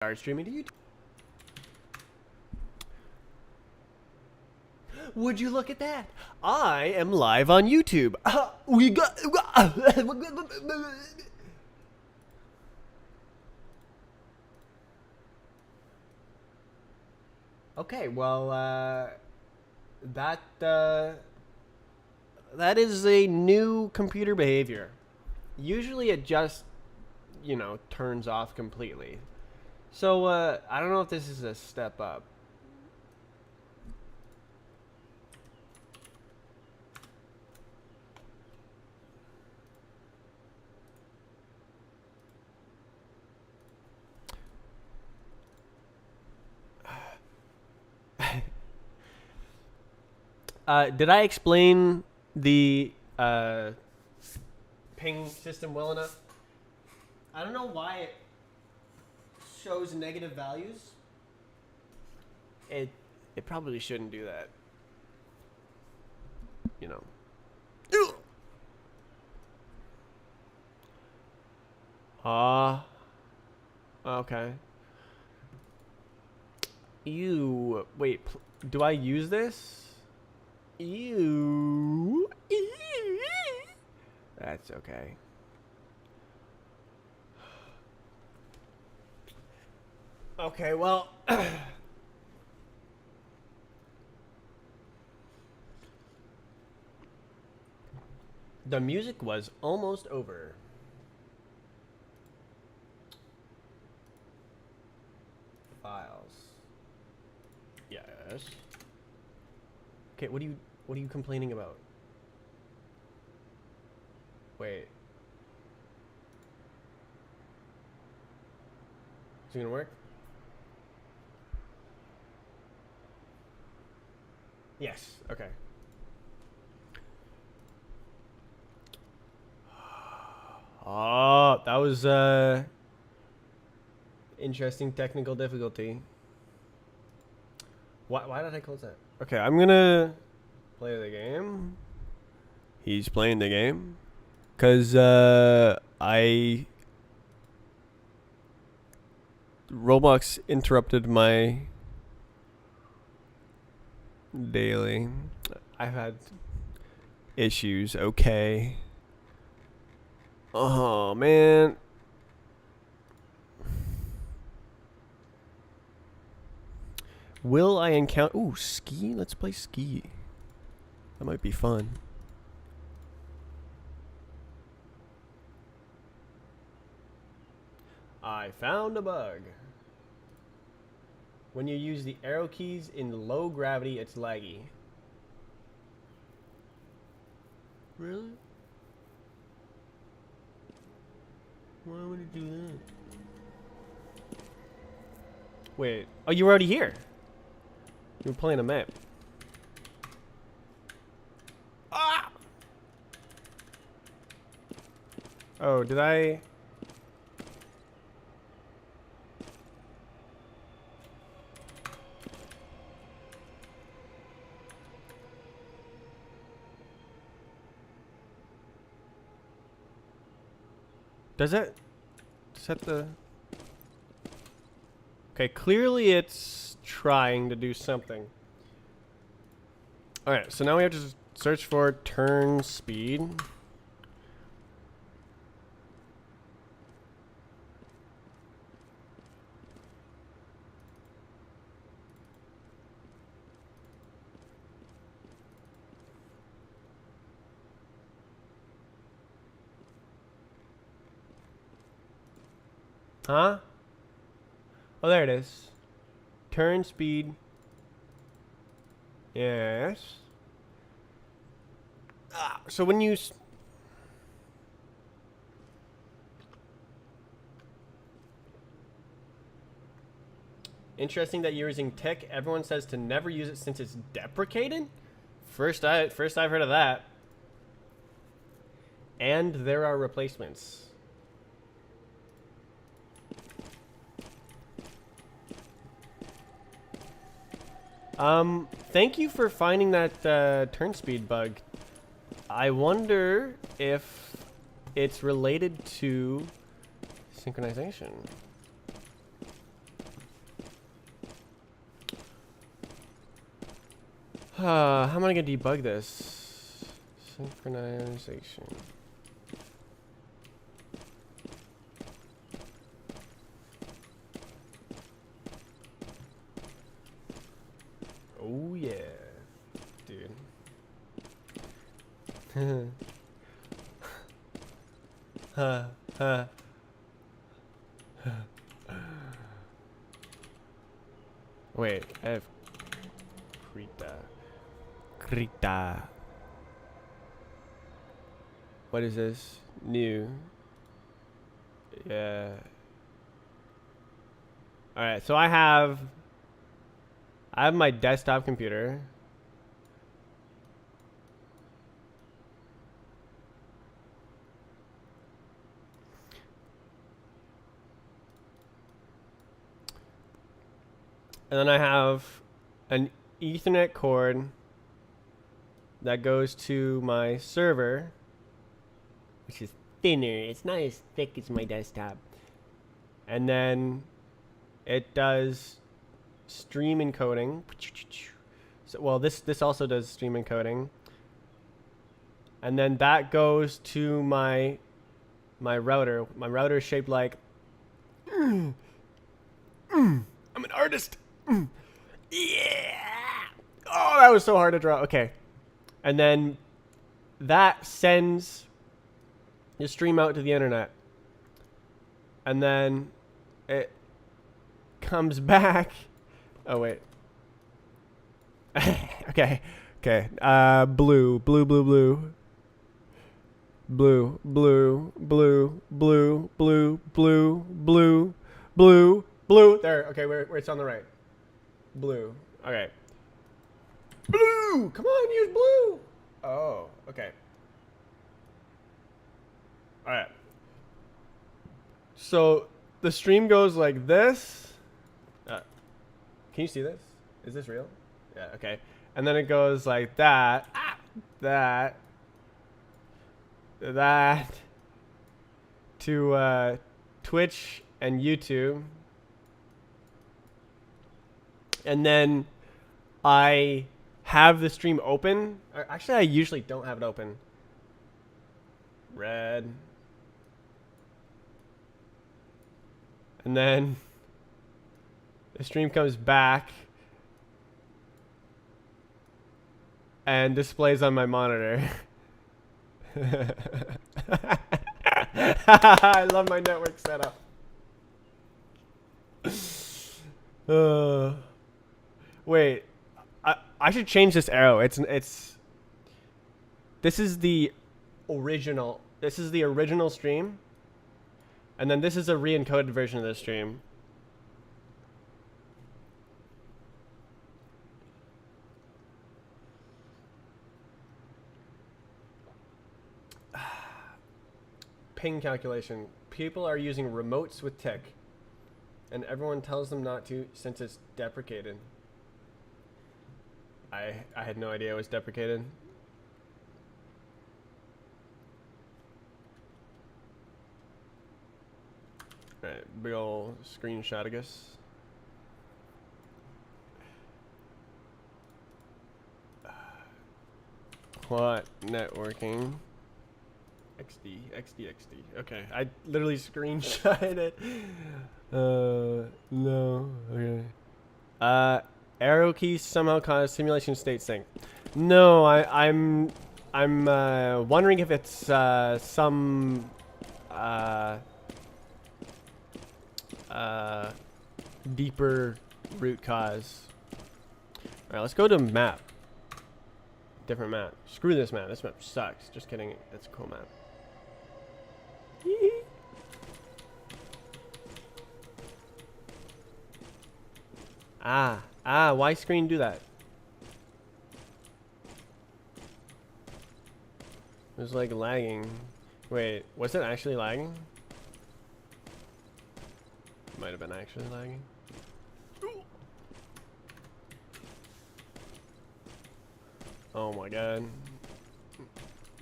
Start streaming to YouTube. Would you look at that? I am live on YouTube. We got. Okay, well, that is a new computer behavior. Usually, it just, turns off completely. So, I don't know if this is a step up. Did I explain the ping system well enough? I don't know why it shows negative values. It probably shouldn't do that. Okay. Wait, do I use this? That's okay. Okay, well, the music was almost over. Files. Yes. Okay, what are you complaining about? Wait. Is it gonna work? Yes. Okay. Oh, that was interesting technical difficulty. Why did I close that? Okay, I'm gonna play the game. He's playing the game. Cause Roblox interrupted my daily. I've had issues, okay. Oh man. Will I encounter... Ooh, ski? Let's play ski. That might be fun. I found a bug. When you use the arrow keys in low gravity, it's laggy. Really? Why would it do that? Wait. Oh, you were already here. You were playing a map. Ah! Oh, did I... Does that set the... Okay, clearly it's trying to do something. Alright, so now we have to search for turn speed. Huh? Oh, there it is. Turn speed. Yes. So when you... Interesting that you're using tech. Everyone says to never use it since it's deprecated? First I've heard of that. And there are replacements. Thank you for finding that turn speed bug. I wonder if it's related to synchronization. How am I gonna debug this? Synchronization. Oh yeah, dude. Wait, I have Krita. What is this? New. Yeah. Alright, so I have my desktop computer. And then I have an Ethernet cord that goes to my server, which is thinner. It's not as thick as my desktop. And then it does stream encoding. So, well, this also does stream encoding. And then that goes to my router. My router is shaped like I'm an artist. Yeah. Oh, that was so hard to draw. Okay. And then that sends the stream out to the internet. And then it comes back. Oh, wait. Okay. Okay. Blue. Blue, blue, blue. Blue, blue, blue, blue, blue, blue, blue, blue, blue. There. Okay, where it's on the right. Blue. Okay. Blue! Come on, use blue! Oh, okay. Alright. So, the stream goes like this. Can you see this? Is this real? Yeah, okay. And then it goes like that. That. That. To Twitch and YouTube. And then I have the stream open. Actually, I usually don't have it open. Red. And then the stream comes back and displays on my monitor. I love my network setup. Wait, I should change this arrow. This is the original. This is the original stream, and then this is a re-encoded version of the stream. Ping calculation. People are using remotes with tick, and everyone tells them not to since it's deprecated. I had no idea it was deprecated. Alright, big ol' screenshot, I guess. What networking? XD. Okay, I literally screenshotted it. No. Okay. Arrow keys somehow cause simulation state sync. No, I'm wondering if it's some deeper root cause. All right, let's go to map. Different map. Screw this map. This map sucks. Just kidding. It's a cool map. Why screen do that? It was like lagging. Wait, was it actually lagging? Might have been actually lagging. Oh my god.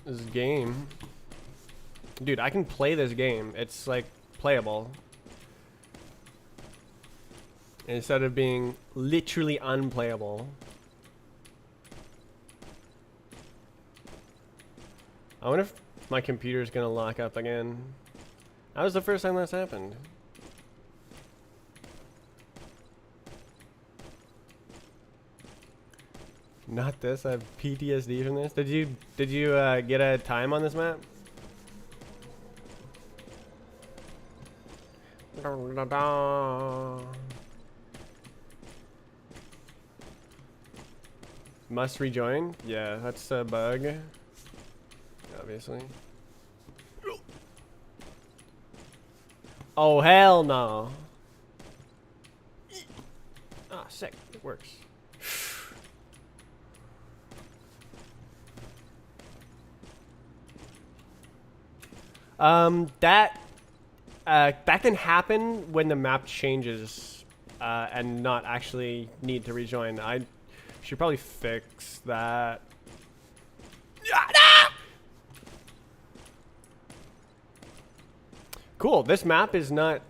This game. Dude, I can play this game. It's like playable. Instead of being literally unplayable. I wonder if my computer's gonna lock up again. That was the first time that's happened. Not this. I have PTSD from this. Did you get a time on this map? Must rejoin? Yeah, that's a bug. Obviously. Oh, hell no. Ah, sick. It works. That can happen when the map changes and not actually need to rejoin. I should probably fix that. Cool. This map is not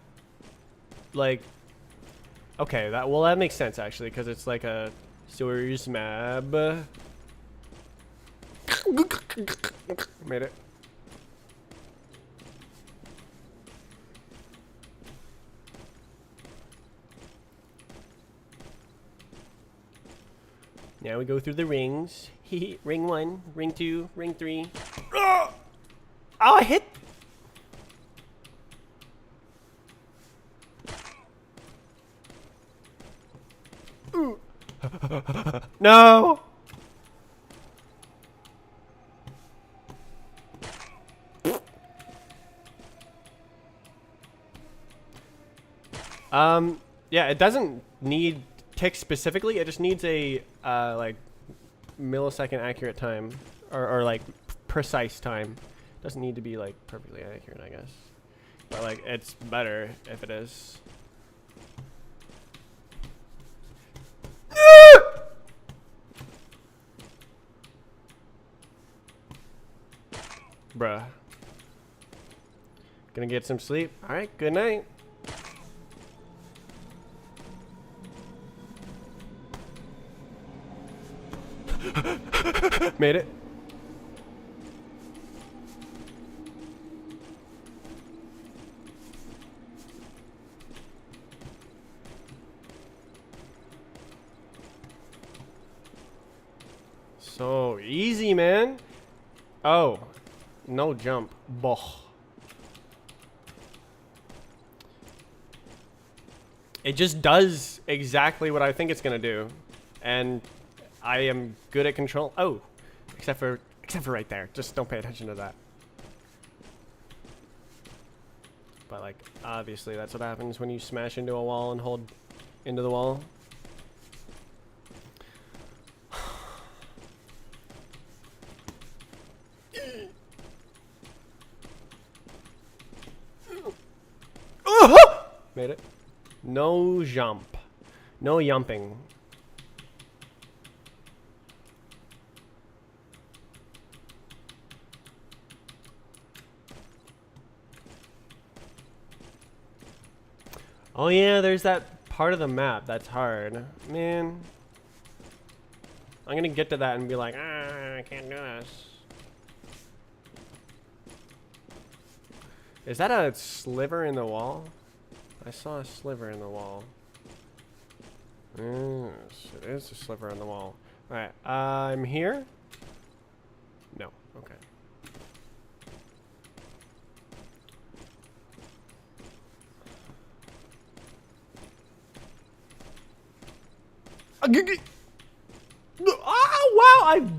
like okay. That makes sense actually because it's like a sewers map. Made it. Now we go through the rings. Ring 1, ring 2, ring 3. Oh, I hit. No. Yeah, it doesn't need tick specifically. It just needs a like millisecond accurate time or like precise time. Doesn't need to be like perfectly accurate, I guess. But like it's better if it is. Bruh. Gonna get some sleep. Alright, good night. Made it. So easy, man. Oh, no jump. Boh. It just does exactly what I think it's gonna do, and I am good at control. Oh, except for right there. Just don't pay attention to that. But like, obviously, that's what happens when you smash into a wall and hold into the wall. Made it. No jump. No yumping. Oh yeah, there's that part of the map that's hard. Man. I'm gonna get to that and be like, I can't do this. Is that a sliver in the wall? I saw a sliver in the wall. Yes, it is a sliver in the wall. Alright, I'm here? No, okay. Oh wow!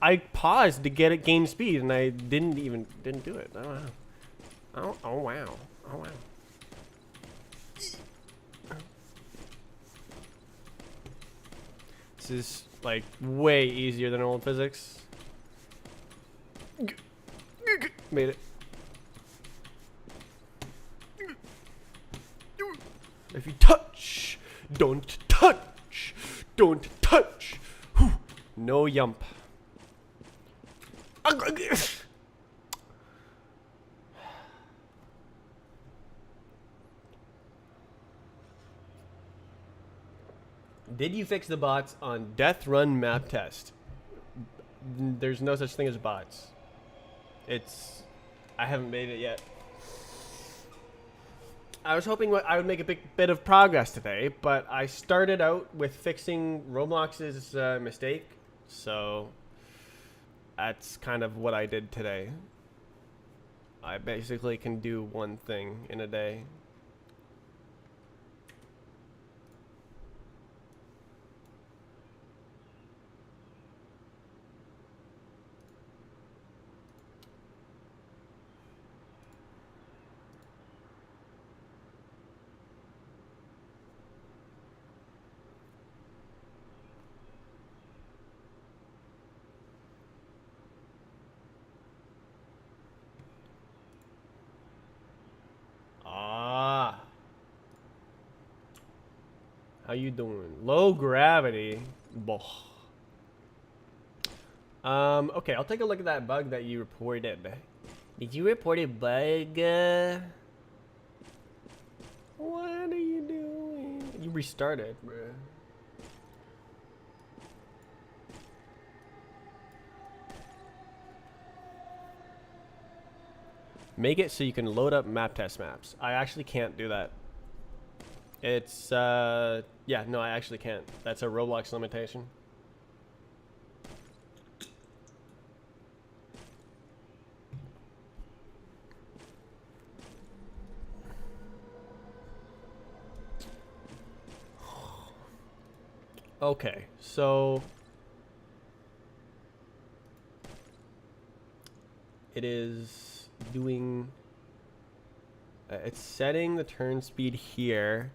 I paused to get it gain speed and I didn't do it. Oh wow. Oh wow. Oh wow. This is like way easier than old physics. Made it. If you touch, don't touch. Don't touch. Whew. No yump. Did you fix the bots on Death Run map test? There's no such thing as bots. I haven't made it yet. I was hoping I would make a big bit of progress today, but I started out with fixing Roblox's mistake, so that's kind of what I did today. I basically can do one thing in a day. Ah, how you doing? Low gravity. Boh. Okay, I'll take a look at that bug that you reported. Did you report a bug? What are you doing? You restarted, bruh. Make it so you can load up map test maps. I actually can't do that. It's, yeah, no, I actually can't. That's a Roblox limitation. Okay, so it is doing, it's setting the turn speed here.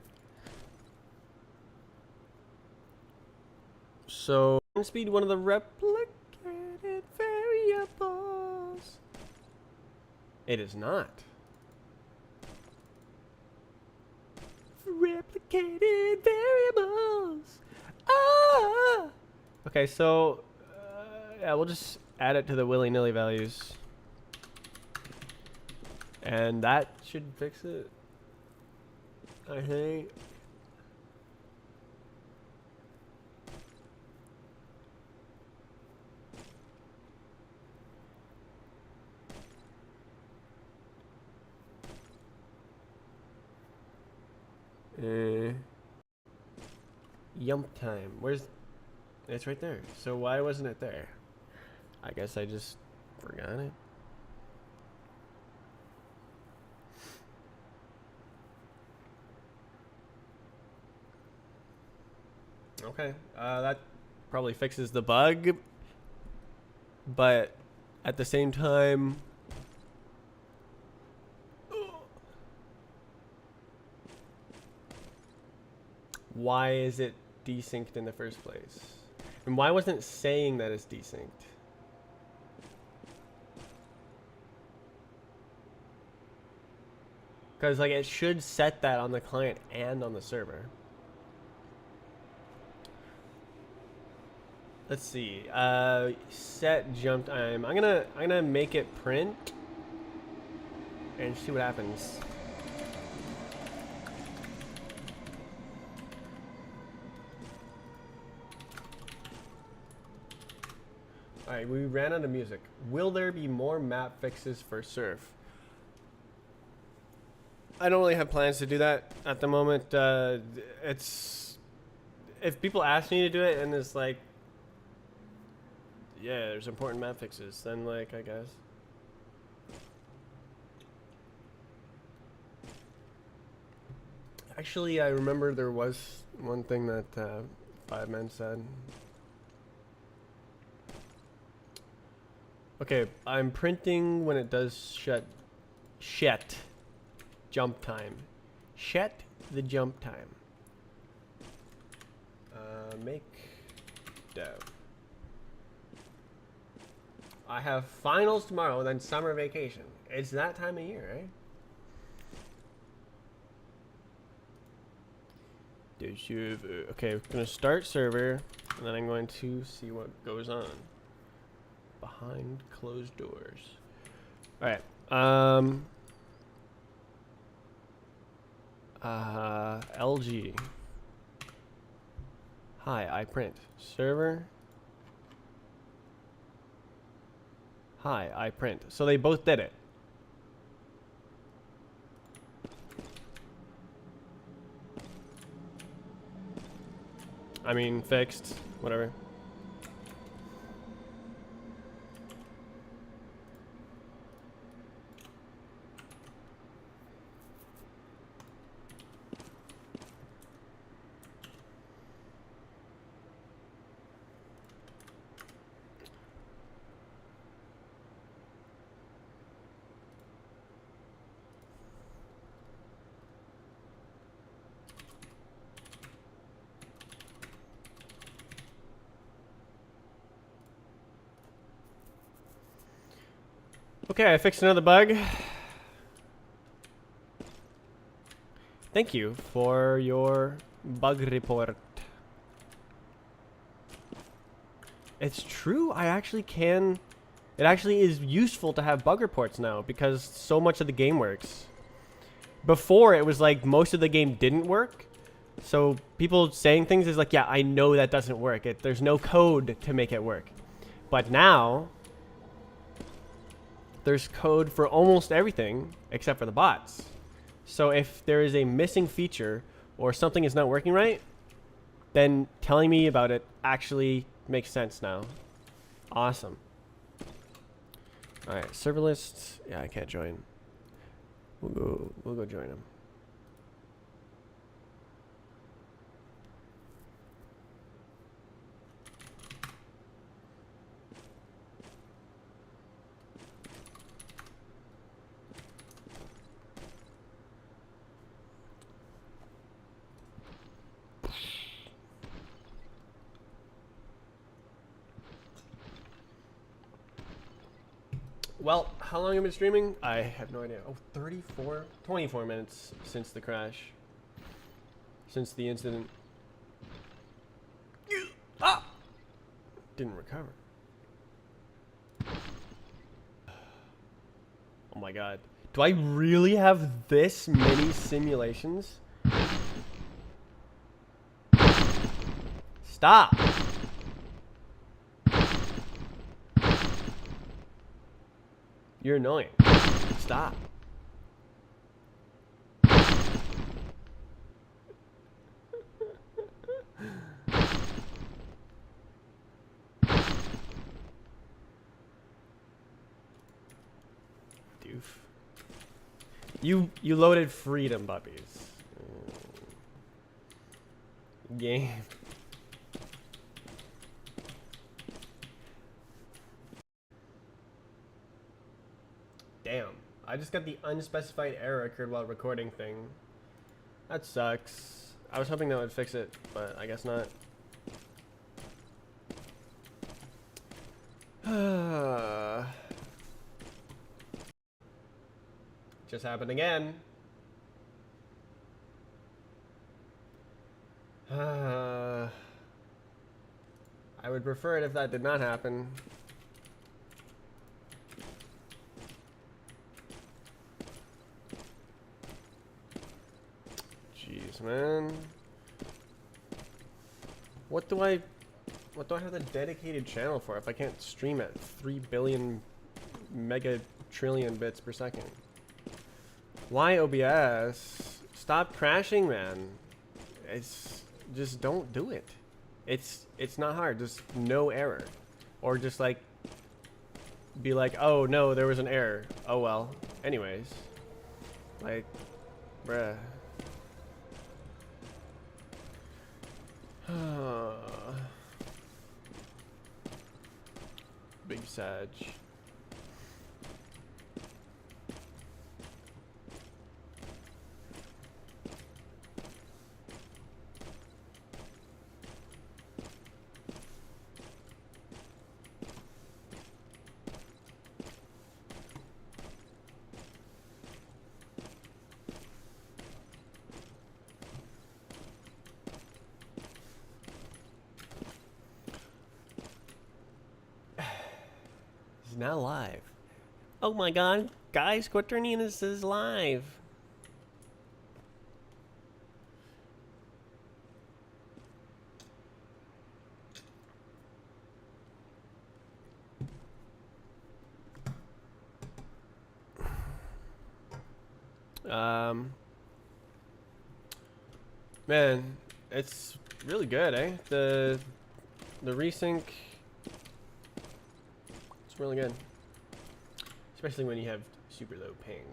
So turn speed, one of the replicated variables. It is not. Replicated variables. Ah. Okay, so yeah, we'll just add it to the willy-nilly values, and that should fix it, I think. Yump time. Where's? It's right there. So why wasn't it there? I guess I just forgot it. Okay, that probably fixes the bug, but at the same time, why is it desynced in the first place? And why wasn't it saying that it's desynced? Because like it should set that on the client and on the server. Let's see. Set jump time. I'm gonna make it print and see what happens. Alright, we ran out of music. Will there be more map fixes for Surf? I don't really have plans to do that at the moment. It's if people ask me to do it and it's like, yeah, there's important map fixes, then like I guess. Actually, I remember there was one thing that 5men said. Okay, I'm printing when it does shet jump time. Shet the jump time. Make dev. I have finals tomorrow, then summer vacation. It's that time of year, right? Okay, we're gonna start server, and then I'm going to see what goes on behind closed doors. All right. LG. Hi, I print server. Hi, I print. So they both did it. I mean, fixed. Whatever. Okay, I fixed another bug. Thank you for your bug report. It's true, I actually can... It actually is useful to have bug reports now because so much of the game works. Before, it was like most of the game didn't work. So people saying things is like, yeah, I know that doesn't work. There's no code to make it work. But now, there's code for almost everything except for the bots. So if there is a missing feature or something is not working right, then telling me about it actually makes sense now. Awesome. All right, server list. Yeah, I can't join. We'll go join them. Well, how long have I been streaming? I have no idea. Oh, 24 minutes since the crash. Since the incident. Ah! Didn't recover. Oh my god. Do I really have this many simulations? Stop! You're annoying. Stop. Doof. You loaded freedom puppies. Game. Damn. I just got the unspecified error occurred while recording thing. That sucks. I was hoping that would fix it, but I guess not. Just happened again. I would prefer it if that did not happen. Jeez, man. What do I have the dedicated channel for if I can't stream at 3 billion mega trillion bits per second? Why OBS? Stop crashing, man. It's just don't do it. It's not hard. Just no error, or just like be like, oh no, there was an error. Oh well. Anyways, like, bruh. Big Sag. Now live. Oh my god, guys, Quaternius is live. Um, man, it's really good, eh? The resync, it's really good, especially when you have super low ping.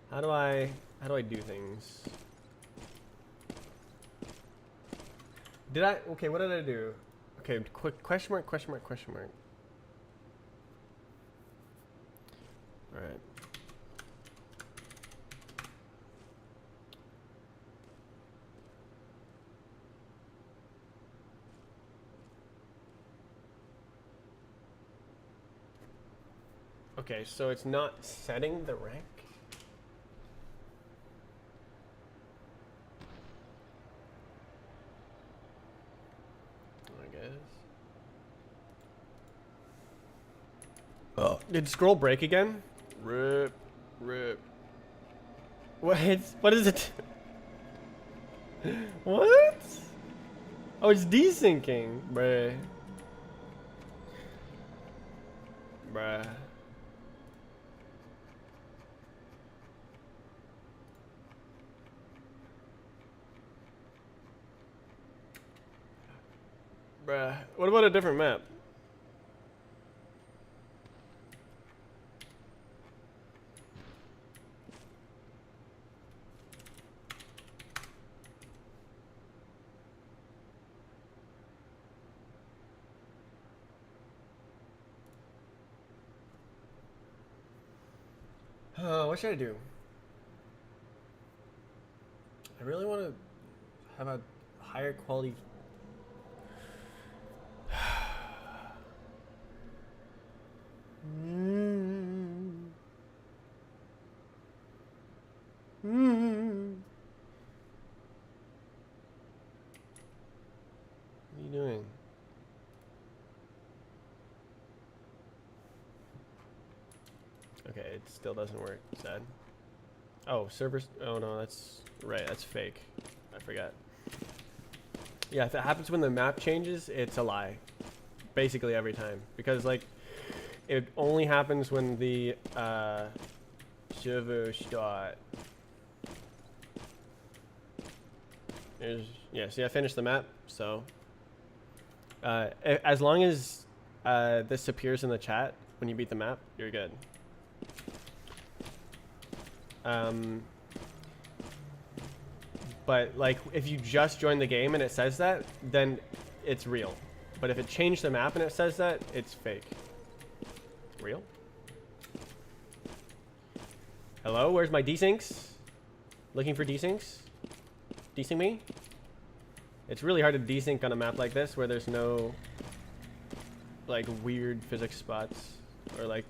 How do I do things? Okay, what did I do? Okay, quick question mark. All right. Okay, so it's not setting the rank. I guess. Oh. Did scroll break again? Rip. What? What is it? What? Oh, it's desyncing. Bruh. What about a different map? What should I do? I really want to have a higher quality. What are you doing? Okay, it still doesn't work. Sad. Oh, servers. Oh no, that's right. That's fake. I forgot. Yeah, if it happens when the map changes, it's a lie. Basically every time, because like it only happens when the server start. Yeah. See, I finished the map, so as long as this appears in the chat when you beat the map, you're good. But like if you just join the game and it says that, then it's real. But if it changed the map and it says that, it's fake. Real? Hello, where's my desyncs? Looking for desyncs? Desync me? It's really hard to desync on a map like this where there's no like weird physics spots or like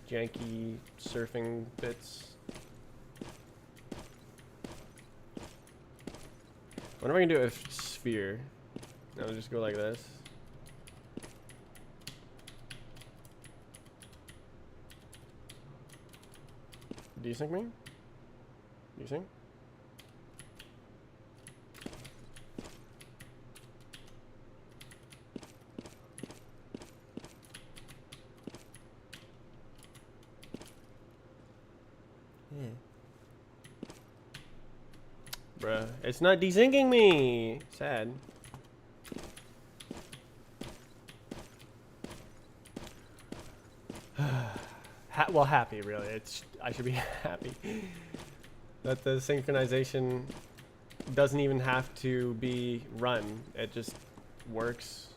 janky surfing bits. What am I gonna do with sphere? I'll just go like this. Desync me? Desync? Yeah. Bruh, it's not desyncing me. Sad. Well, happy really. I should be happy that the synchronization doesn't even have to be run. It just works.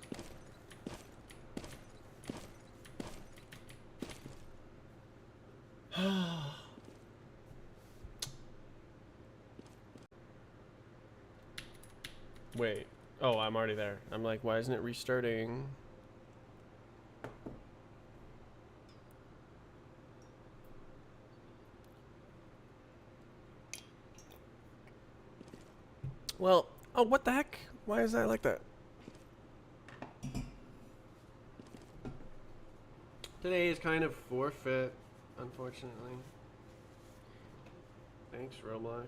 Wait. Oh, I'm already there. I'm like, why isn't it restarting? Well, oh, what the heck? Why is that like that? Today is kind of forfeit, unfortunately. Thanks, Roblox.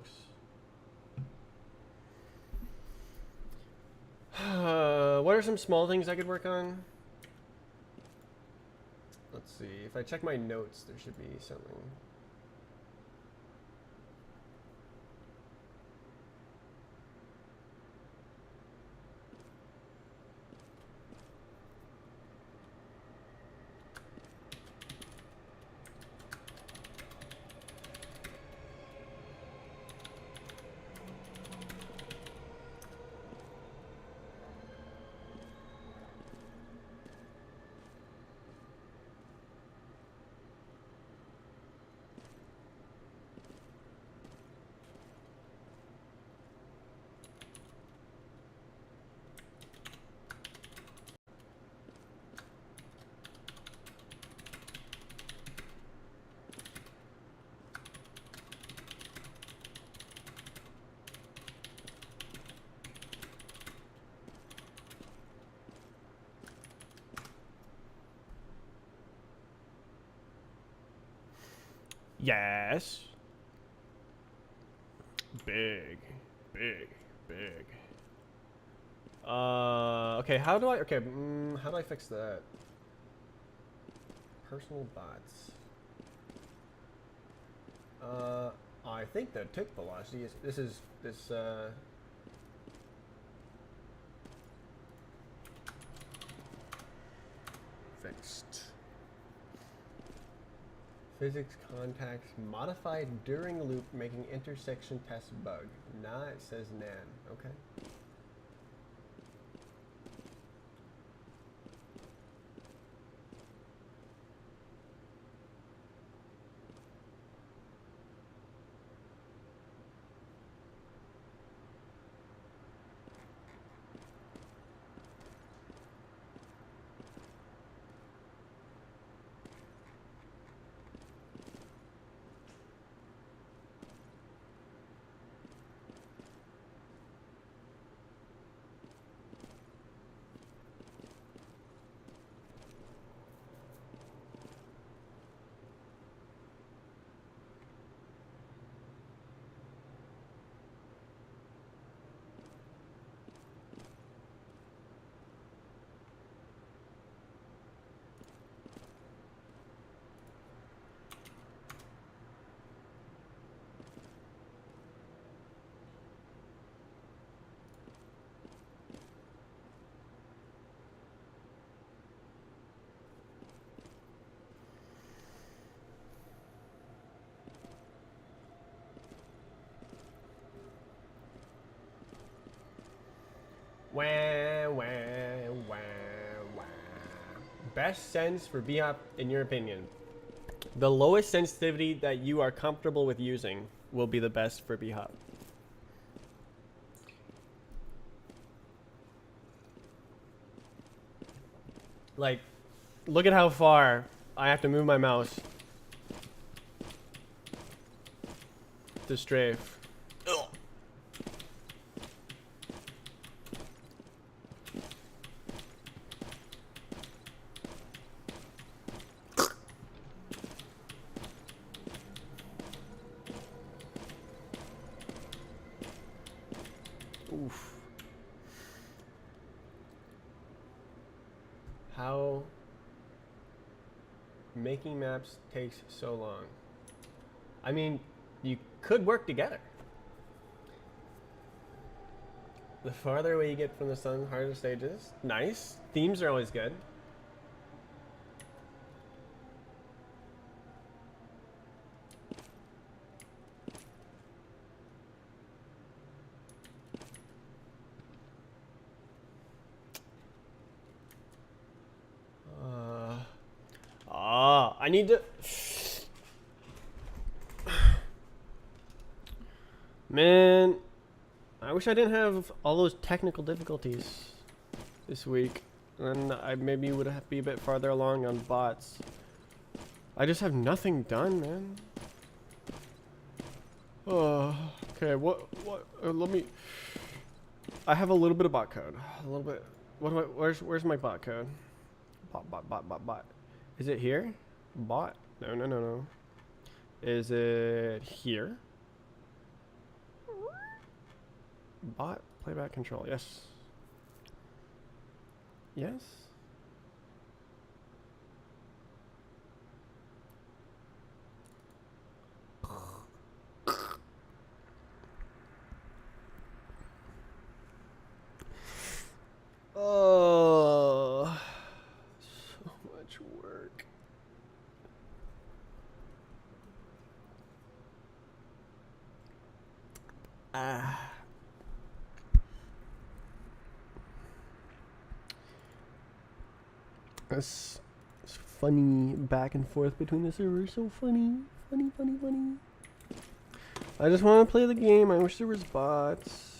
What are some small things I could work on? Let's see. If I check my notes, there should be something. Yes. Big, big, big. Okay, how do I fix that? Personal bots. I think the tick velocity is, fixed. Physics contacts modified during loop making intersection test bug. Nah, it says nan. Okay. Wah, wah, wah, wah. Best sense for BHOP in your opinion? The lowest sensitivity that you are comfortable with using will be the best for BHOP. Like, look at how far I have to move my mouse to strafe. Ugh. Oof. How making maps takes so long. I mean, you could work together. The farther away you get from the sun, harder stages. Nice. Themes are always good. I need to... Man, I wish I didn't have all those technical difficulties this week. Then I maybe would have be a bit farther along on bots. I just have nothing done, man. Oh, okay. Let me. I have a little bit of bot code. A little bit. What do I? Where's my bot code? Bot. Is it here? Bot? No. Is it here? Bot playback control. Yes. Yes. Oh, so much work. It's funny back and forth between the servers. So funny. I just want to play the game. I wish there was bots.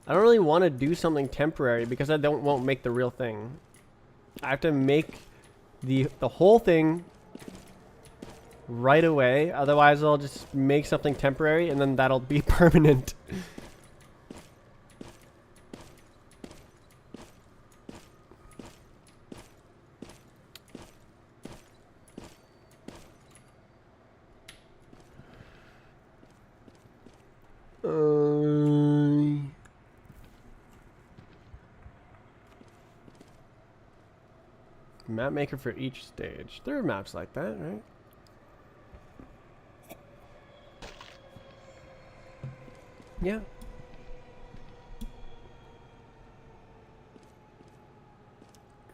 I don't really want to do something temporary because I won't make the real thing. I have to make the whole thing right away. Otherwise, I'll just make something temporary, and then that'll be permanent. Map maker for each stage. There are maps like that, right? Yeah.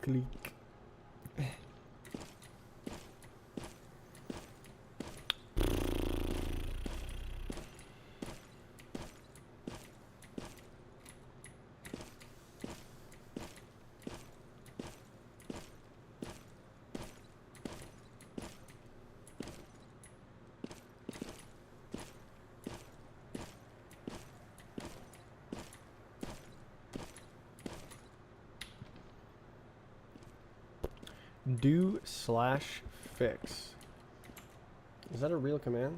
Click. Do/fix. Is that a real command?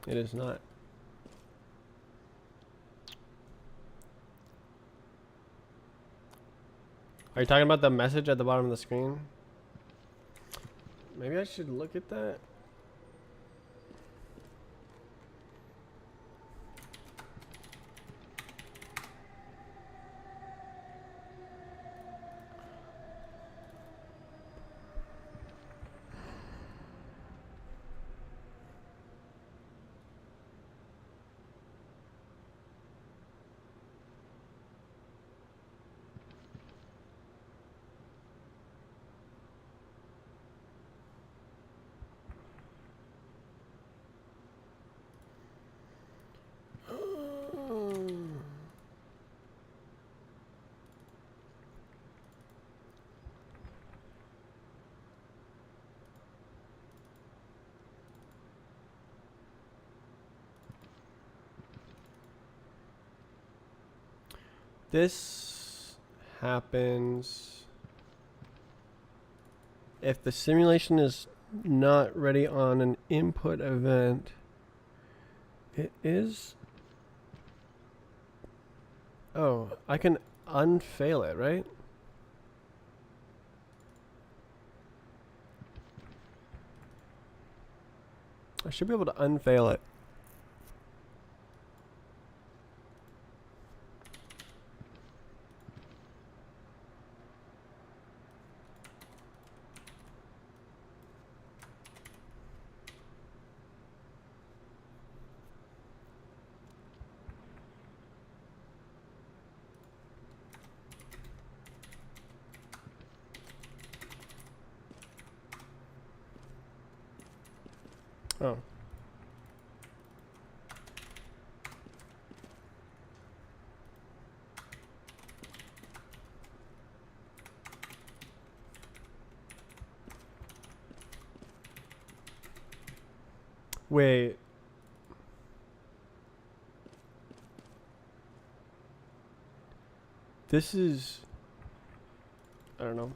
It is not. Are you talking about the message at the bottom of the screen? Maybe I should look at that. This happens if the simulation is not ready on an input event. It is. Oh, I can unfail it, right? I should be able to unfail it. Oh. Wait. This is... I don't know.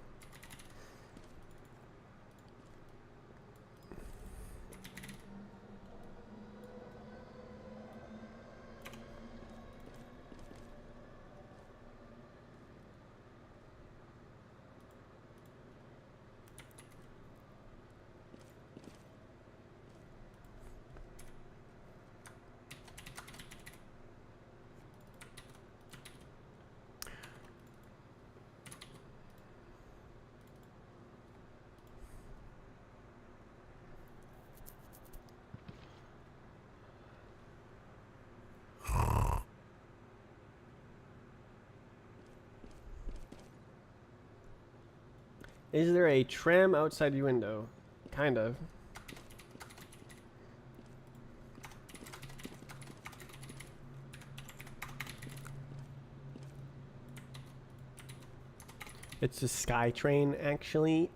Is there a tram outside your window? Kind of. It's a sky train, actually.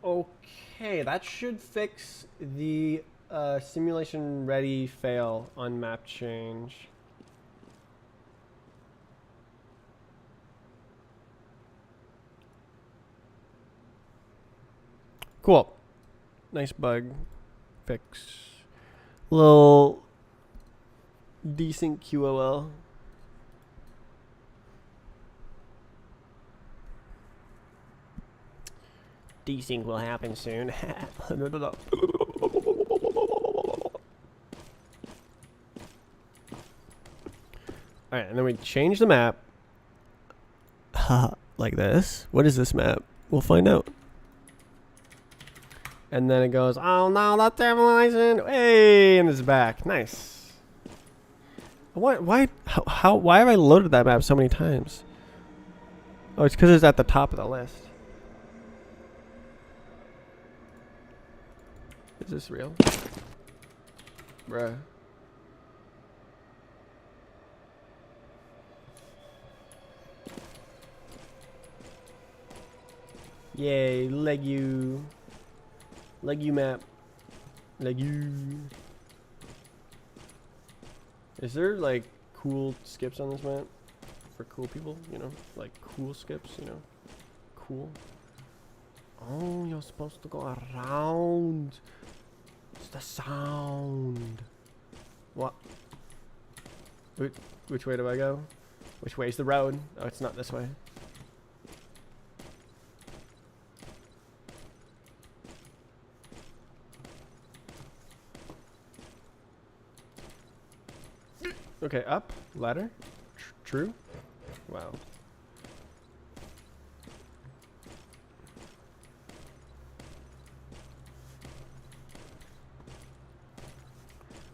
Okay, that should fix the simulation ready fail on map change. Cool. Nice bug fix. Little decent QOL. Desync will happen soon. Alright, and then we change the map. Like this. What is this map? We'll find out. And then it goes, oh no, that stabilization. Hey, and it's back. Nice. What? Why? Why have I loaded that map so many times? Oh, it's because it's at the top of the list. Is this real? Bruh. Yay, Legu. Legu map. Legu. Is there like cool skips on this map? For cool people, you know? Like cool skips, you know? Cool. Oh, you're supposed to go around. It's the sound. What? Which way do I go? Which way is the road? Oh, it's not this way. Okay, up. Ladder. True. Wow.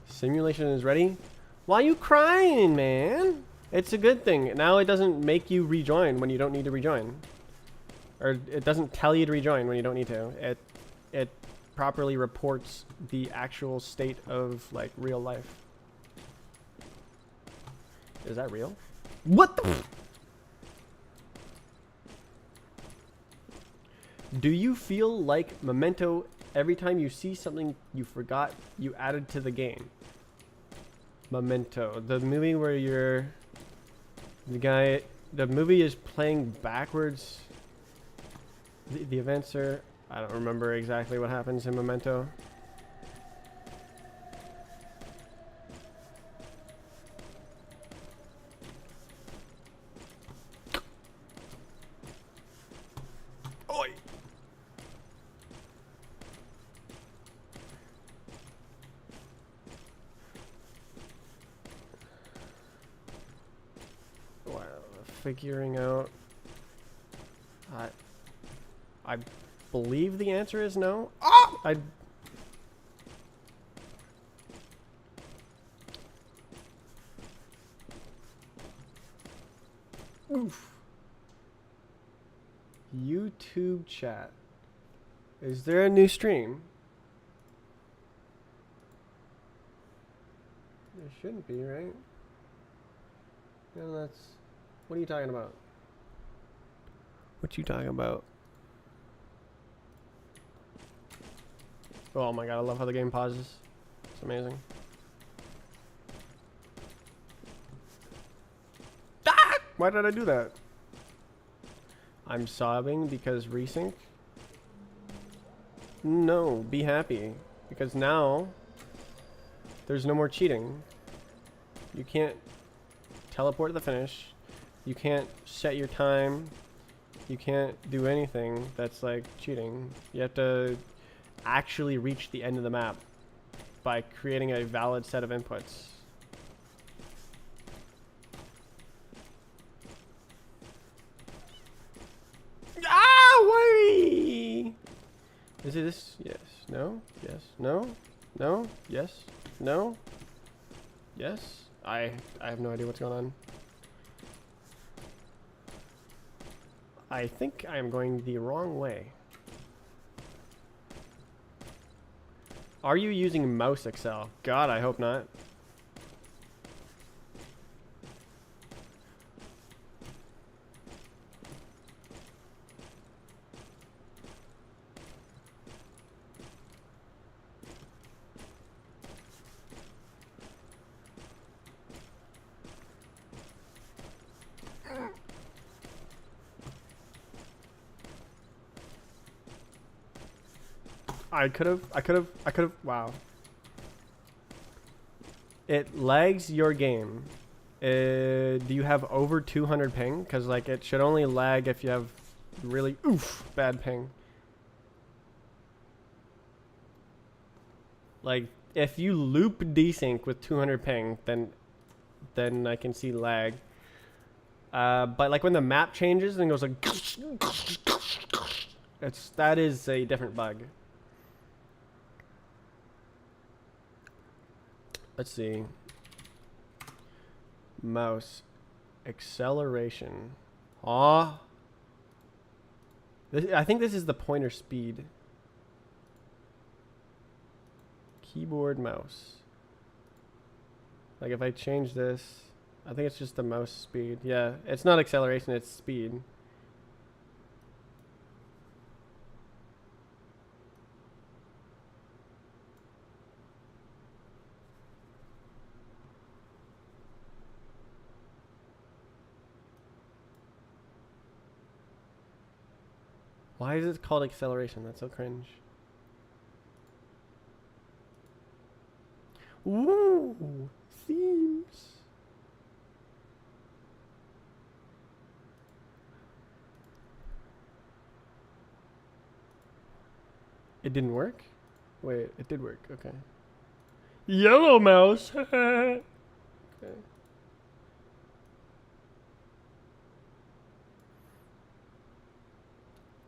Simulation is ready. Why are you crying, man? It's a good thing. Now it doesn't make you rejoin when you don't need to rejoin. Or it doesn't tell you to rejoin when you don't need to. It properly reports the actual state of like real life. Is that real? What the? Do you feel like Memento every time you see something you forgot you added to the game? Memento, the movie where you're the movie is playing backwards. The events are, I don't remember exactly what happens in Memento. Oi! Wow, figuring out. I believe the answer is no. Ah! Oof. YouTube chat. Is there a new stream? There shouldn't be, right? No, that's... What are you talking about? What you talking about? Oh my god, I love how the game pauses. It's amazing. Ah! Why did I do that? I'm sobbing because resync? No, be happy. Because now, there's no more cheating. You can't teleport to the finish. You can't set your time. You can't do anything that's like cheating. You have to actually reach the end of the map by creating a valid set of inputs. Ah, why? Is it this? Yes. No. Yes. No. No. Yes. No. Yes. I have no idea what's going on. I think I am going the wrong way. Are you using mouse Excel? God, I hope not. I could have. Wow. It lags your game. Do you have over 200 ping? Because like it should only lag if you have really bad ping. Like if you loop desync with 200 ping, then I can see lag. But like when the map changes and goes like, that is a different bug. Let's see. Mouse acceleration. I think this is the pointer speed. Keyboard mouse. Like if I change this, I think it's just the mouse speed. Yeah, it's not acceleration, it's speed. Why is it called acceleration? That's so cringe. Ooh, themes. It didn't work? Wait, it did work. Okay. Yellow mouse. Okay.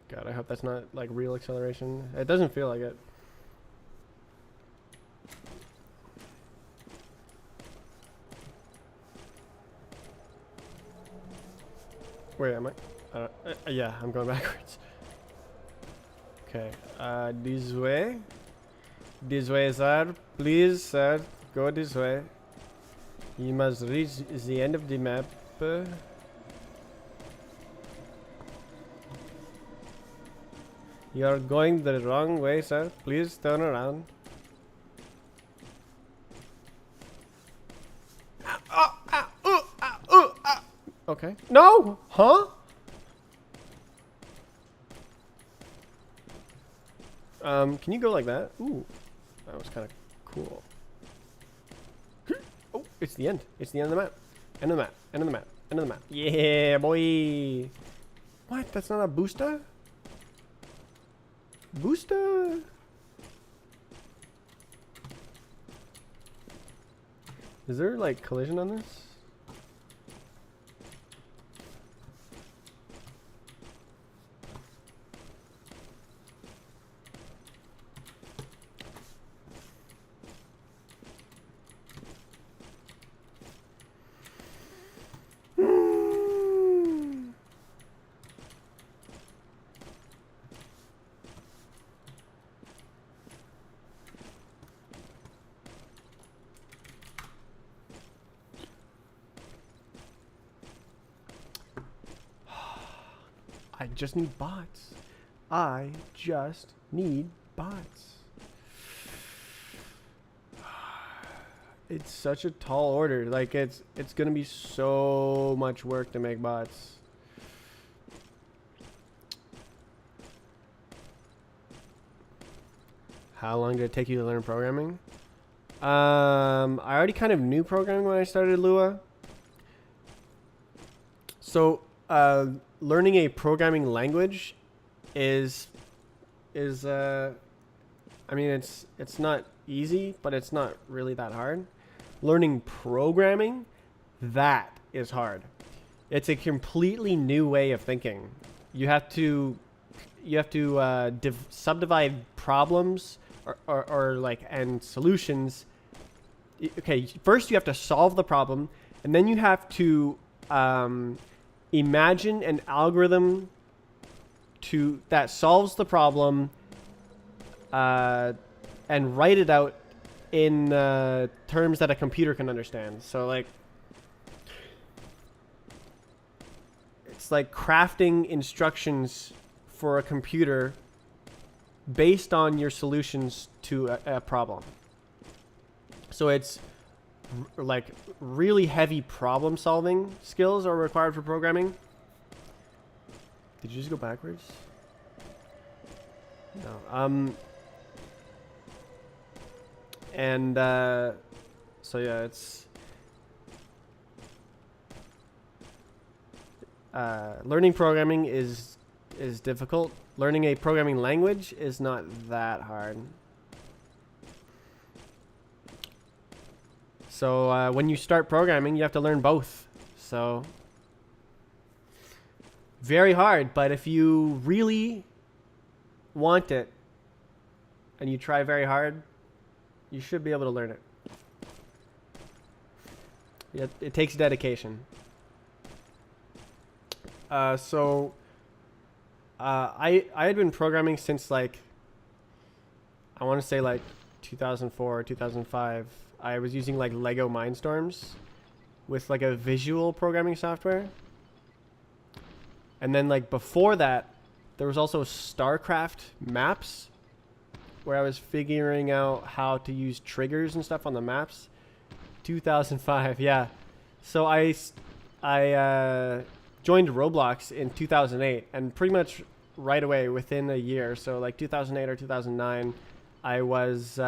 God, I hope that's not like real acceleration. It doesn't feel like it. Where am I? Yeah, I'm going backwards. Okay, this way. This way, sir. Please, sir, go this way. You must reach the end of the map. You're going the wrong way, sir. Please turn around. Okay. No! Huh? Can you go like that? Ooh. That was kind of cool. Oh, it's the end. It's the end of the map. End of the map. End of the map. End of the map. Yeah, boy. What? That's not a booster? Booster. Is there like collision on this? I just need bots. I just need bots. It's such a tall order. Like it's gonna be so much work to make bots. How long did it take you to learn programming? I already kind of knew programming when I started Lua. So learning a programming language is I mean it's not easy, but it's not really that hard. Learning programming, that is hard. It's a completely new way of thinking. You have to subdivide problems or like and solutions. Okay, first you have to solve the problem, and then you have to imagine an algorithm that solves the problem and write it out in terms that a computer can understand. So like it's like crafting instructions for a computer based on your solutions to a problem. So it's like really heavy problem solving skills are required for programming. Did you just go backwards? No. And so yeah, it's learning programming is difficult. Learning a programming language is not that hard. So when you start programming, you have to learn both. So very hard, but if you really want it and you try very hard, you should be able to learn it. It takes dedication. So I had been programming since like, I want to say like 2004 or 2005. I was using like Lego Mindstorms with like a visual programming software. And then like before that, there was also StarCraft maps where I was figuring out how to use triggers and stuff on the maps. 2005, yeah. So I joined Roblox in 2008, and pretty much right away within a year, so like 2008 or 2009, I was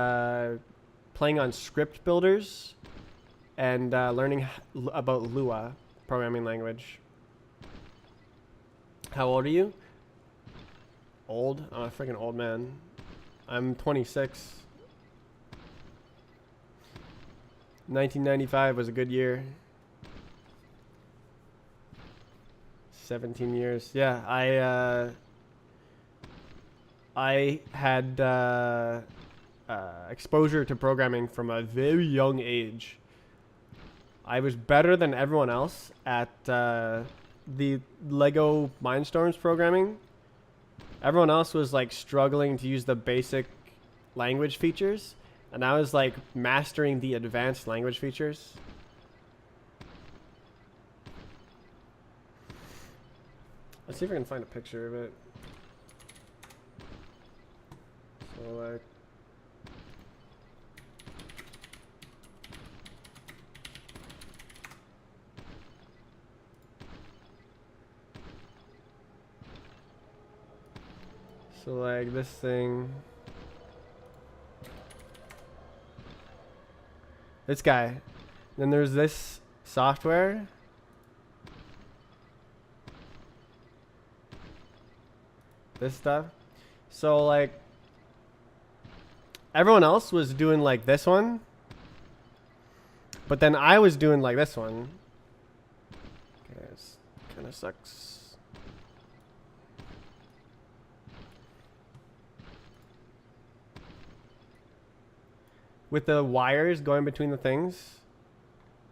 playing on script builders and learning about Lua programming language. How old are you? Old? I'm a freaking old man. I'm 26. 1995 was a good year. 17 years. Yeah, I had exposure to programming from a very young age. I was better than everyone else at the Lego Mindstorms programming. Everyone else was like struggling to use the basic language features, and I was like mastering the advanced language features. Let's see if I can find a picture of it. So like, this thing. This guy. Then there's this software. This stuff. So like everyone else was doing like this one, but then I was doing like this one. Okay, this kind of sucks. With the wires going between the things.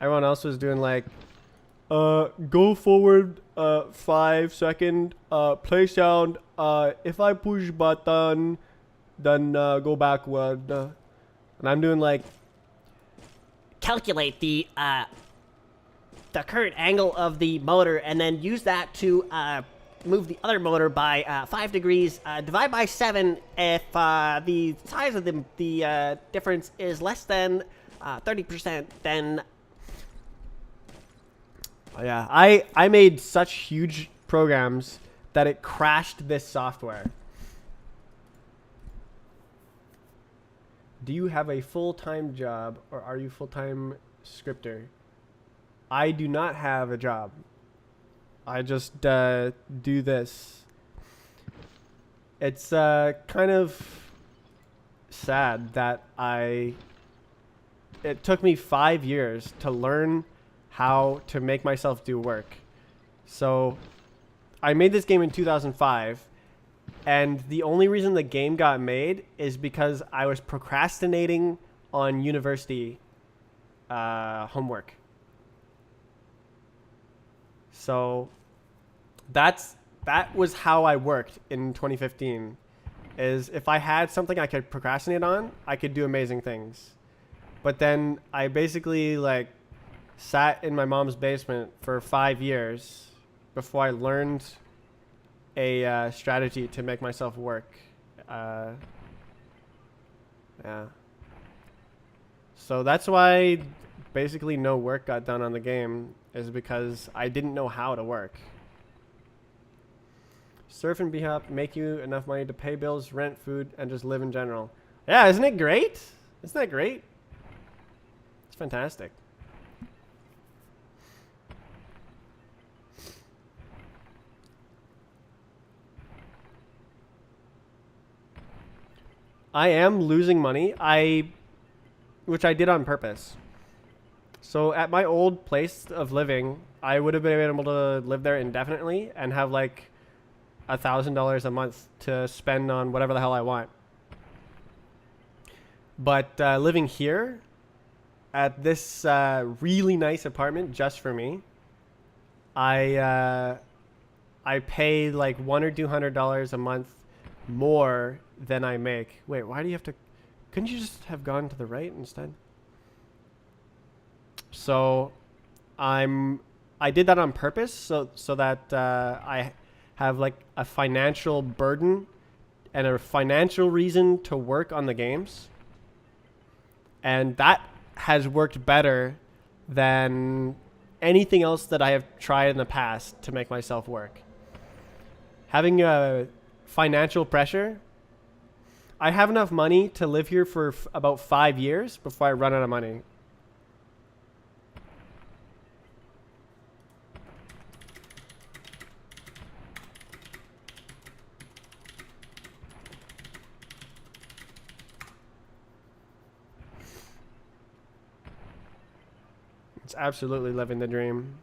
Everyone else was doing like, go forward 5 second, play sound, if I push button, then go backward. And I'm doing like, calculate the current angle of the motor and then use that to move the other motor by 5 degrees, divide by 7 if the size of the difference is less than 30%, then... Yeah, I made such huge programs that it crashed this software. Do you have a full-time job or are you full-time scripter? I do not have a job. I just do this. It's kind of sad that it took me 5 years to learn how to make myself do work. So I made this game in 2005, and the only reason the game got made is because I was procrastinating on university homework. So that was how I worked in 2015, is if I had something I could procrastinate on, I could do amazing things. But then I basically like sat in my mom's basement for 5 years before I learned a strategy to make myself work. Yeah. So that's why basically no work got done on the game, is because I didn't know how to work. Surf and B-Hop make you enough money to pay bills, rent, food, and just live in general. Yeah, isn't it great? Isn't that great? It's fantastic. I am losing money. Which I did on purpose. So at my old place of living, I would have been able to live there indefinitely and have like $1,000 a month to spend on whatever the hell I want. But living here at this really nice apartment just for me, I pay like $100 or $200 a month more than I make. Wait, why do you have to? Couldn't you just have gone to the right instead? So, I did that on purpose so that I have like a financial burden and a financial reason to work on the games, and that has worked better than anything else that I have tried in the past to make myself work. Having a financial pressure, I have enough money to live here for about 5 years before I run out of money. It's absolutely living the dream.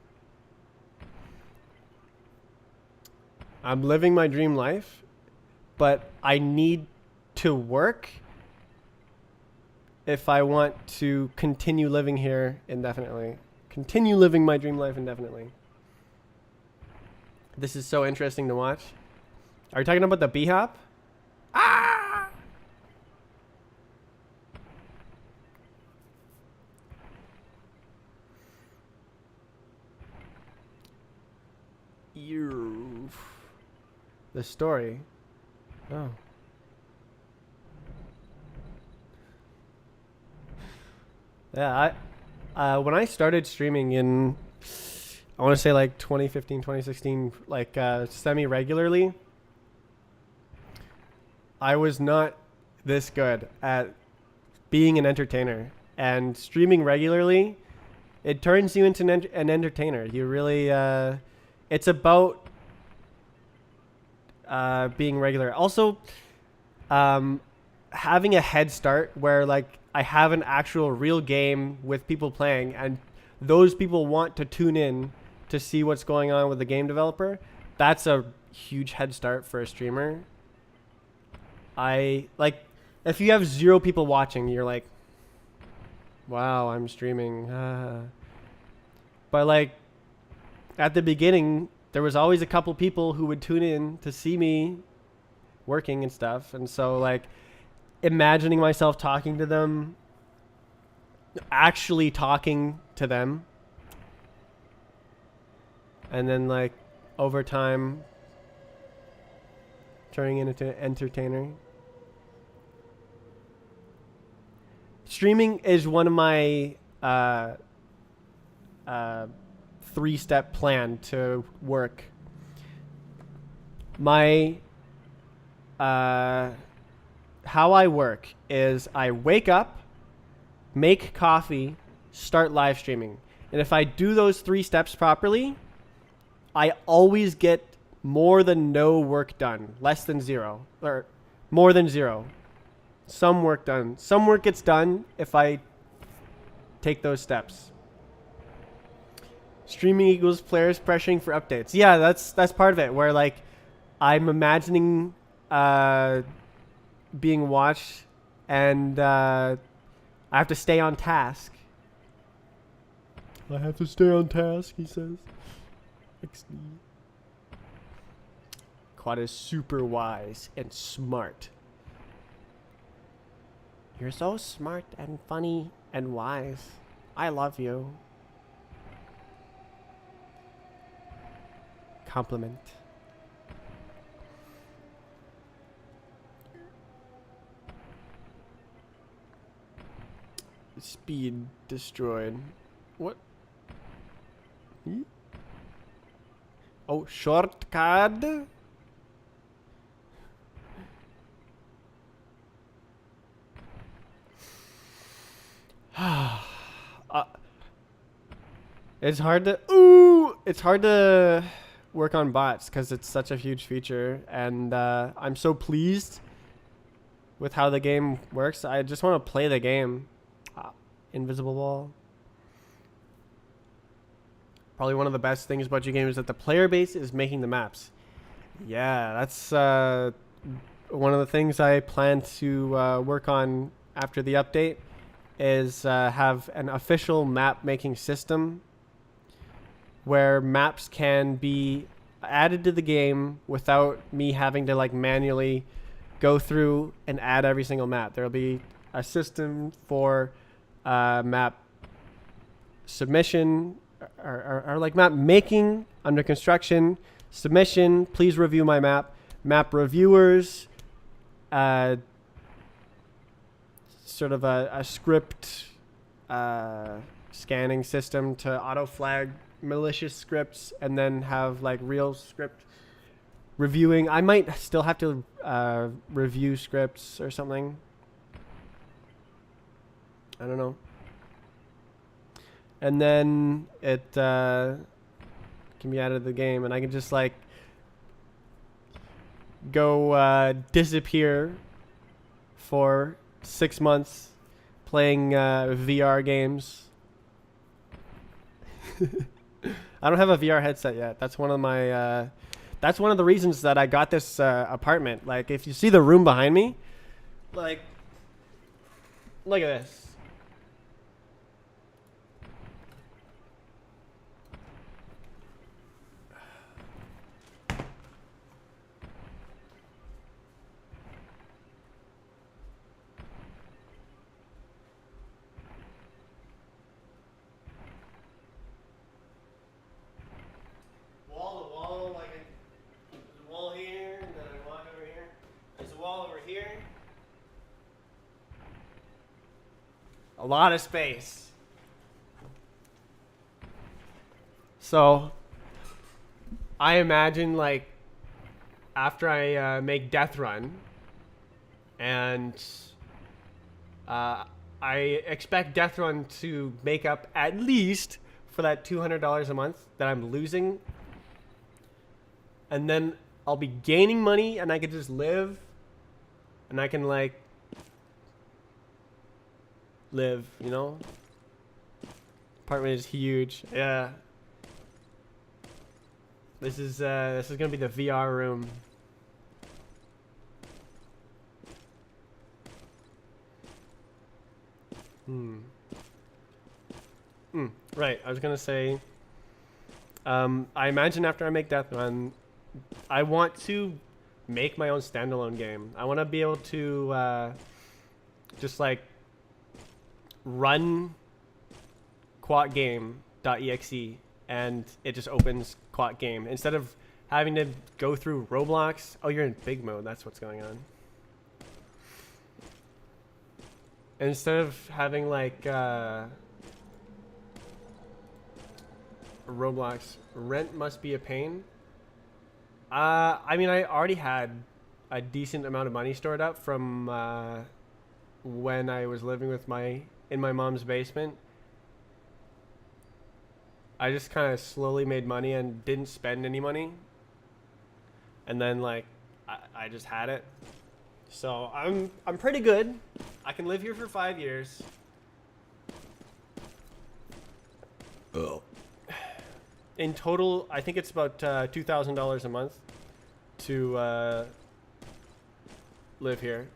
I'm living my dream life, but I need to work if I want to continue living here indefinitely. Continue living my dream life indefinitely. This is so interesting to watch. Are you talking about the B-hop? Ah! The story. Oh. Yeah, when I started streaming in, I want to say like 2015, 2016, like semi-regularly, I was not this good at being an entertainer. And streaming regularly, it turns you into an entertainer. You really, it's about being regular. Also, having a head start where like I have an actual real game with people playing and those people want to tune in to see what's going on with the game developer. That's a huge head start for a streamer. I like if you have 0 people watching, you're like, wow, I'm streaming. But like at the beginning, there was always a couple people who would tune in to see me working and stuff. And so like imagining myself talking to them, actually talking to them, and then like over time turning into an entertainer. Streaming is one of my 3-step plan to work. My how I work is I wake up, make coffee, start live streaming. And if I do those 3 steps properly, I always get more than no work done, less than 0 or more than 0. Some work done. Some work gets done if I take those steps. Streaming equals players pressuring for updates. Yeah, that's part of it. Where like I'm imagining being watched, and I have to stay on task. I have to stay on task, he says. XD. Quad is super wise and smart. You're so smart and funny and wise. I love you. Compliment. Speed destroyed. What? Hmm? Oh, short card? It's hard to it's hard to work on bots because it's such a huge feature, and I'm so pleased with how the game works. I just want to play the game. Invisible wall. Probably one of the best things about your game is that the player base is making the maps. Yeah, that's one of the things I plan to work on after the update is have an official map making system where maps can be added to the game without me having to like manually go through and add every single map. There'll be a system for map submission or like map making, under construction, submission, please review my map reviewers, sort of a script scanning system to auto flag malicious scripts, and then have like real script reviewing. I might still have to review scripts or something. I don't know. And then it can be added to the game, and I can just like go disappear for 6 months playing VR games. I don't have a VR headset yet. That's one of my that's one of the reasons that I got this apartment. Like, if you see the room behind me, like, look at this. A lot of space. So I imagine, like, after I make Death Run, and I expect Death Run to make up at least for that $200 a month that I'm losing, and then I'll be gaining money, and I can just live, and I can like live, you know? Apartment is huge. Yeah. This is gonna be the VR room. Right. I was gonna say. I imagine after I make Death Run, I want to make my own standalone game. I want to be able to just like run quatgame.exe and it just opens quat game instead of having to go through Roblox. Oh, you're in big mode. That's what's going on. Instead of having like Roblox, rent must be a pain. I mean, I already had a decent amount of money stored up from when I was living with in my mom's basement. I just kind of slowly made money and didn't spend any money. And then like I just had it. So I'm pretty good. I can live here for 5 years. Oh. In total, I think it's about $2,000 a month to live here.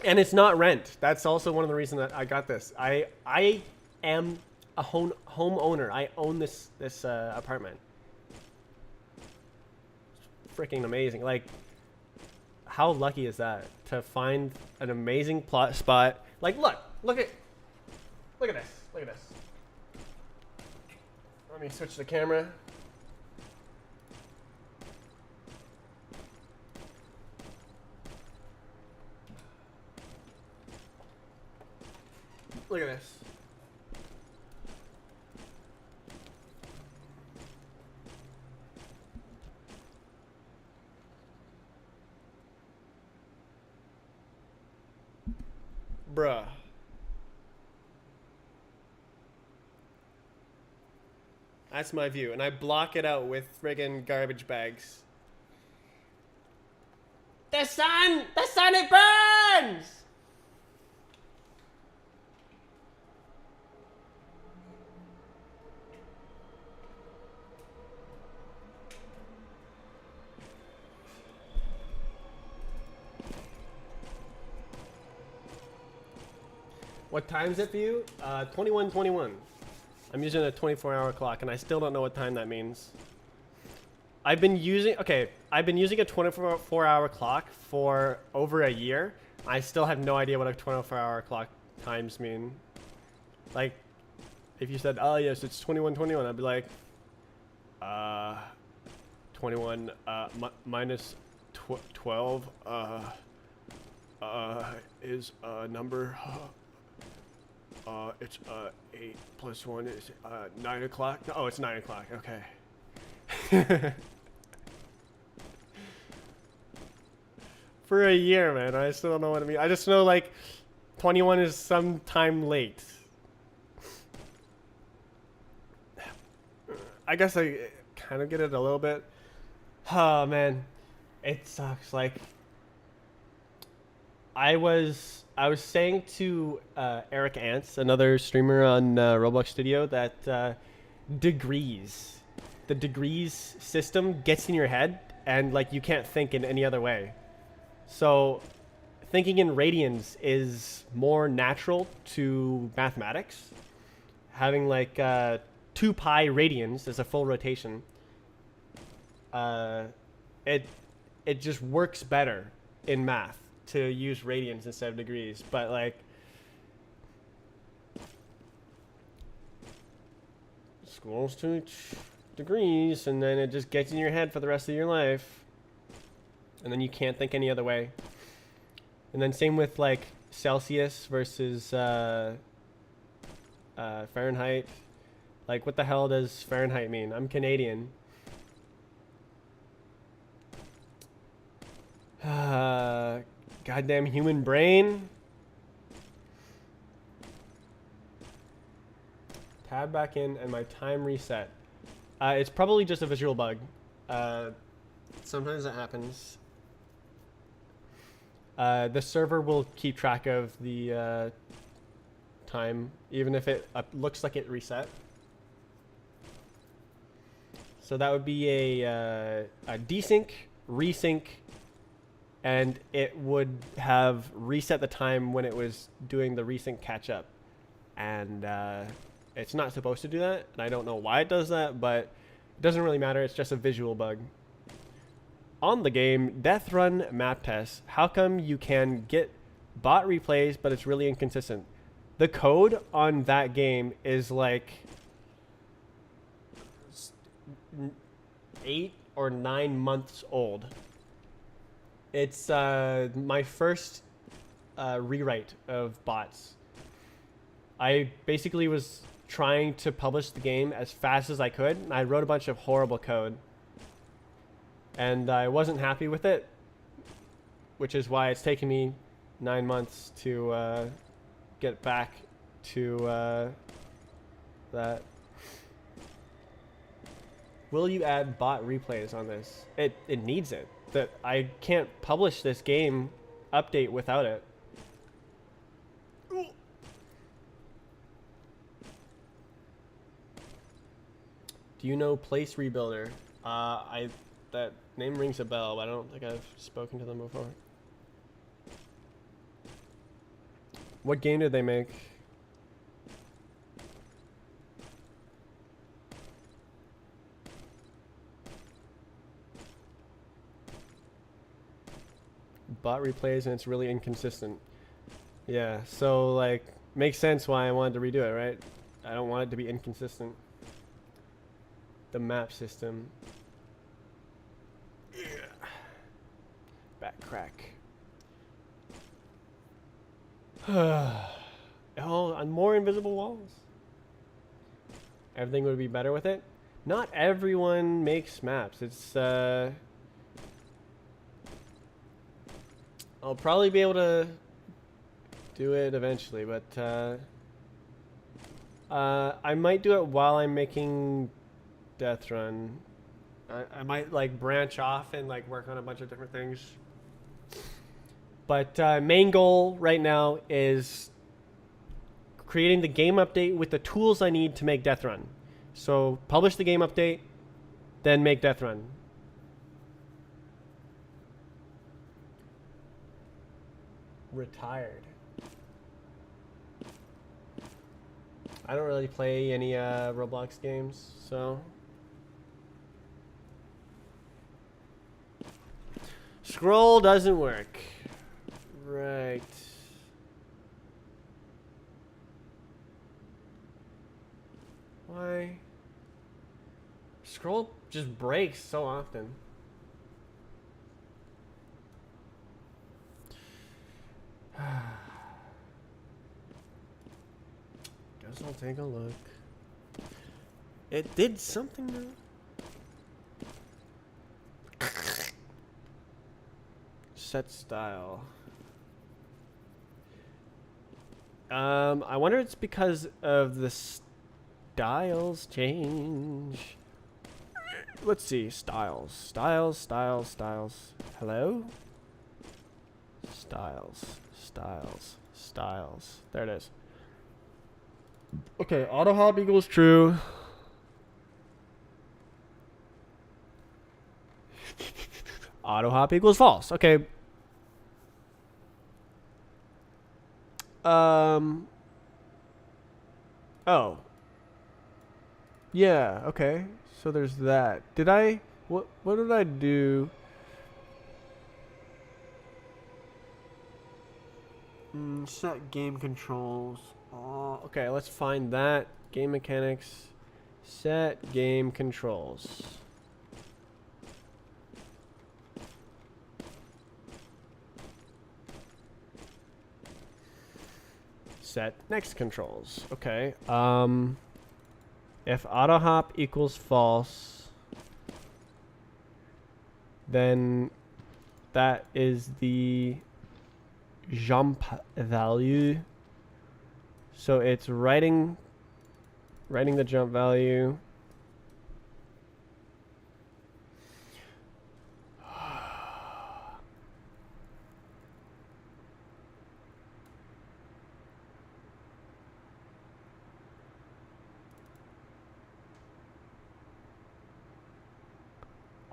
And it's not rent. That's also one of the reasons that I got this. I am a homeowner. I own this apartment. It's freaking amazing. Like, how lucky is that to find an amazing plot spot? Like, look at this. Look at this. Let me switch the camera. Look at this. Bruh. That's my view. And I block it out with friggin' garbage bags. The sun, it burns! What time is it for you? 21:21. I'm using a 24-hour clock, and I still don't know what time that means. I've been using a 24-hour clock for over a year. I still have no idea what a 24-hour clock times mean. Like, if you said, "Oh yes, it's 21:21," I'd be like, 21 minus 12 is a number. It's 8 plus 1 is 9 o'clock. Oh, it's 9 o'clock. Okay. For a year, man. I still don't know what it means. I just know, like, 21 is sometime late. I guess I kind of get it a little bit. Oh, man. It sucks. Like, I was saying to Eric Ants, another streamer on Roblox Studio, that the degrees system gets in your head, and like you can't think in any other way. So thinking in radians is more natural to mathematics. Having like 2 pi radians as a full rotation, it just works better in math to use radians instead of degrees. But like, schools teach degrees, and then it just gets in your head for the rest of your life, and then you can't think any other way. And then same with like Celsius versus Fahrenheit. Like, what the hell does Fahrenheit mean? I'm Canadian. Goddamn human brain. Tab back in and my time reset. It's probably just a visual bug. Sometimes that happens. The server will keep track of the time, even if it looks like it reset. So that would be a desync, resync, and it would have reset the time when it was doing the resync catch up. And it's not supposed to do that, and I don't know why it does that, but it doesn't really matter. It's just a visual bug. On the game, Death Run map test. How come you can get bot replays, but it's really inconsistent? The code on that game is like 8 or 9 months old. It's my first rewrite of bots. I basically was trying to publish the game as fast as I could, and I wrote a bunch of horrible code. And I wasn't happy with it, which is why it's taken me 9 months to get back to that. Will you add bot replays on this? It needs it. That I can't publish this game update without it. Do you know Place Rebuilder? That name rings a bell, but I don't think I've spoken to them before. What game did they make? Bot replays, and it's really inconsistent. Yeah, so like, makes sense why I wanted to redo it, right? I don't want it to be inconsistent. The map system. Yeah. Back crack. Oh, on more invisible walls. Everything would be better with it. Not everyone makes maps. It's I'll probably be able to do it eventually, but I might do it while I'm making Death Run. I might like branch off and like work on a bunch of different things. But main goal right now is creating the game update with the tools I need to make Death Run. So publish the game update, then make Death Run. Retired. I don't really play any Roblox games, so. Scroll doesn't work. Right. Why? Scroll just breaks so often. Guess I'll take a look. It did something though. Set style. I wonder it's because of the styles change. Let's see. Styles. Styles, styles, styles. Hello? Styles. Styles. Styles. There it is. Okay, auto hop equals true. Auto hop equals false. Okay. Oh. Yeah, okay. So there's that. Did I what did I do? Set game controls. Oh, okay, let's find that. Game mechanics. Set game controls. Set next controls. Okay. If auto hop equals false, then that is the jump value. So it's writing the jump value.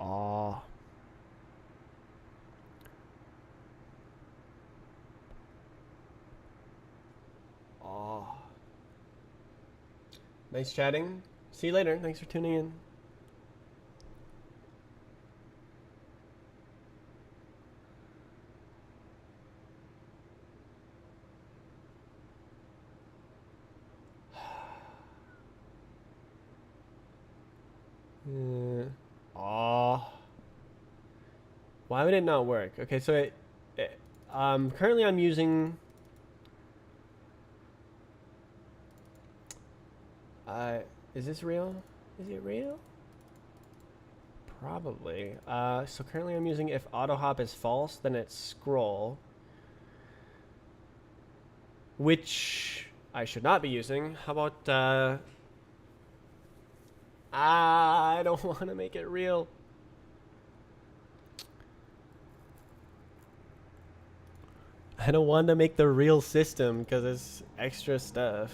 Oh. Oh. Nice chatting. See you later. Thanks for tuning in. Oh. Why would it not work? Okay, so currently I'm using is this real? Is it real? Probably. So currently I'm using if auto hop is false, then it's scroll, which I should not be using. How about I don't want to make it real. I don't want to make the real system because it's extra stuff.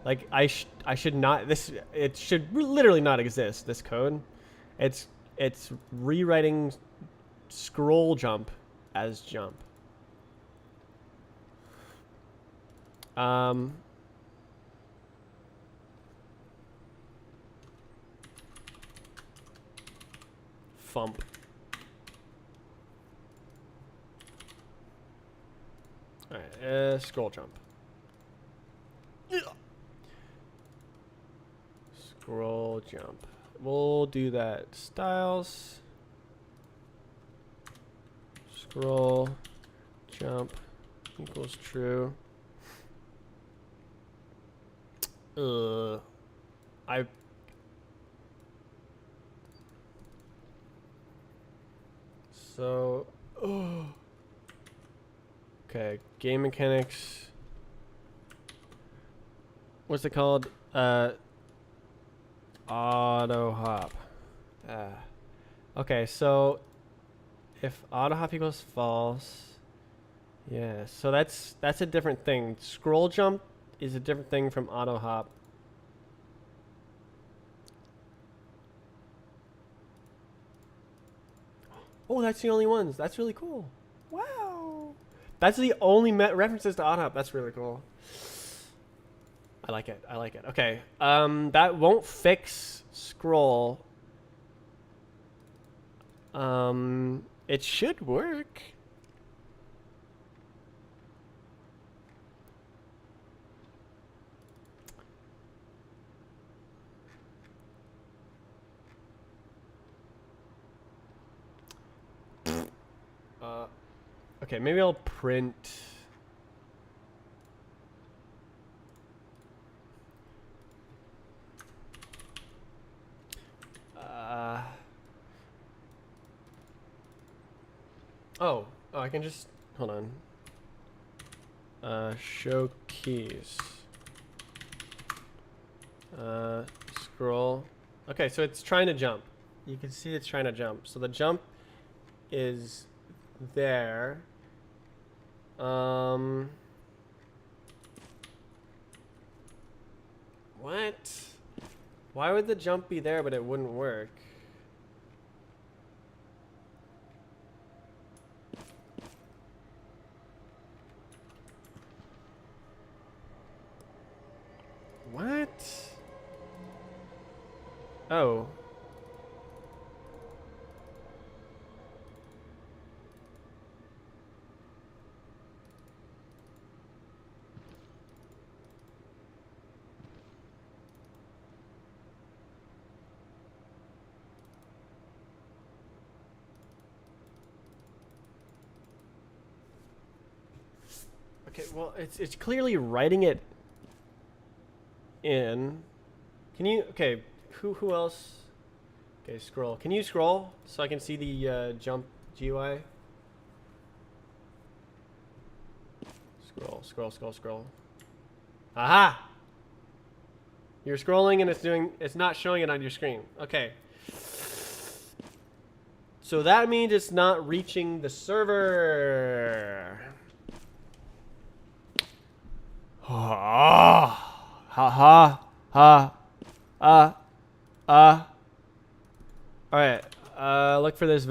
Like I should not it should literally not exist, this code. It's rewriting scroll jump as jump. Fump. Alright, scroll jump. Scroll jump. We'll do that. Styles. Scroll jump equals true. So Okay, game mechanics. What's it called? Auto hop. Okay, so if auto hop equals false, yeah, so that's a different thing. Scroll jump is a different thing from auto hop. Oh, that's the only ones. That's really cool. Wow. That's the only references to auto hop. That's really cool. I like it. I like it. Okay. That won't fix scroll. It should work. Okay, maybe I'll print. Oh, I can just hold on. Show keys. Scroll. Okay, so it's trying to jump. You can see it's trying to jump. So the jump is there. What? Why would the jump be there but it wouldn't work? What? Oh. Okay, well, it's clearly writing it in. Can you, okay, who else? Okay, scroll. Can you scroll so I can see the jump GUI? Scroll, scroll, scroll, scroll. Aha! You're scrolling and it's not showing it on your screen. Okay. So that means it's not reaching the server. Ha ha ha all right, look for this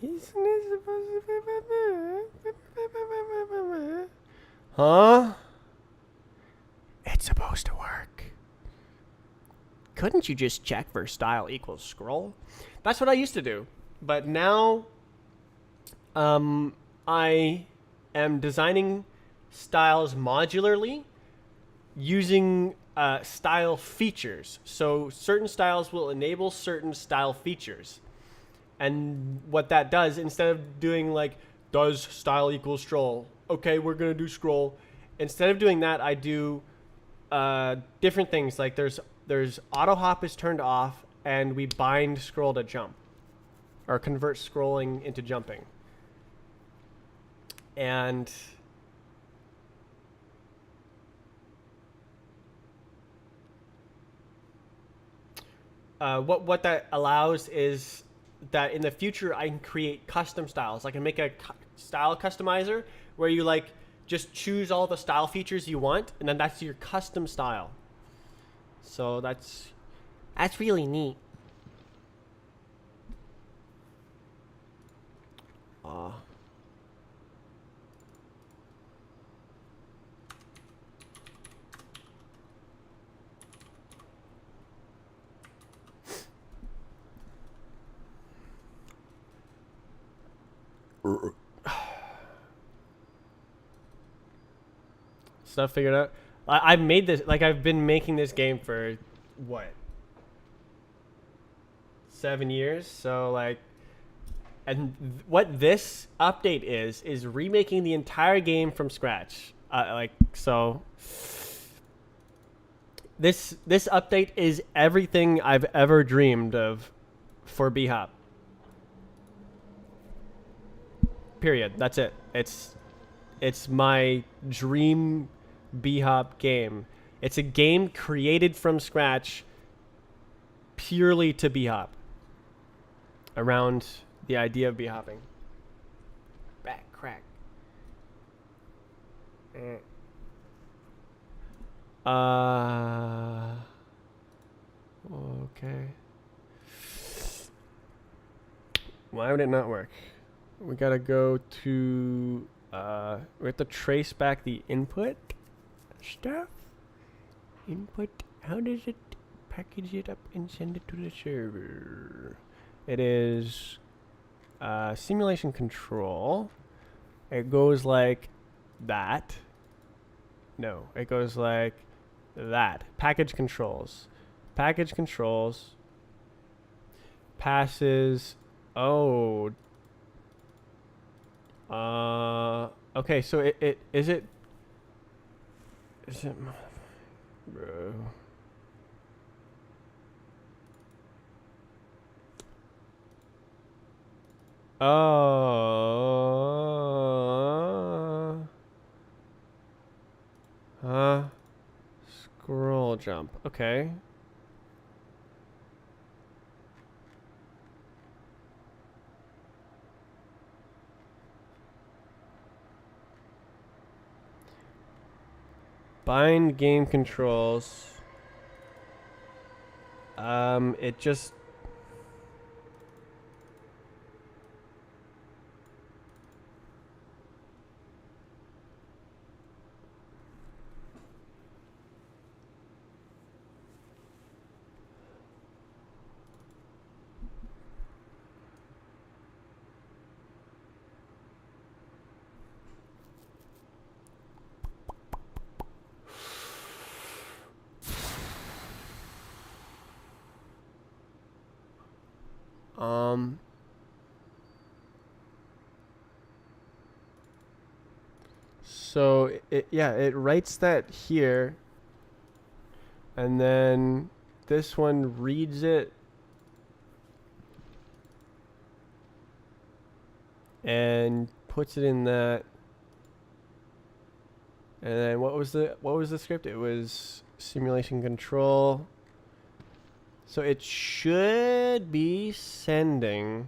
Isn't it supposed to be? Huh? It's supposed to work. Couldn't you just check for style equals scroll? That's what I used to do. But now, I am designing styles modularly using style features. So certain styles will enable certain style features. And what that does, instead of doing like, does style equal scroll? Okay, we're going to do scroll. Instead of doing that, I do different things. Like there's auto hop is turned off, and we bind scroll to jump, or convert scrolling into jumping. And what that allows is that in the future I can create custom styles. I can make a style customizer where you like just choose all the style features you want, and then that's your custom style. So that's really neat. Stuff figured out. I've made this, like I've been making this game for what, 7 years? So like And what this update is remaking the entire game from scratch. So this update is everything I've ever dreamed of for B-Hop. Period. That's it. It's my dream B-Hop game. It's a game created from scratch purely to B-Hop. Around the idea of B-hopping. Back crack. Okay. Why would it not work? We gotta go to we have to trace back the input stuff. Input, how does it package it up and send it to the server? It is simulation control. It goes like that. No, it goes like that. Package controls. Package controls passes. Oh. Okay, so it is it. Bro. Oh. Scroll jump. Okay. Bind game controls. It just. So it writes that here, and then this one reads it and puts it in that. And then what was the script? It was simulation control. So it should be sending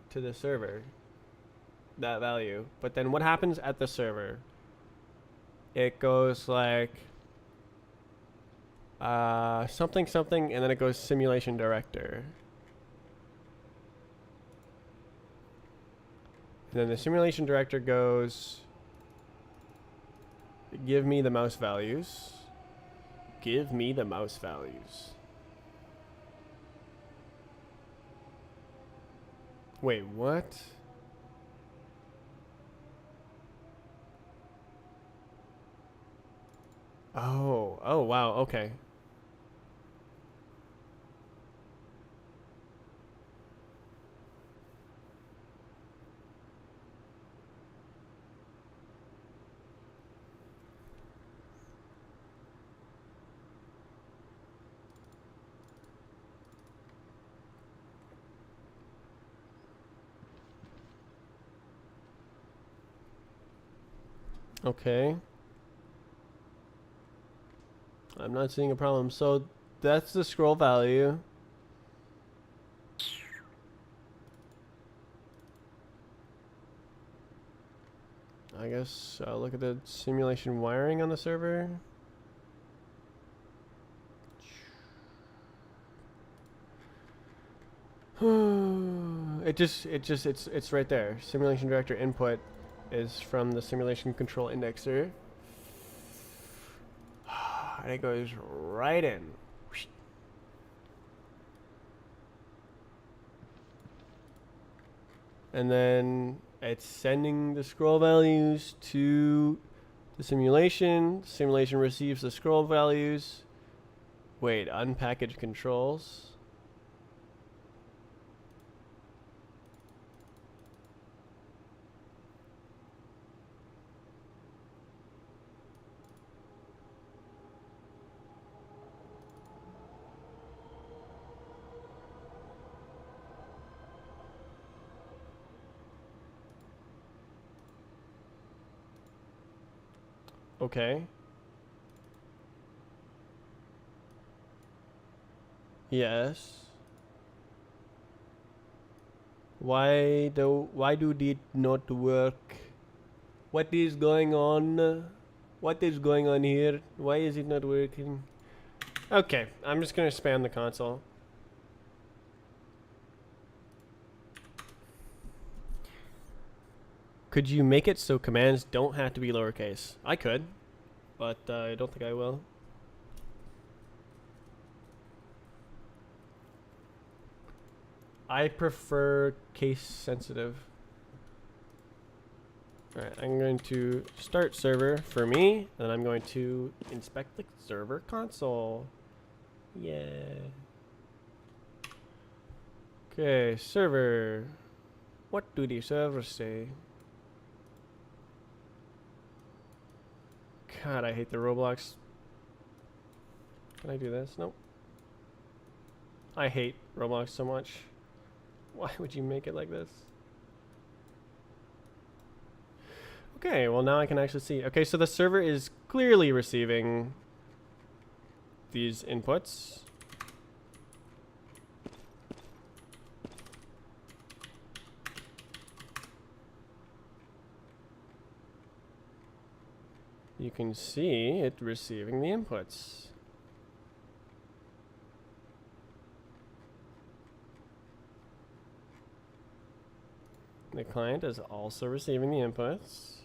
to the server that value. But then what happens at the server? It goes like something something, and then it goes simulation director. And then the simulation director goes, give me the mouse values. Give me the mouse values. Wait, what? Oh, wow, okay. Okay. I'm not seeing a problem. So that's the scroll value. I guess I'll look at the simulation wiring on the server. It's right there. Simulation director input is from the simulation control indexer. And it goes right in. And then it's sending the scroll values to the simulation. Simulation receives the scroll values. Wait, unpackage controls. Okay. Yes. Why do it not work? What is going on? What is going on here? Why is it not working? Okay, I'm just gonna spam the console. Could you make it so commands don't have to be lowercase? I could, but I don't think I will. I prefer case sensitive. Alright, I'm going to start server for me, and I'm going to inspect the server console. Yeah. Okay, server. What do the servers say? God, I hate the Roblox. Can I do this? Nope. I hate Roblox so much. Why would you make it like this? Okay, well now I can actually see. Okay, so the server is clearly receiving these inputs. You can see it receiving the inputs. The client is also receiving the inputs.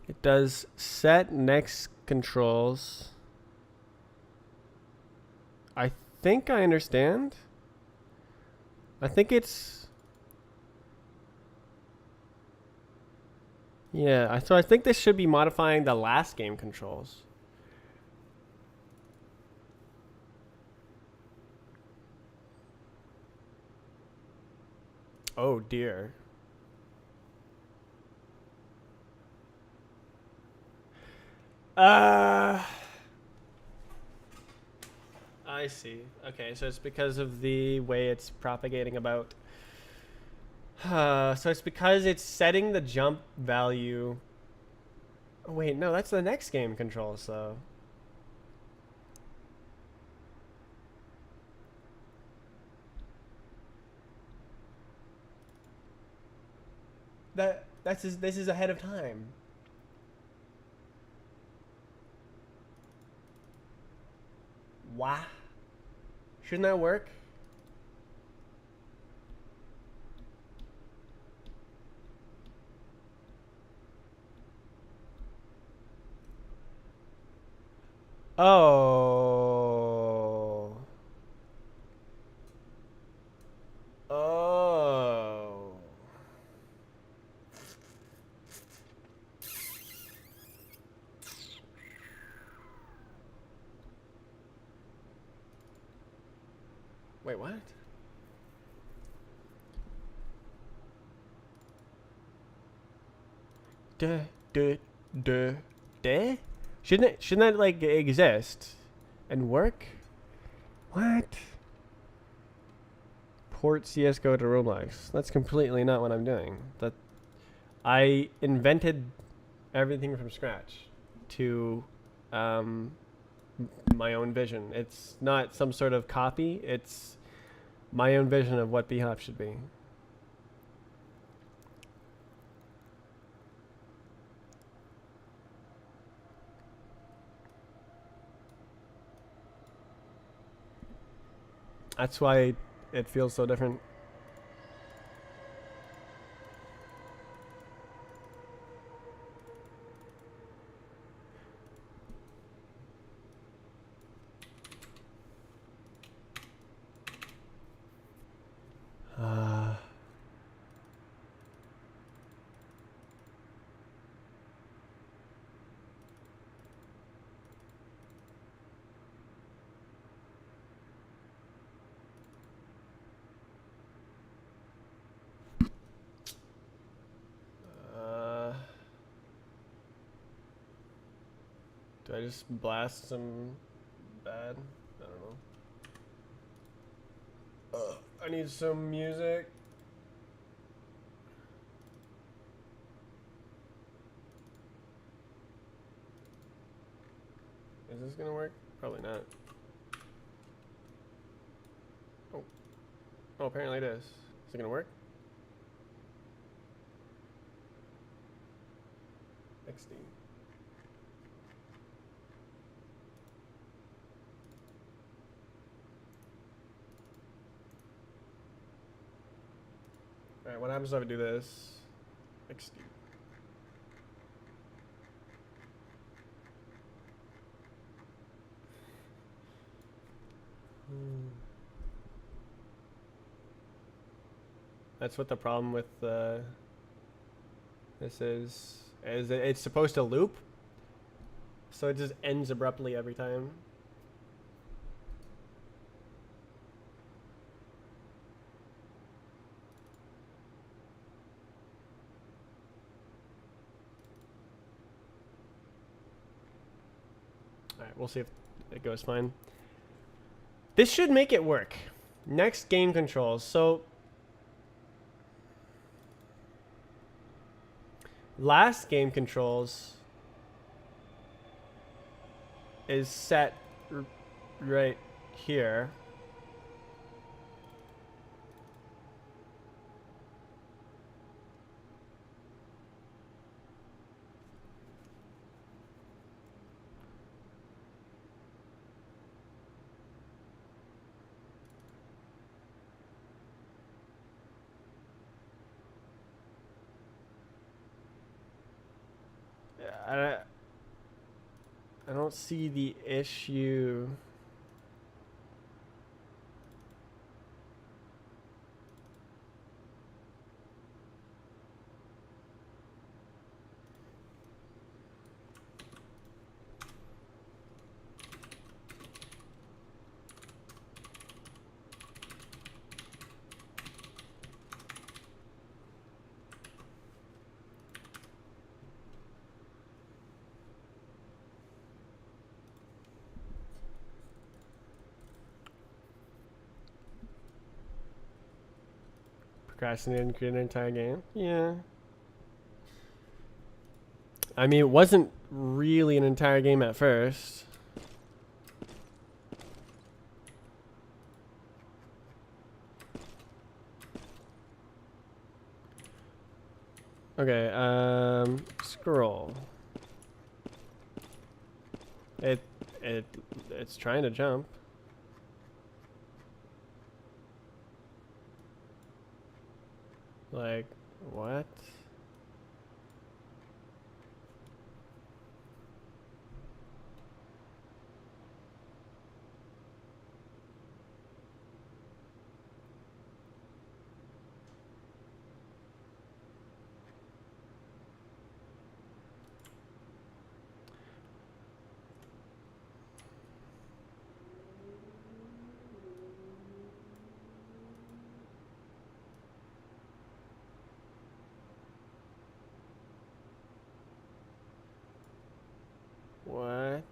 It does set next controls. I think I understand. I think it's... Yeah, so I think this should be modifying the last game controls. Oh dear. I see. Okay, so it's because of the way it's propagating about. So it's because it's setting the jump value. Oh, wait, no, that's the next game controls, though. This is ahead of time. Why? Shouldn't that work? Oh. Oh. Wait, what? Duh, duh, duh, duh? Shouldn't that like exist and work? What? Port CS:GO to Roblox. That's completely not what I'm doing. That I invented everything from scratch to my own vision. It's not some sort of copy. It's my own vision of what Bhop should be. That's why it feels so different. I just blast some bad? I don't know. I need some music. Is this gonna work? Probably not. Oh. Oh, apparently it is. Is it gonna work? XD. Alright, what happens if I do this? XD. That's what the problem with this is that it's supposed to loop, so it just ends abruptly every time. Alright, we'll see if it goes fine. This should make it work. Next, game controls. So last game controls is set right here. I don't see the issue. Procrastinated and created an entire game? Yeah. I mean, it wasn't really an entire game at first. Okay, scroll. It's trying to jump. Like, what? What?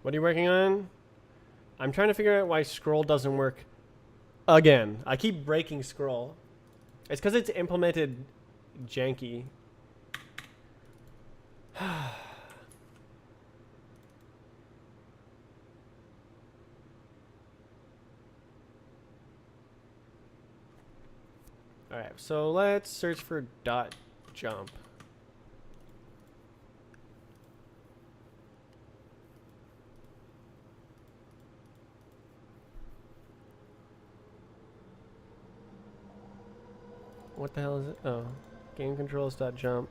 What are you working on? I'm trying to figure out why scroll doesn't work again. I keep breaking scroll. It's because it's implemented janky. Alright, so let's search for dot jump. What the hell is it? Oh, game controls dot jump.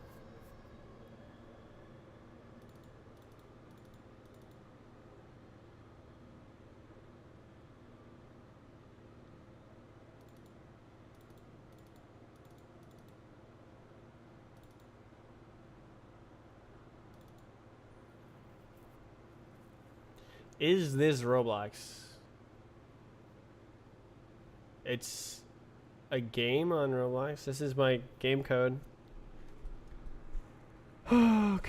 Is this Roblox? It's a game on Roblox. This is my game code.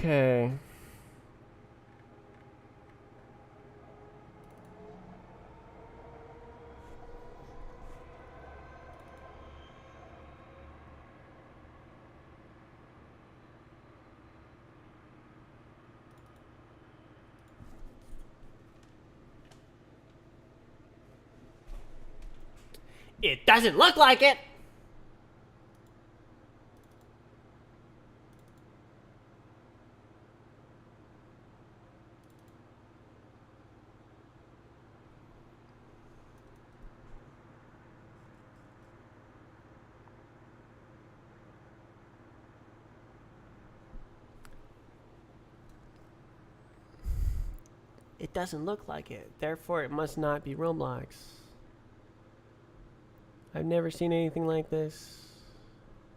Okay. It doesn't look like it. It doesn't look like it. Therefore, it must not be Roblox. I've never seen anything like this.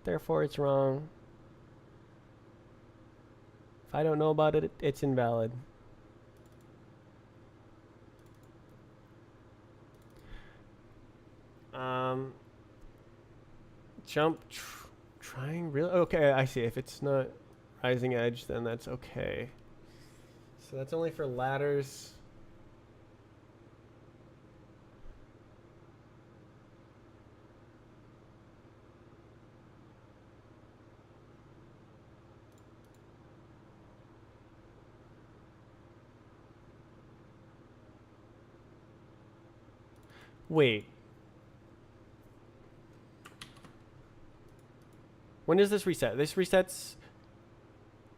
Therefore, it's wrong. If I don't know about it, it's invalid. Jump, trying really? Okay, I see. If it's not rising edge, then that's okay. So that's only for ladders. Wait. When does this reset? This resets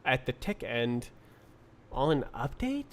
at the tick end on an update?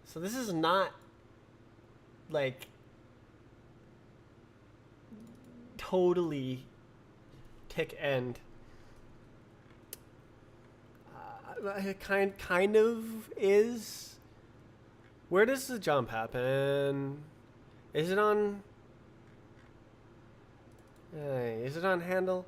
So this is not like totally tick end. It kind of is. Where does the jump happen? Is it on? Is it on handle?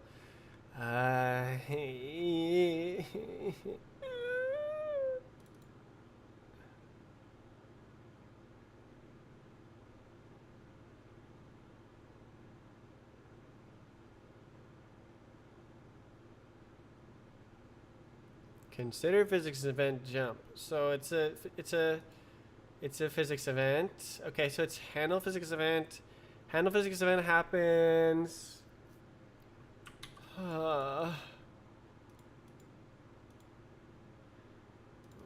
Consider physics event jump. So it's a physics event. Okay, so it's handle physics event. Handle physics event happens.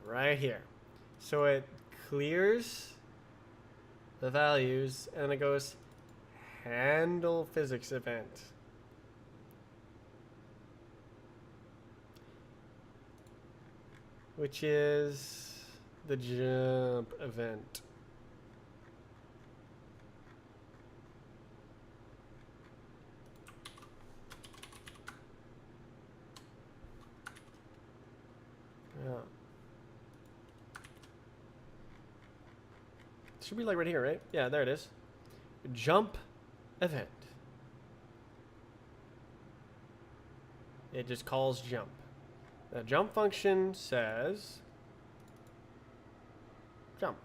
Right here. So it clears the values and it goes handle physics event. Which is the jump event. Yeah. It should be like right here, right? Yeah, there it is. Jump event. It just calls jump. The jump function says jump.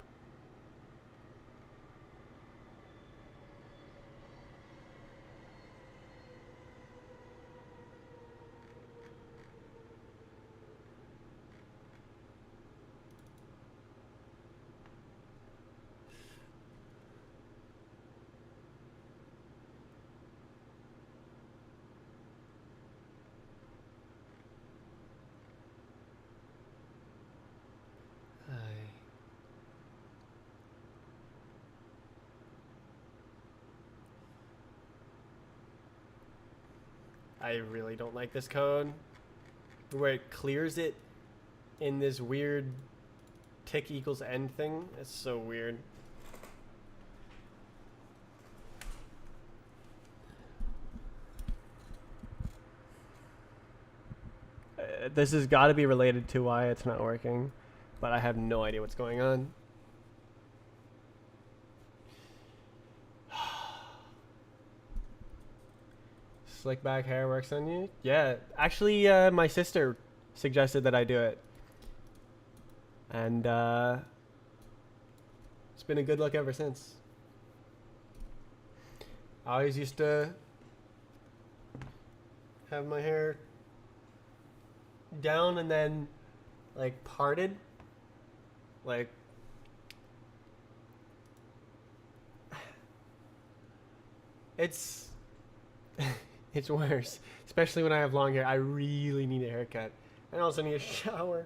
I really don't like this code where it clears it in this weird tick equals end thing. It's so weird. This has got to be related to why it's not working, but I have no idea what's going on. Slick back hair works on you? Yeah, actually, my sister suggested that I do it. And it's been a good look ever since. I always used to have my hair down and then like parted. Like it's it's worse, especially when I have long hair. I really need a haircut. I also need a shower.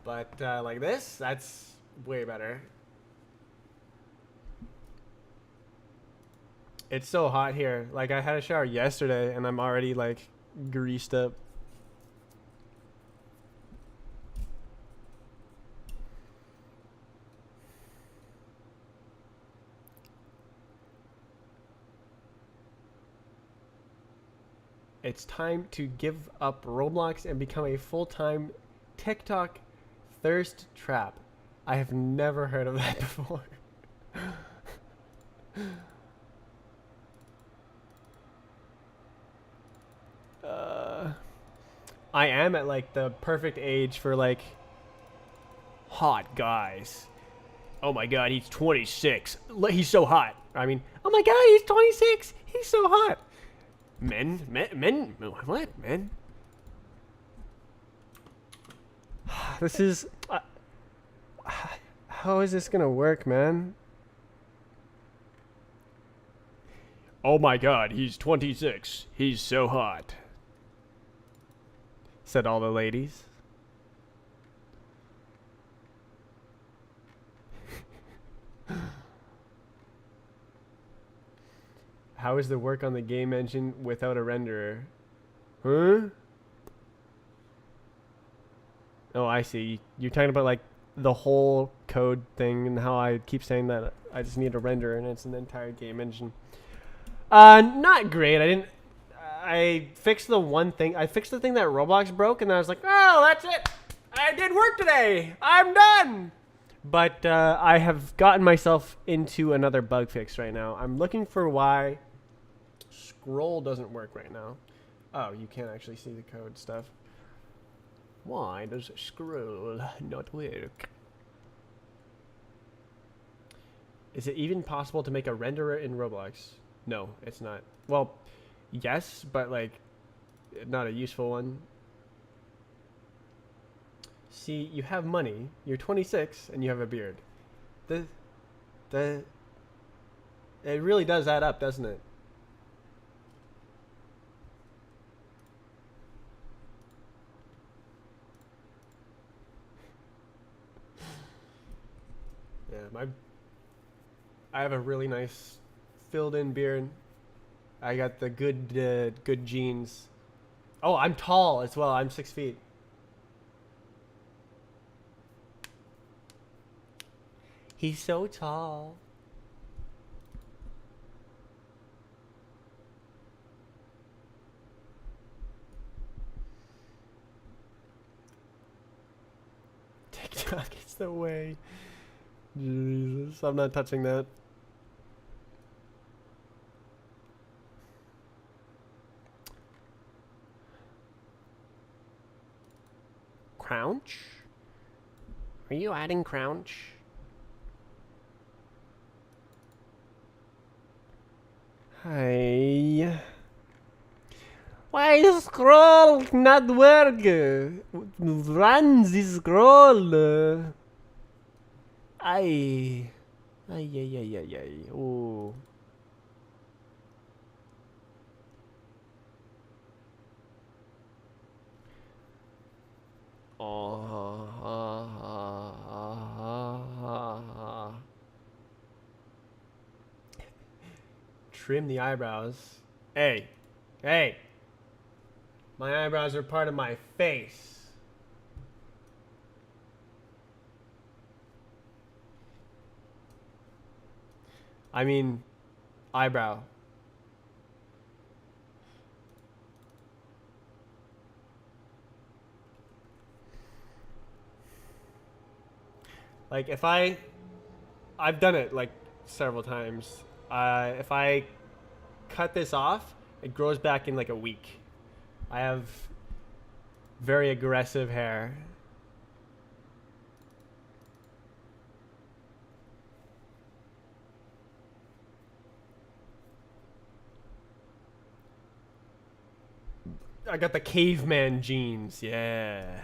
But like this, that's way better. It's so hot here. Like I had a shower yesterday and I'm already like greased up. It's time to give up Roblox and become a full-time TikTok thirst trap. I have never heard of that before. I am at like the perfect age for like hot guys. Oh my god, he's 26. He's so hot. I mean, oh my god, he's 26. He's so hot. Men, what, men? This is... how is this gonna work, man? Oh my god, he's 26. He's so hot. Said all the ladies. How is the work on the game engine without a renderer? Huh? Oh, I see. You're talking about like the whole code thing and how I keep saying that I just need a renderer and it's an entire game engine. Not great. I fixed the one thing. I fixed the thing that Roblox broke and I was like, oh, that's it. I did work today. I'm done. But I have gotten myself into another bug fix right now. I'm looking for why scroll doesn't work right now. Oh, you can't actually see the code stuff. Why does scroll not work? Is it even possible to make a renderer in Roblox? No, it's not. Well, yes, but like not a useful one. See, you have money, you're 26, and you have a beard. It really does add up, doesn't it? Yeah, I have a really nice filled-in beard. I got the good genes. Oh, I'm tall as well. I'm 6 feet. He's so tall. TikTok is the way. Jesus, I'm not touching that. Crouch? Are you adding crouch? Hi. Why is scroll not work? Run this scroll. Ay. Ay. Oh. Trim the eyebrows. Hey, Hey, my eyebrows are part of my face. I mean, eyebrow. Like I've done it like several times. If I cut this off, it grows back in like a week. I have very aggressive hair. I got the caveman genes. Yeah.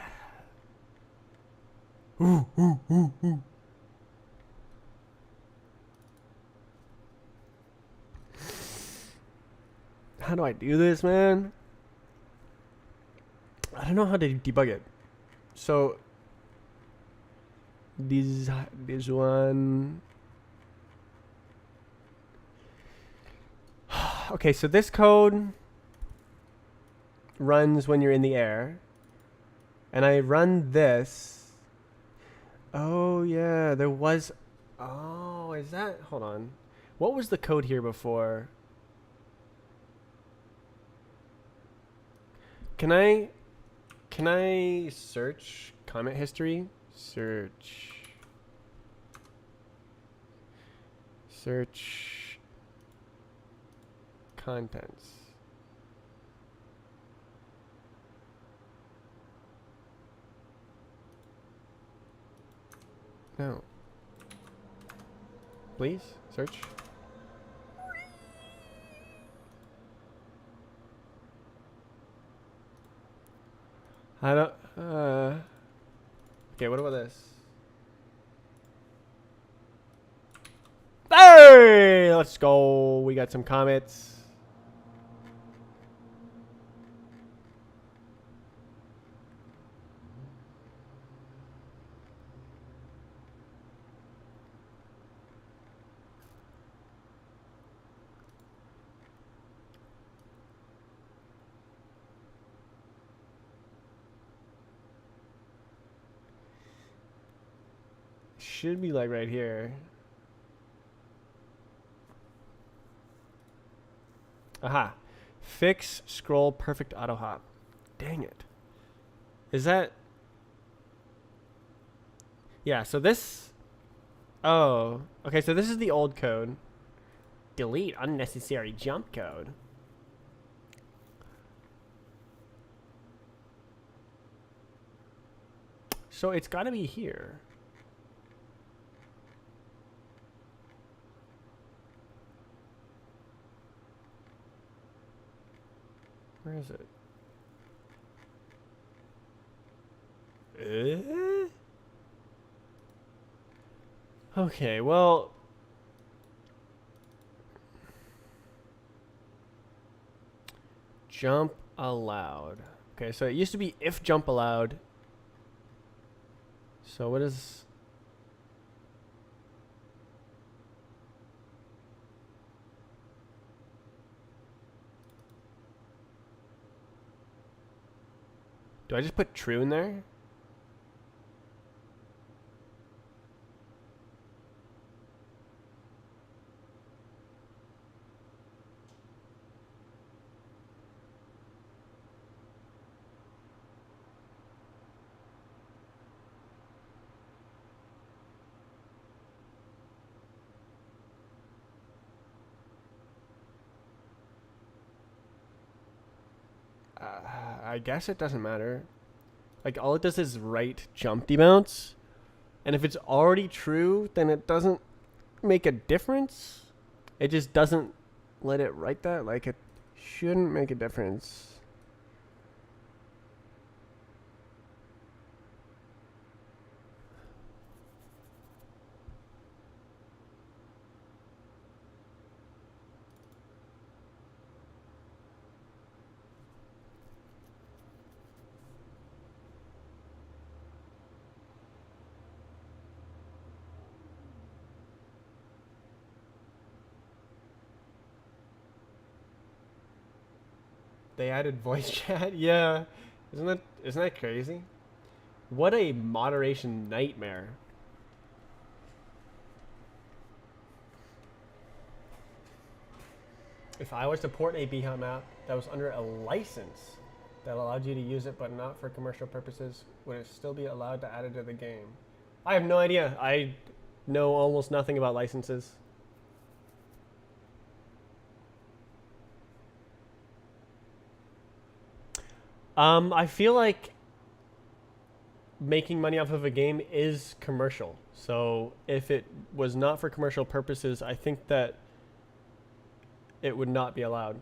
How do I do this, man? I don't know how to debug it. So this one. Okay, so this code runs when you're in the air, and I run this. Oh yeah, there was. Oh, is that? Hold on. What was the code here before? Can I search comment history? Search contents. No. Please search. I don't. Okay, what about this? Hey, let's go. We got some comments. Should be like right here. Aha. Fix scroll perfect auto hop. Dang it. Is that? Yeah, so this. Oh. Okay, so this is the old code. Delete unnecessary jump code. So it's got to be here. Where is it? Okay, well. Jump allowed. Okay, so it used to be if jump allowed. So what is... Do I just put true in there? I guess it doesn't matter. Like, all it does is write jump debounce. And if it's already true, then it doesn't make a difference. It just doesn't let it write that. Like, it shouldn't make a difference. they added voice chat. Yeah, isn't that crazy? What a moderation nightmare. If I was to port a bhop map that was under a license that allowed you to use it but not for commercial purposes, would it still be allowed to add it to the game? I have no idea. I know almost nothing about licenses. I feel like making money off of a game is commercial. So if it was not for commercial purposes, I think that it would not be allowed.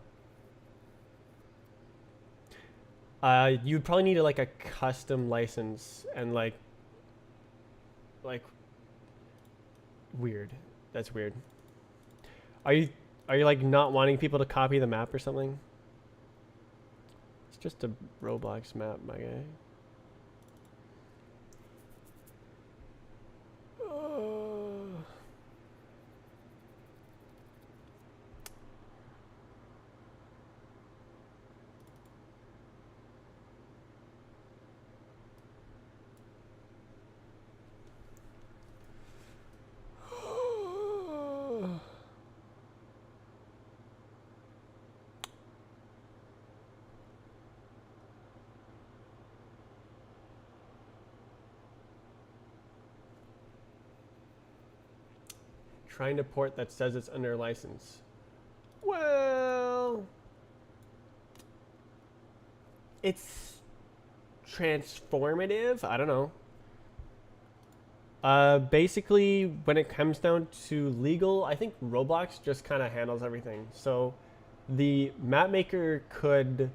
You'd probably need like a custom license and like weird. That's weird. Are you like not wanting people to copy the map or something? It's just a Roblox map, my guy. Trying to port that says it's under license. Well, it's transformative. I don't know. Basically, when it comes down to legal, I think Roblox just kind of handles everything. So the map maker could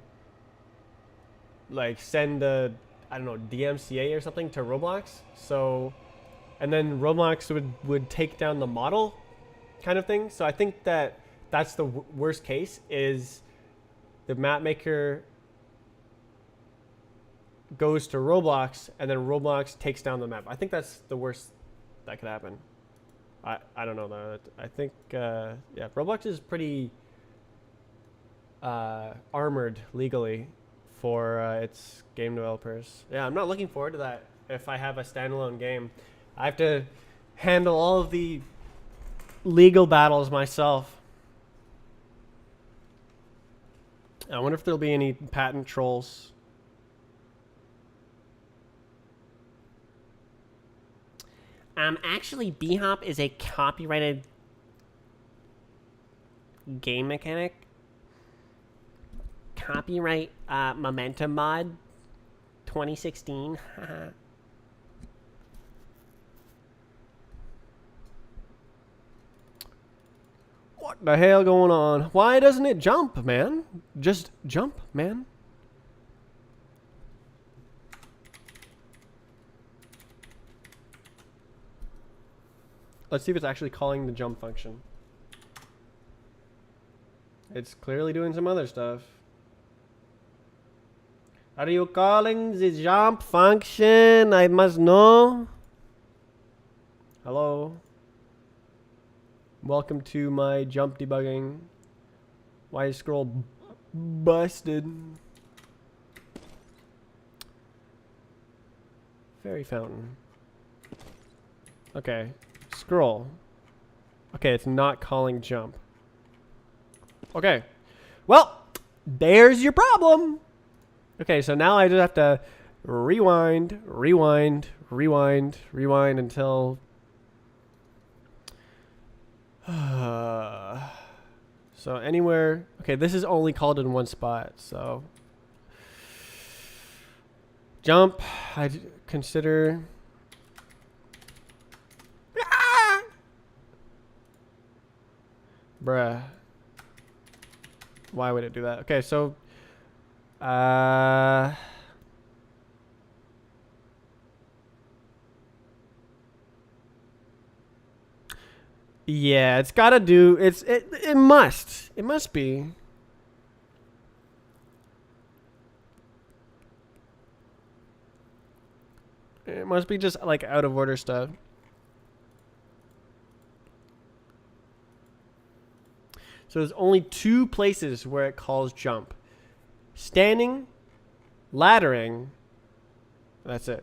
like send a, I don't know, DMCA or something to Roblox. So, and then Roblox would take down the model kind of thing. So I think that that's the worst case is the map maker goes to Roblox and then Roblox takes down the map. I think that's the worst that could happen. I don't know though. I think yeah, Roblox is pretty armored legally for its game developers. Yeah, I'm not looking forward to that. If I have a standalone game, I have to handle all of the legal battles myself. I wonder if there'll be any patent trolls. Actually, bhop is a copyrighted game mechanic. Copyright Momentum Mod 2016. What the hell going on? Why doesn't it jump, man? Just jump, man. Let's see if it's actually calling the jump function. It's clearly doing some other stuff. Are you calling the jump function? I must know. Hello. Welcome to my jump debugging. Why is scroll busted? Fairy fountain. Okay. Scroll. Okay, it's not calling jump. Okay. Well, there's your problem. Okay, so now I just have to rewind until... So anywhere... Okay, this is only called in one spot, so... Jump. I'd consider... Bruh. Why would it do that? Okay, so... yeah, it's gotta do... It must. It must be. It must be just, like, out of order stuff. So there's only two places where it calls jump. standing, laddering. That's it.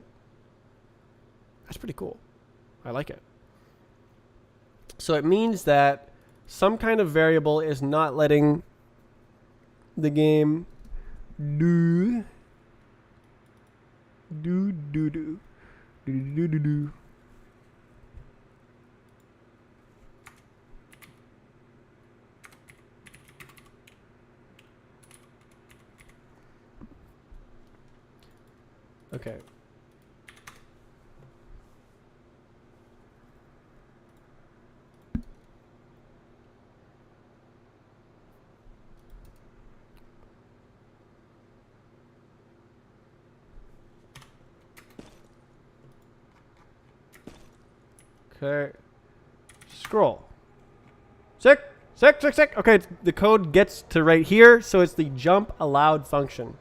That's pretty cool. I like it. So it means that some kind of variable is not letting the game do. Okay. Okay. Scroll. Sick. Okay, the code gets to right here, so it's the jump allowed function.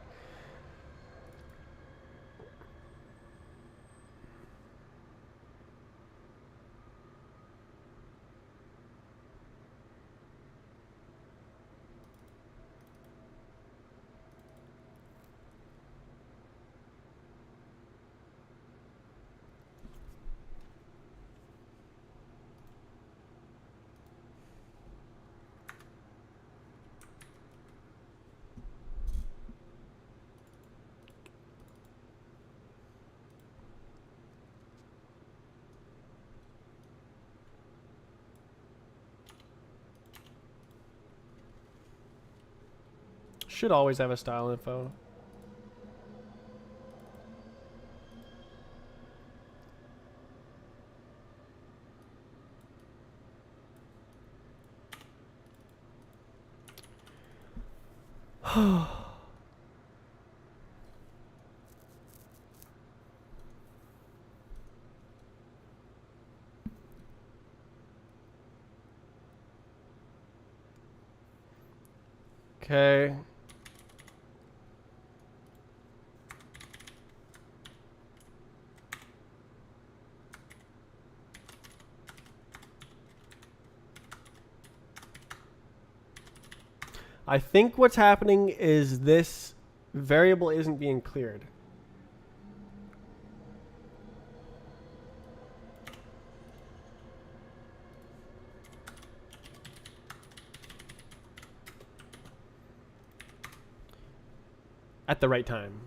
Should always have a style info. Okay. I think what's happening is this variable isn't being cleared. At the right time.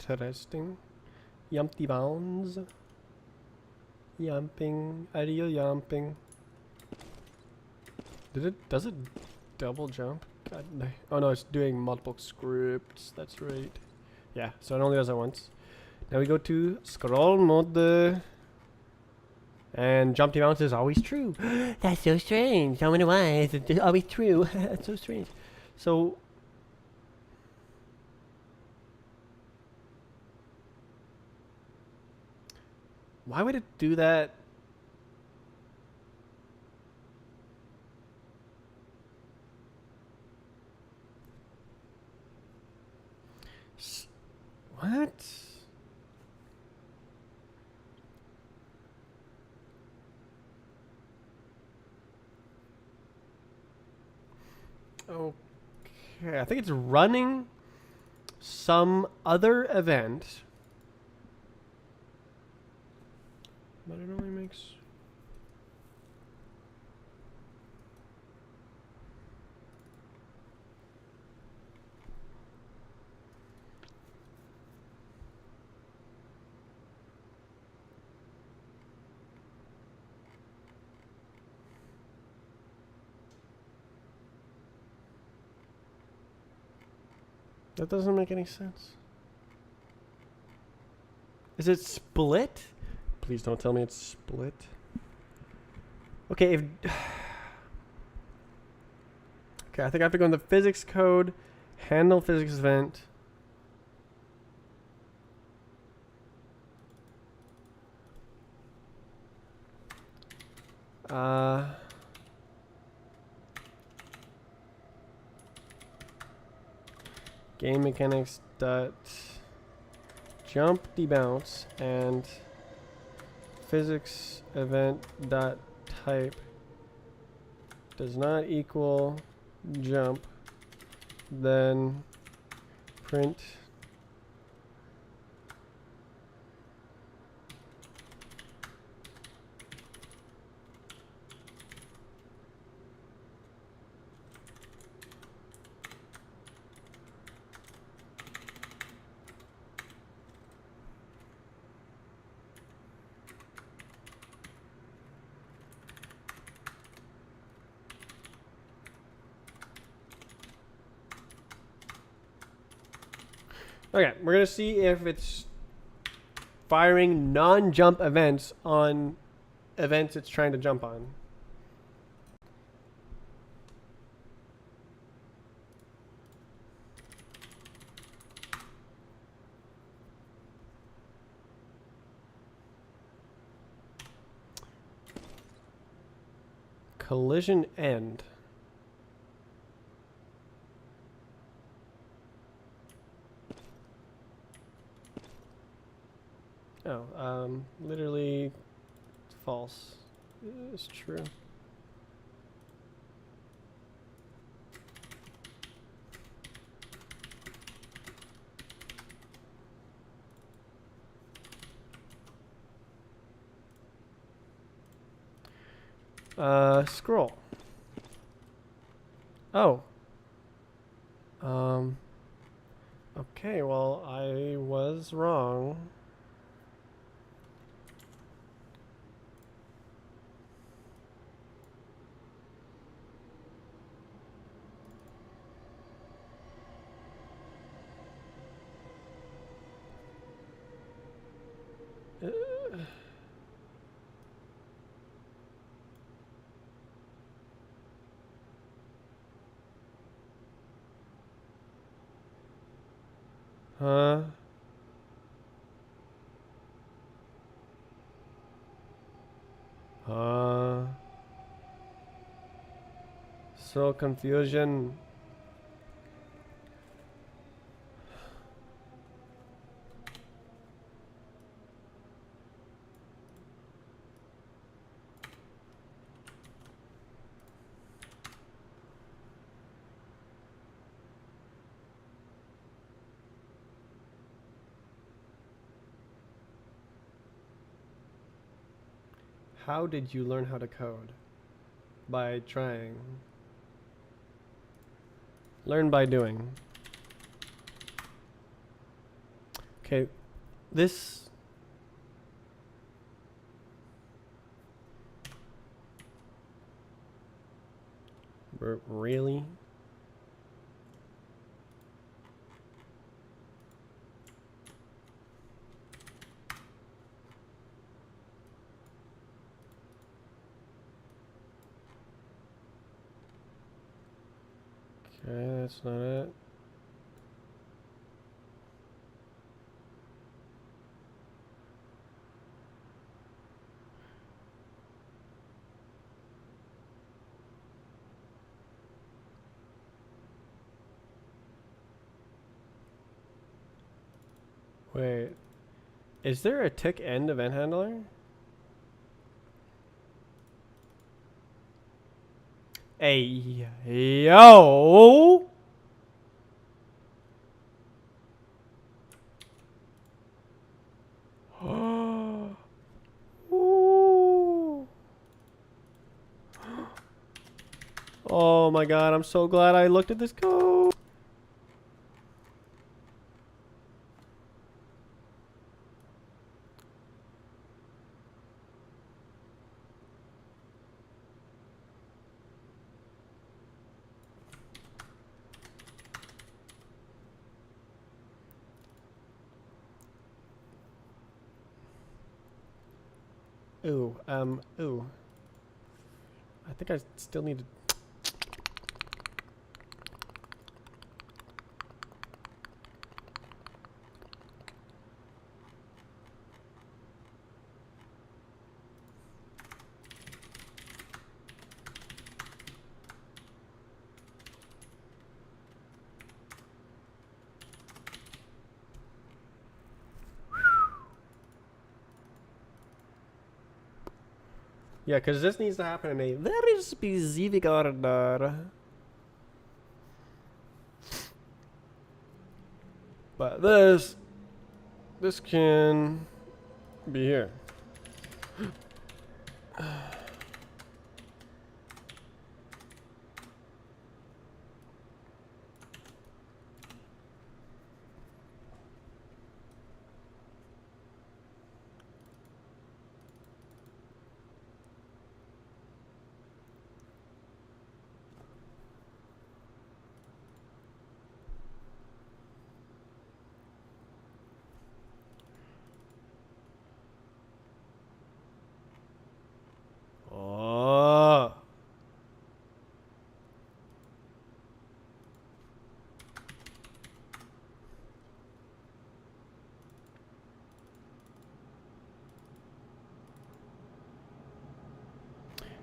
Interesting. Yumpty bounds. Yumping. Ideal yumping. Does it double jump? God, no. Oh no, it's doing multiple scripts. That's right. Yeah, so it only does it once. Now we go to scroll mode. And jumpy bounce is always true. That's so strange. I wonder why. It's always true. That's so strange. So why would it do that? What? Okay, I think it's running some other event. But it only makes... That doesn't make any sense. Is it split? Please don't tell me it's split. Okay, if... Okay, I think I have to go in the physics code, handle physics event. Game mechanics dot jump debounce and physics event dot type does not equal jump, then print Okay, we're going to see if it's firing non-jump events on events it's trying to jump on. Collision end. Oh, literally false. It's true. Scroll. Oh. Okay, well, I was wrong. Huh? So confusion. How did you learn how to code? By trying. Learn by doing. Okay, this... Really? Okay, that's not it. Wait, is there a tick end event handler? Hey, yo! Ooh. Oh my god, I'm so glad I looked at this code. Ooh. I think I still need to. Yeah, because this needs to happen in a very specific order. But this can be here. Oh.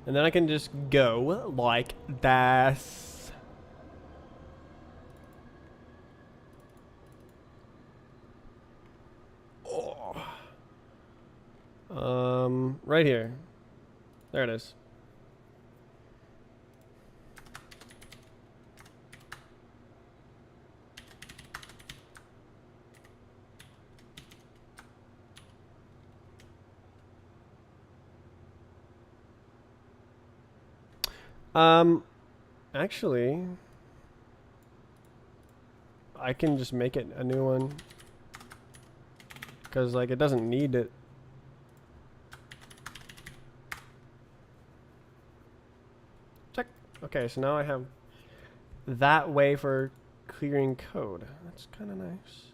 And then I can just go like this. Oh. Right here. There it is. Actually, I can just make it a new one. Because, like, it doesn't need it. Check. Okay, so now I have that way for clearing code. That's kind of nice.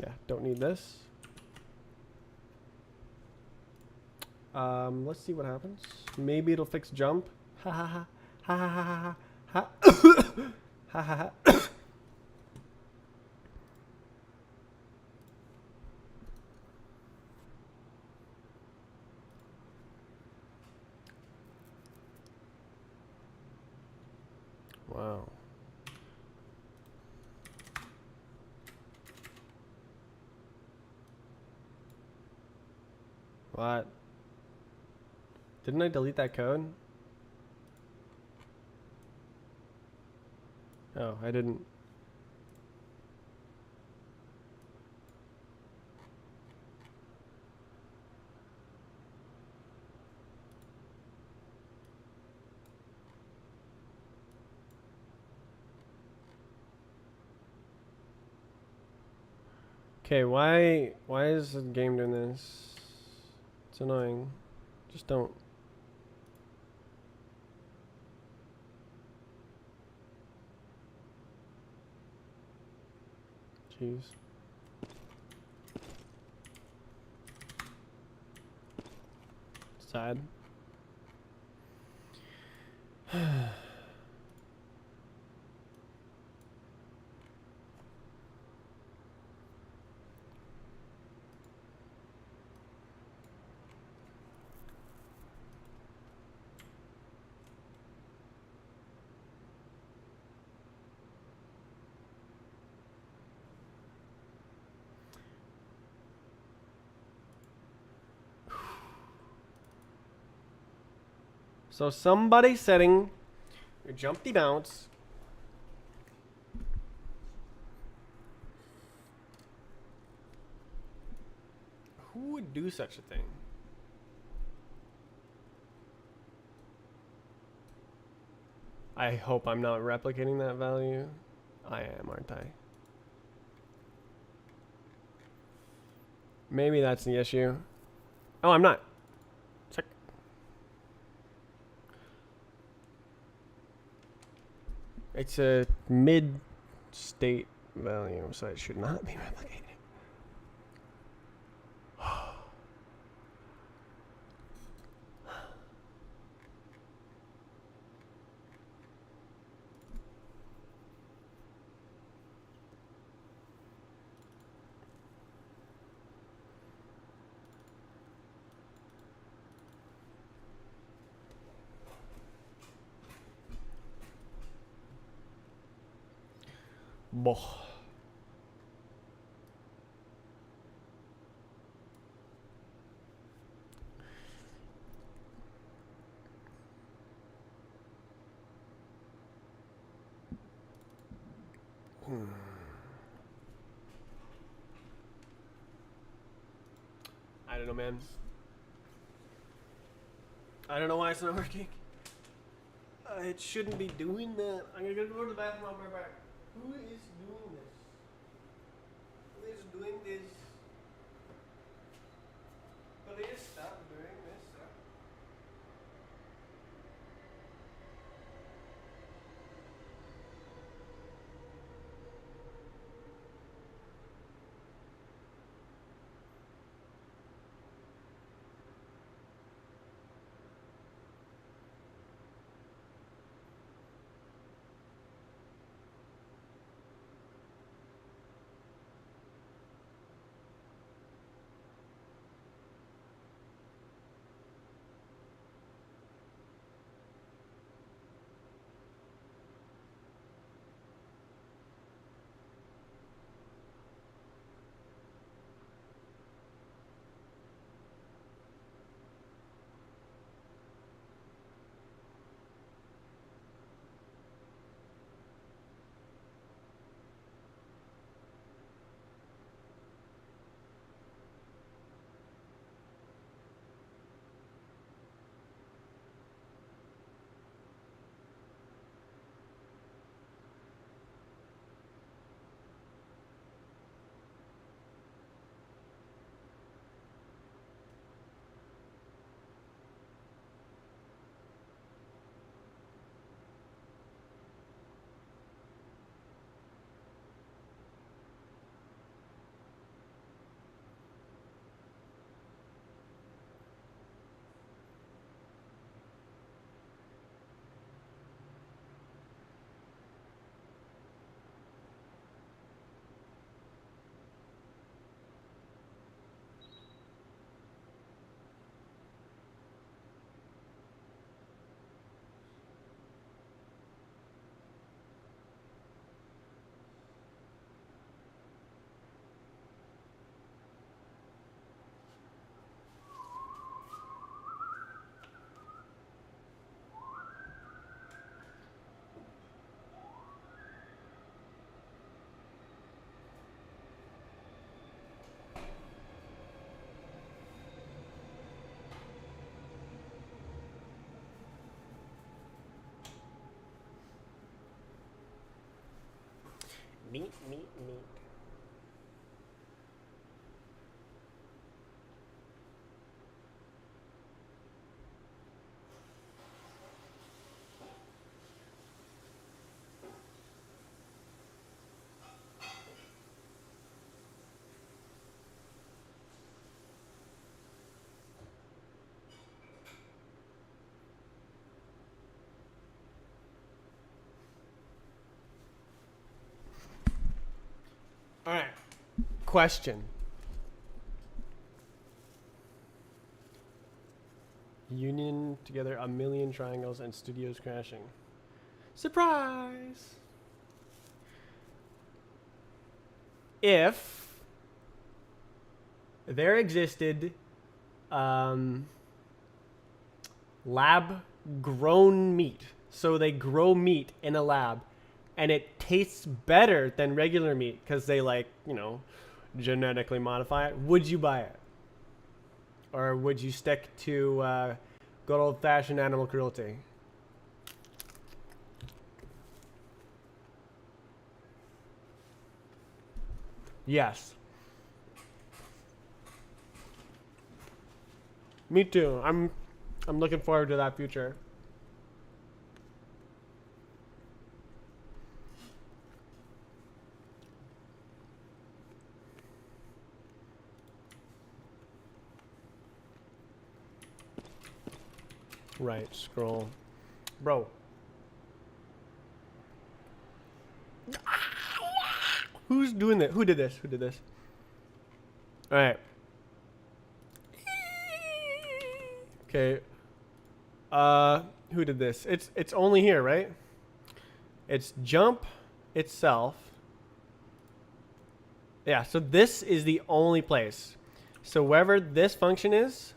Yeah, don't need this. Let's see what happens. Maybe it'll fix jump. Ha ha ha. Ha ha ha ha ha. Ha ha ha. Wow. What? Didn't I delete that code? Oh, I didn't. Okay, why is the game doing this? It's annoying. Just don't. Jeez. Sad. So somebody setting your jumpy bounce. Who would do such a thing? I hope I'm not replicating that value. I am, aren't I? Maybe that's the issue. Oh, I'm not. Check. It's a mid-state value, so it should not be replicated. Boh. I don't know, man. I don't know why it's not working. It shouldn't be doing that. I'm gonna go to the bathroom. I'll be right back. Who is doing this? Who is doing this? Please stop doing this. Meat. All right. Question. Union together a million triangles and studios crashing. Surprise! If there existed lab grown meat, so they grow meat in a lab, and it tastes better than regular meat because they genetically modify it, would you buy it? Or would you stick to good old fashioned animal cruelty? Yes. Me too. I'm looking forward to that future. Right, scroll. Bro. Who's doing that? Who did this? Who did this? All right. Okay. Who did this? It's only here, right? It's jump itself. Yeah, so this is the only place. So wherever this function is,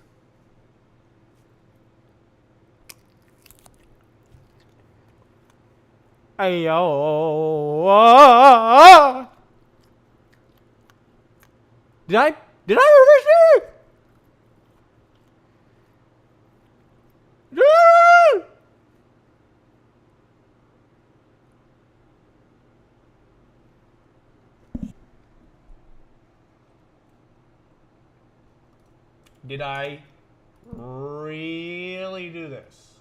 ayo, did I reverse it? Did I really do this?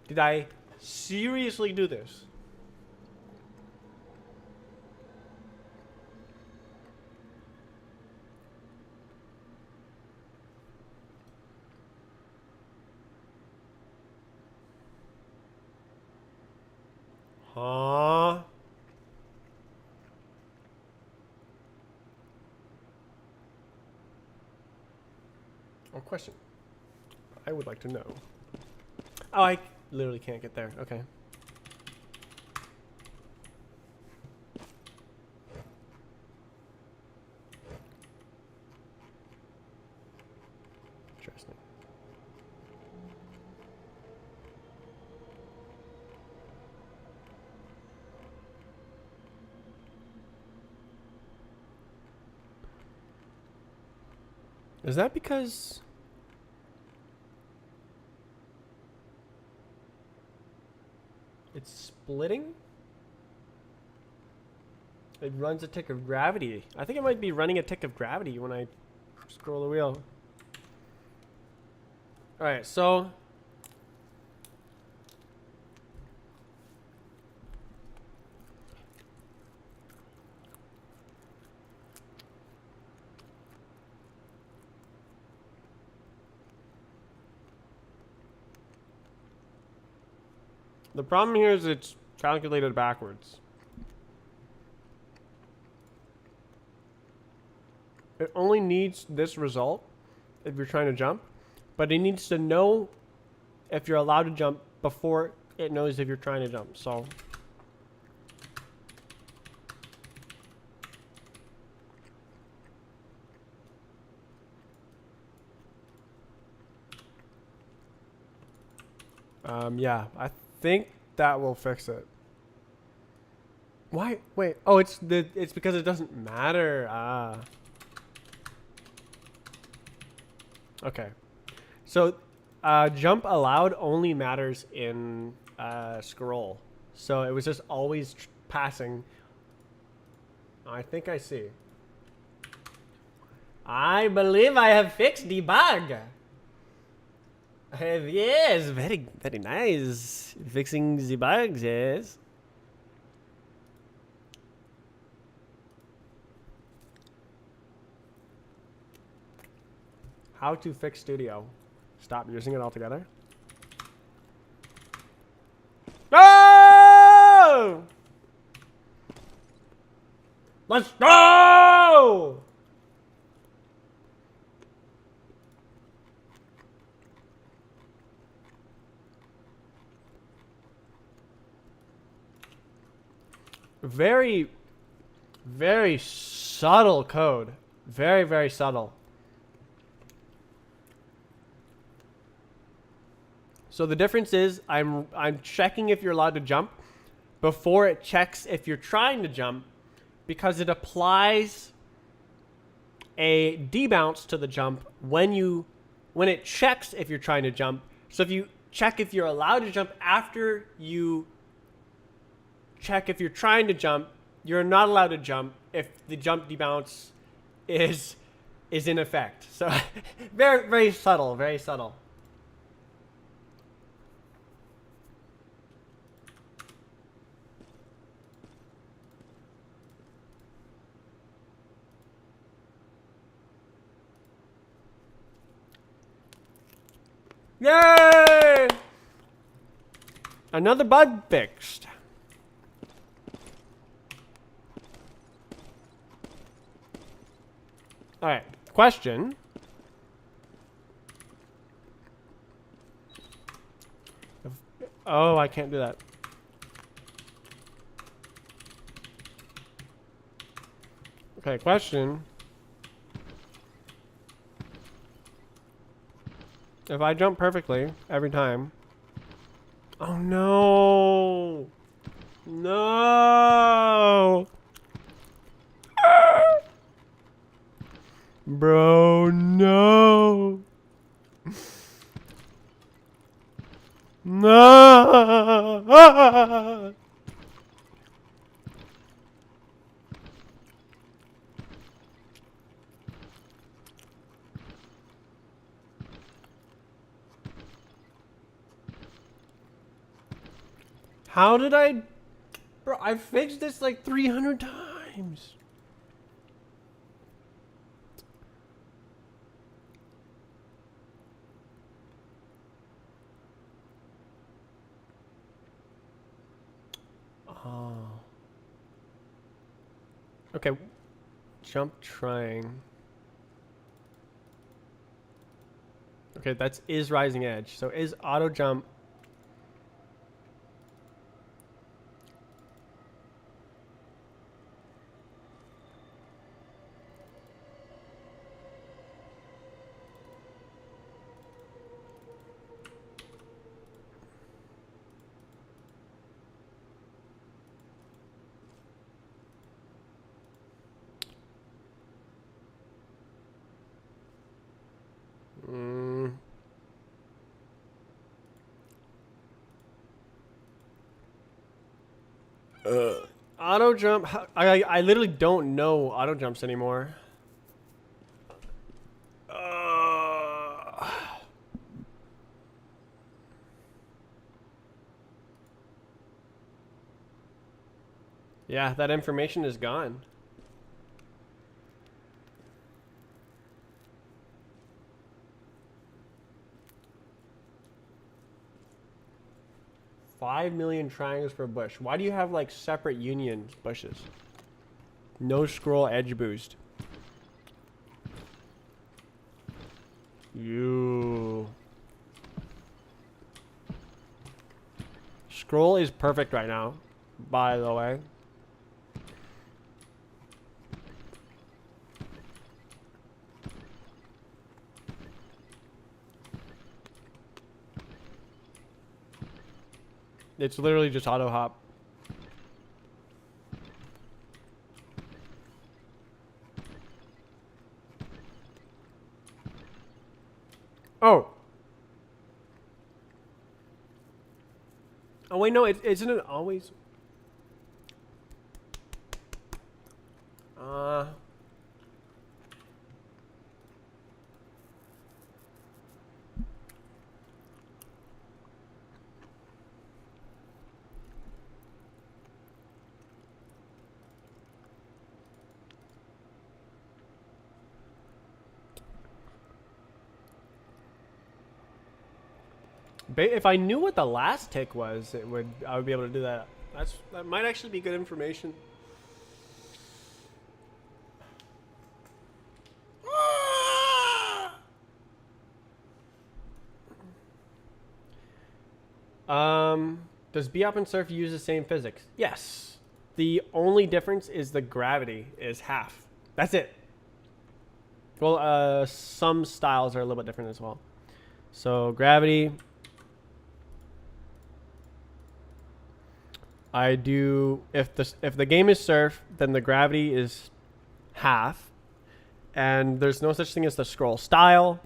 Did I seriously do this? Huh? Oh, question. I would like to know. Oh, I literally can't get there. Okay. Interesting. Is that because it's splitting? It runs a tick of gravity. I think it might be running a tick of gravity when I scroll the wheel. Alright, so the problem here is it's calculated backwards. It only needs this result if you're trying to jump, but it needs to know if you're allowed to jump before it knows if you're trying to jump. So yeah, I think that will fix it. Why? Wait. Oh, it's because it doesn't matter. Ah. Okay. So, jump allowed only matters in scroll. So it was just always passing. I think I see. I believe I have fixed the bug. Yes, very, very nice. Fixing the bugs, yes. How to fix Studio. Stop using it altogether. No! Let's go! Very, very subtle code. Very, very subtle. So the difference is I'm checking if you're allowed to jump before it checks if you're trying to jump, because it applies a debounce to the jump when it checks if you're trying to jump. So if you check if you're allowed to jump after you check if you're trying to jump, you're not allowed to jump if the jump debounce is in effect. So very, very subtle, very subtle. Yay! Another bug fixed. All right, question. Oh, I can't do that. Okay, question. If I jump perfectly every time. Oh no! No! Bro, no! No! How did I... Bro, I fixed this like 300 times. Oh. Okay. Jump trying. Okay, that's is rising edge. So is auto jump. Mm. Auto jump. I literally don't know auto jumps anymore. Yeah, that information is gone. $5 million triangles per bush. Why do you have like separate union bushes? No scroll edge boost. You. Scroll is perfect right now, by the way. It's literally just auto hop. Oh. Oh wait, no, isn't it always? Uh. If I knew what the last tick was, I would be able to do that. That might actually be good information. Does Bop and Surf use the same physics? Yes. The only difference is the gravity is half. That's it. Well, some styles are a little bit different as well. So gravity. I do if the game is surf, then the gravity is half, and there's no such thing as the scroll style.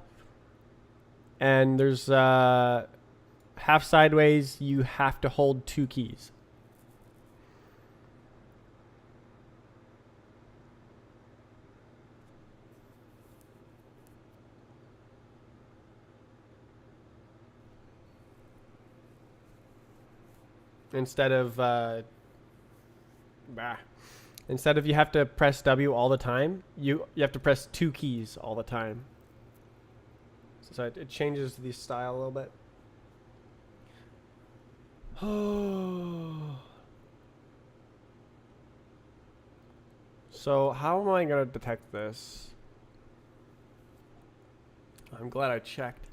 And there's half sideways. You have to hold 2 keys. Instead of instead of you have to press W all the time, you have to press 2 keys all the time. So it changes the style a little bit. So how am I gonna detect this? I'm glad I checked.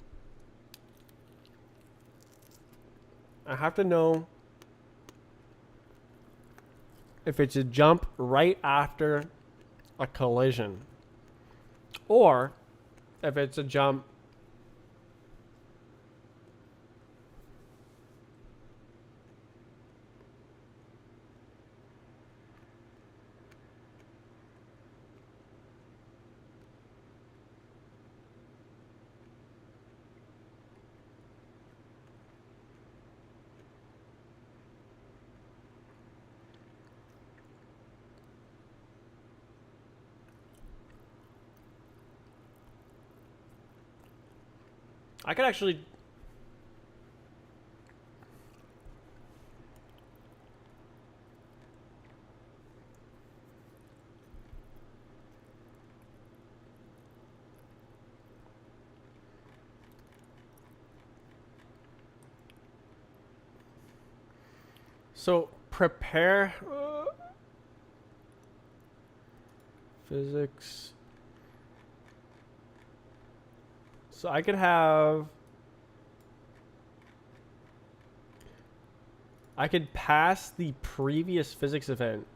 I have to know if it's a jump right after a collision. Or if it's a jump, I could actually. So prepare physics. So I could have. I could pass the previous physics event.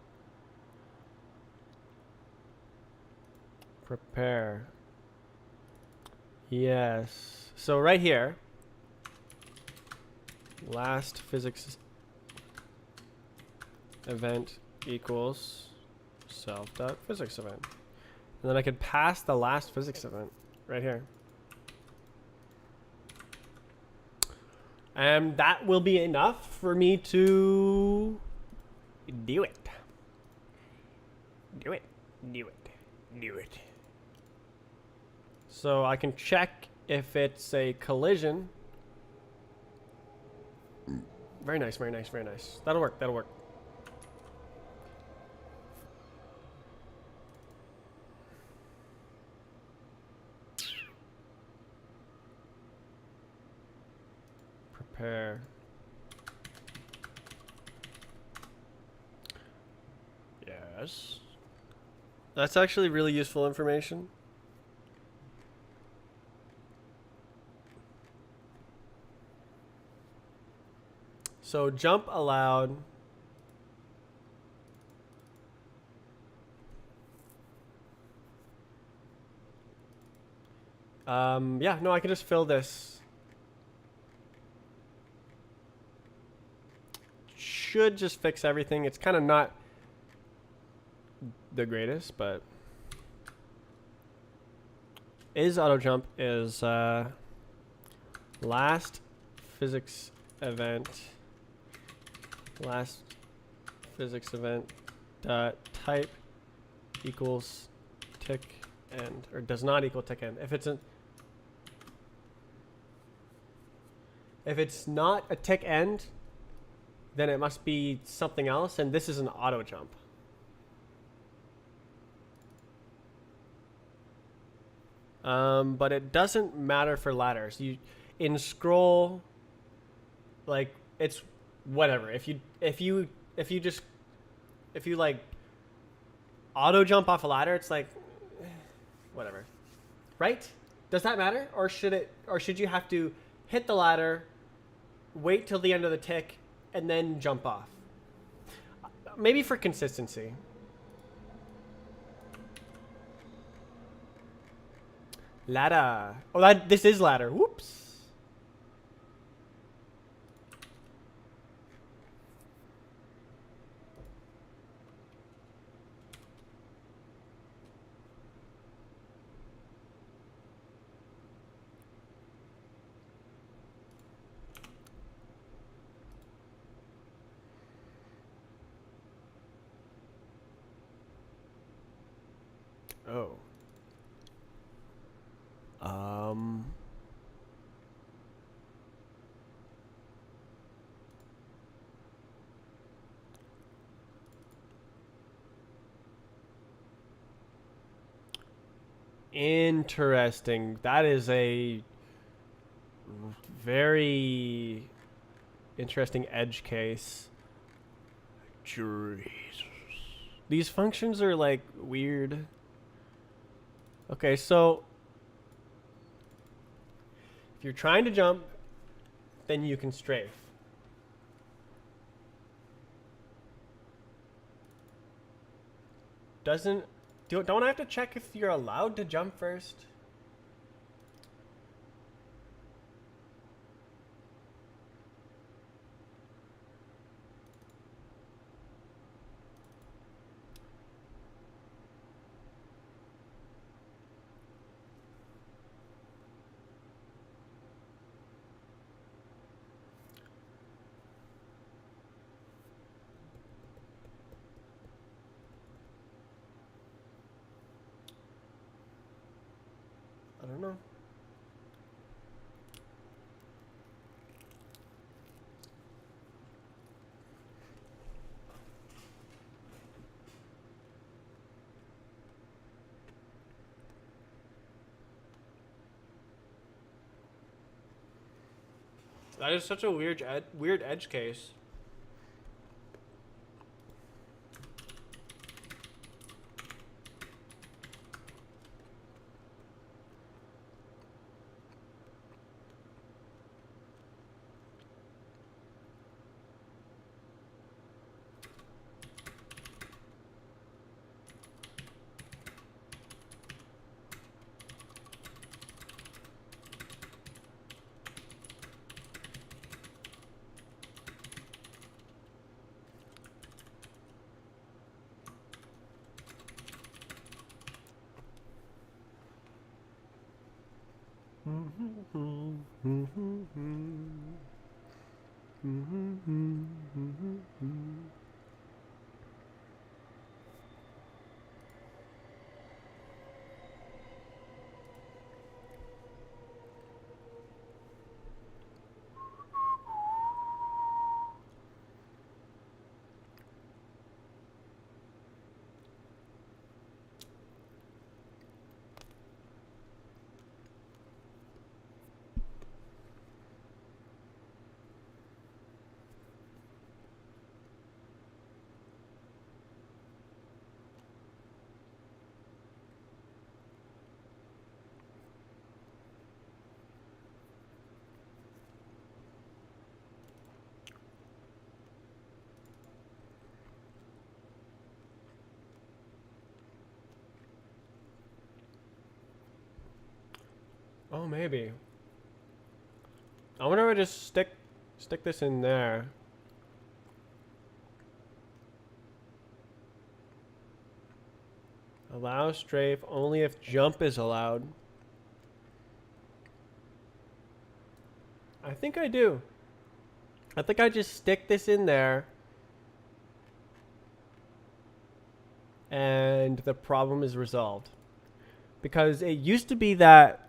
Prepare. Yes. So right here, last physics event equals self.physics event. And then I could pass the last physics event right here. And that will be enough for me to do it. Do it. Do it. Do it. So I can check if it's a collision. Very nice, very nice, very nice. That'll work, that'll work. Prepare. Yes. That's actually really useful information. So jump allowed. Yeah, no, I can just fill this. Should just fix everything. It's kind of not the greatest, but is auto jump is last physics event dot type equals tick end, or does not equal tick end. If it's not a tick end, then it must be something else, and this is an auto jump. But it doesn't matter for ladders. In scroll, like, it's whatever. If you like auto jump off a ladder, it's like whatever, right? Does that matter, or should you have to hit the ladder, wait till the end of the tick, and then jump off? Maybe for consistency. Ladder. Oh, this is ladder. Whoops. Oh. Interesting. That is a very interesting edge case. Jesus. These functions are like weird. Okay, so if you're trying to jump, then you can strafe. don't I have to check if you're allowed to jump first? I don't know. That is such a weird edge case. Oh, maybe. I wonder if I just stick this in there. Allow strafe only if jump is allowed. I think I do. I think I just stick this in there. And the problem is resolved. Because it used to be that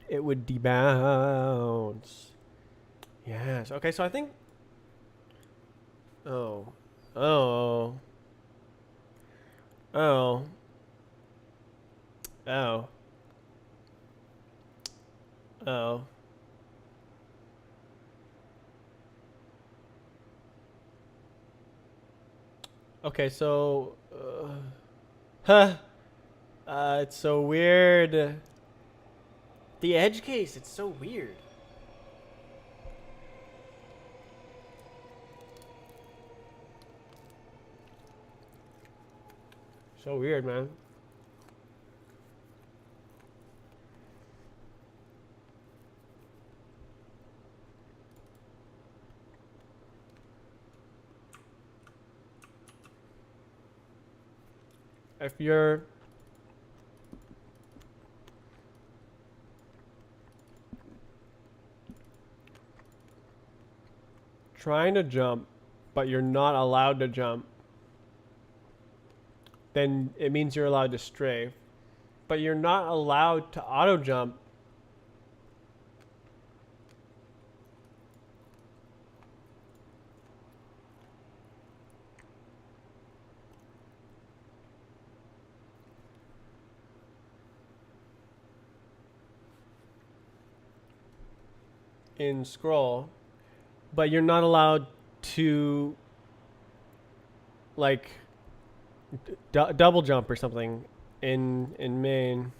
it would debounce. Yes. Okay, so I think... Oh. Oh. Oh. Oh. Oh. Okay, so... huh. It's so weird. The edge case, it's so weird. So weird, man. If you're trying to jump, but you're not allowed to jump, then it means you're allowed to strafe. But you're not allowed to auto jump. In scroll, but you're not allowed to like double jump or something in main.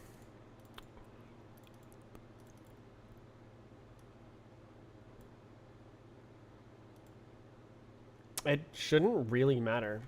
It shouldn't really matter.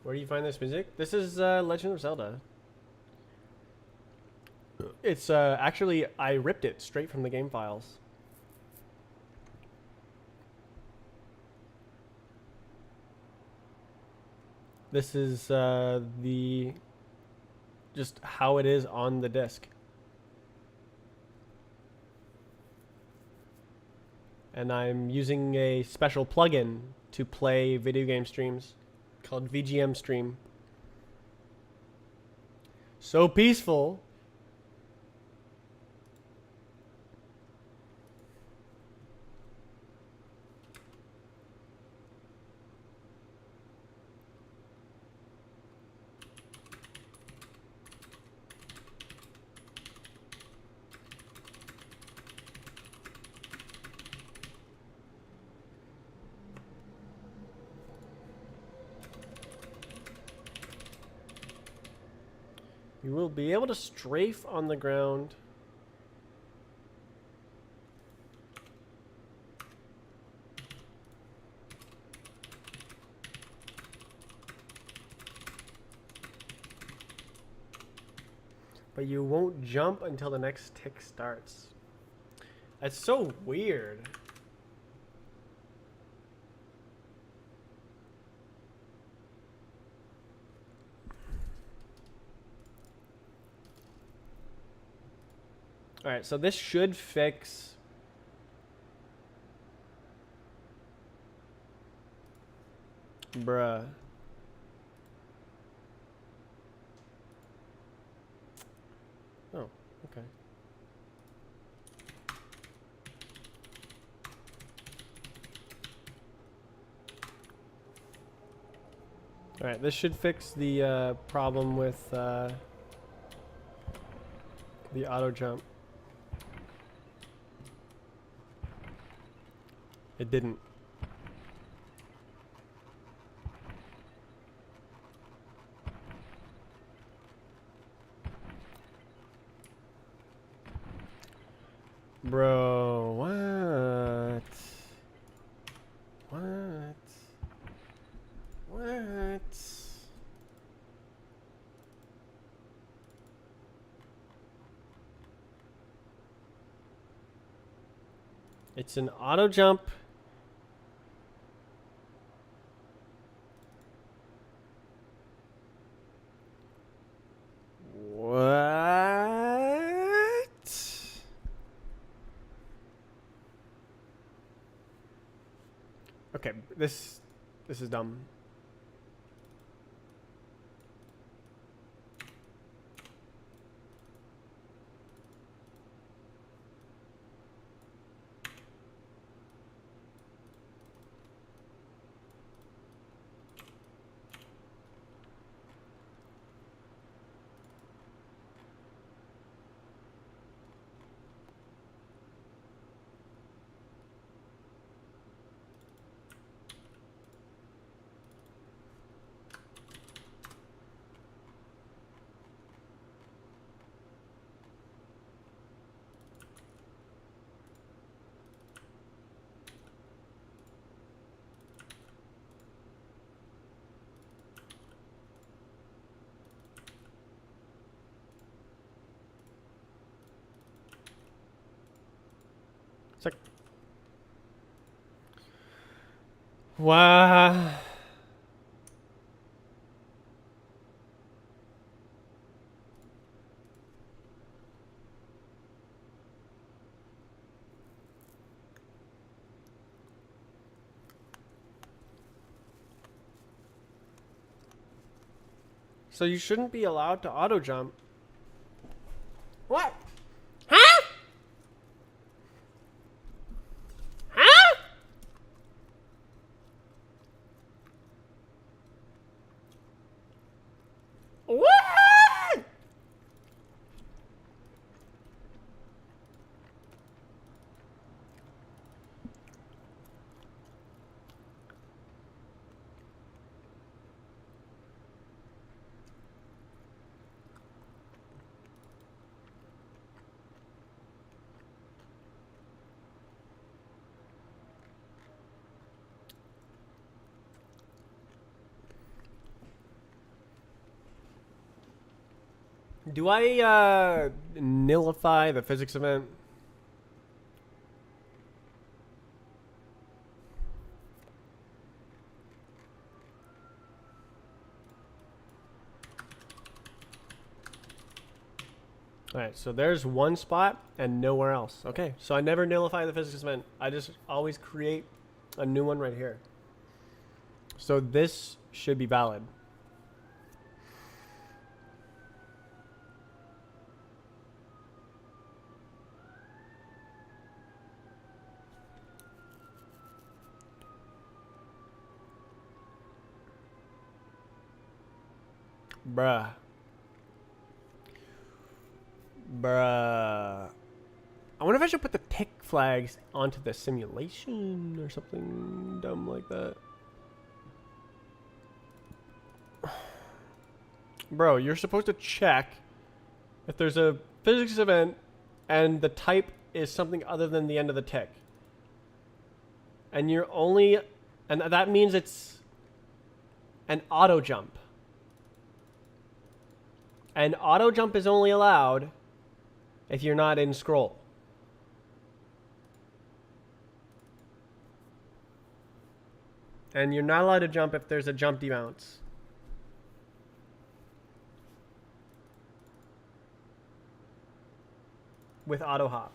Where do you find this music? This is Legend of Zelda. It's actually, I ripped it straight from the game files. This is the just how it is on the disc. And I'm using a special plugin to play video game streams called VGM Stream. So peaceful. You will be able to strafe on the ground. But you won't jump until the next tick starts. That's so weird. All right, so this should fix. Bruh. Oh, okay. All right, this should fix the problem with the auto jump. It didn't. Bro, what? What? What? It's an auto jump. What? Okay, this is dumb. It's like, wow. So you shouldn't be allowed to auto jump. What? Huh? Huh? What? Do I nullify the physics event? Alright, so there's one spot and nowhere else. Okay, so I never nullify the physics event. I just always create a new one right here. So this should be valid. Bruh. Bruh. I wonder if I should put the tick flags onto the simulation or something dumb like that. Bro, you're supposed to check if there's a physics event and the type is something other than the end of the tick. And you're only... And that means it's an auto jump. And auto jump is only allowed if you're not in scroll. And you're not allowed to jump if there's a jump debounce. With auto hop.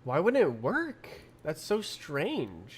Why wouldn't it work? That's so strange.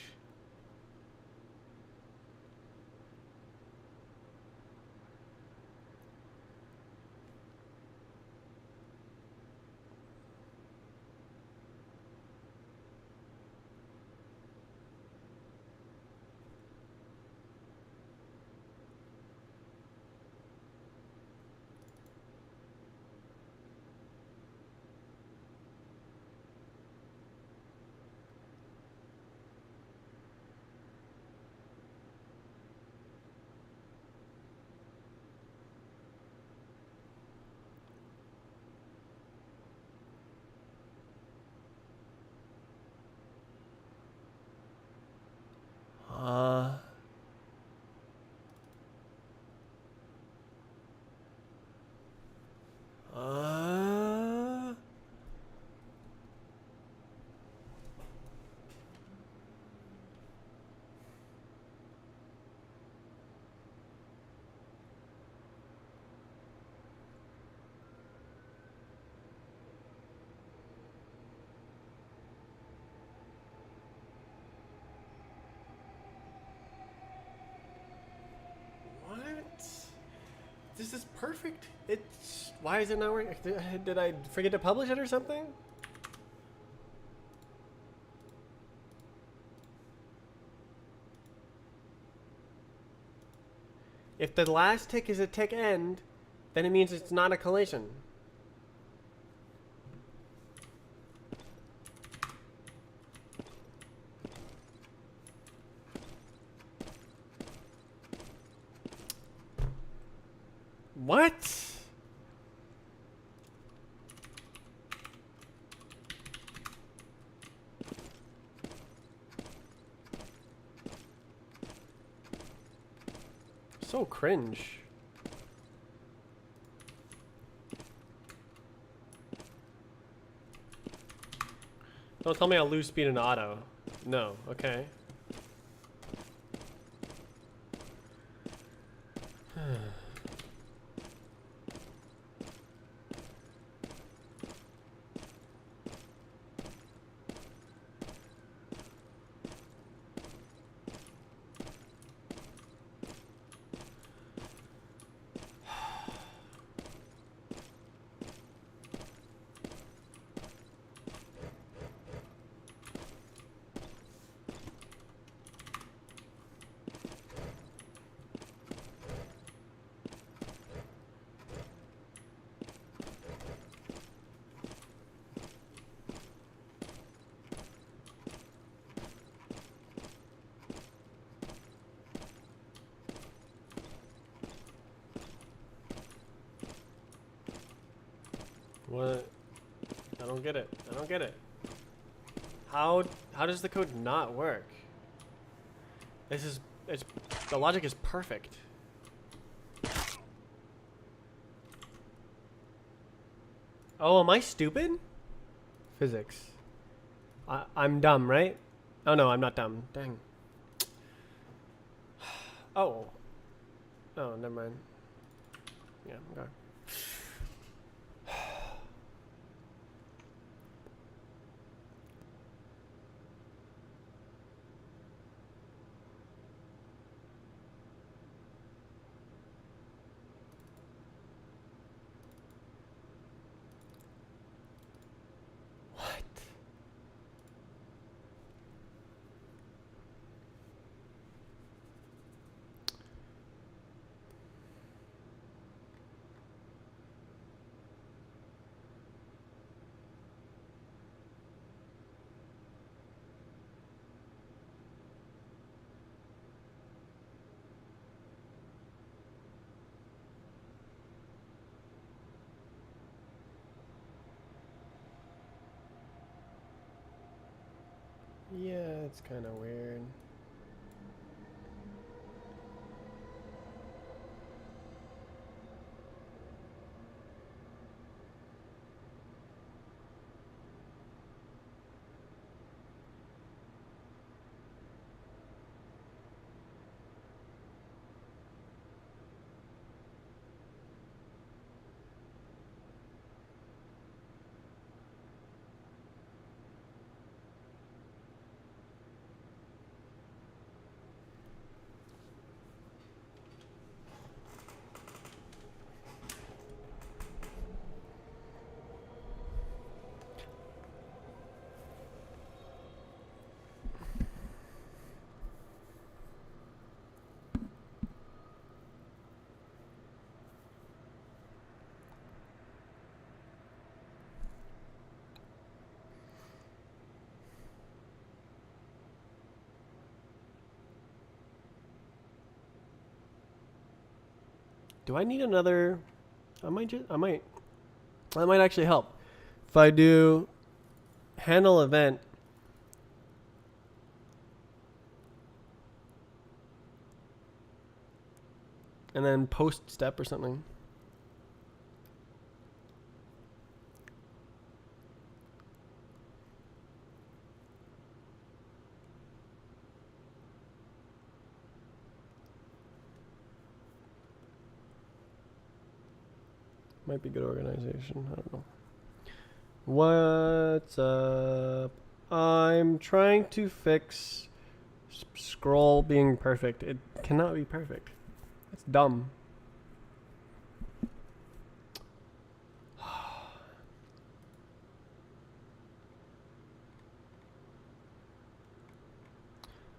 Uh... What? This is perfect. It's... Why is it not working? Did I forget to publish it or something? If the last tick is a tick end, then it means it's not a collision. What? So cringe. Don't tell me I'll lose speed in auto. No, okay. What? I don't get it. I don't get it. How does the code not work? It's the logic is perfect. Oh, am I stupid? Physics. I'm dumb, right? Oh no, I'm not dumb. Dang. Oh. Oh, never mind. Yeah, okay. What? Yeah, it's kind of weird. Do I need another? That might actually help. If I do handle event and then post step or something. Might be good organization. I don't know. What's up? I'm trying to fix scroll being perfect. It cannot be perfect. It's dumb.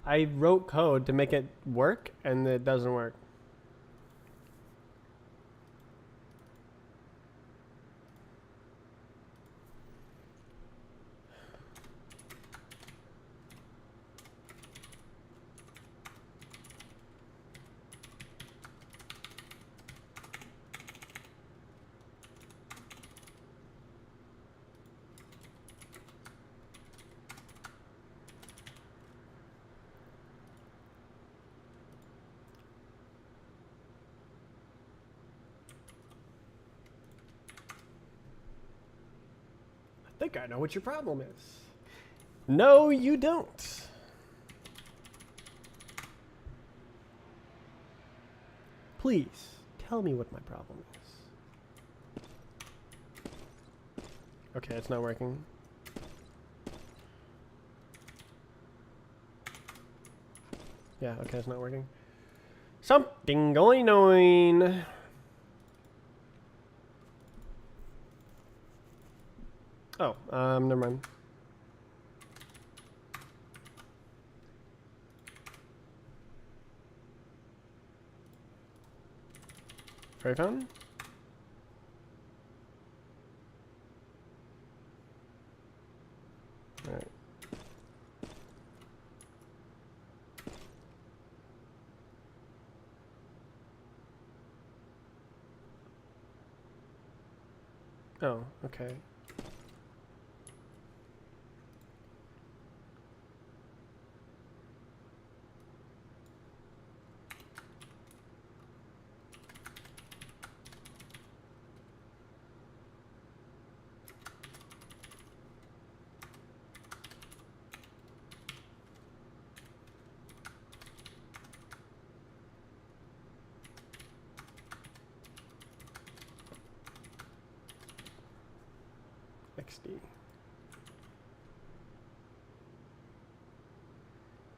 I wrote code to make it work and it doesn't work. I think I know what your problem is. No, you don't. Please, tell me what my problem is. Okay, it's not working. Yeah, okay, it's not working. Something going on. Oh, never mind. Prey fountain? Alright. Oh, okay. XD.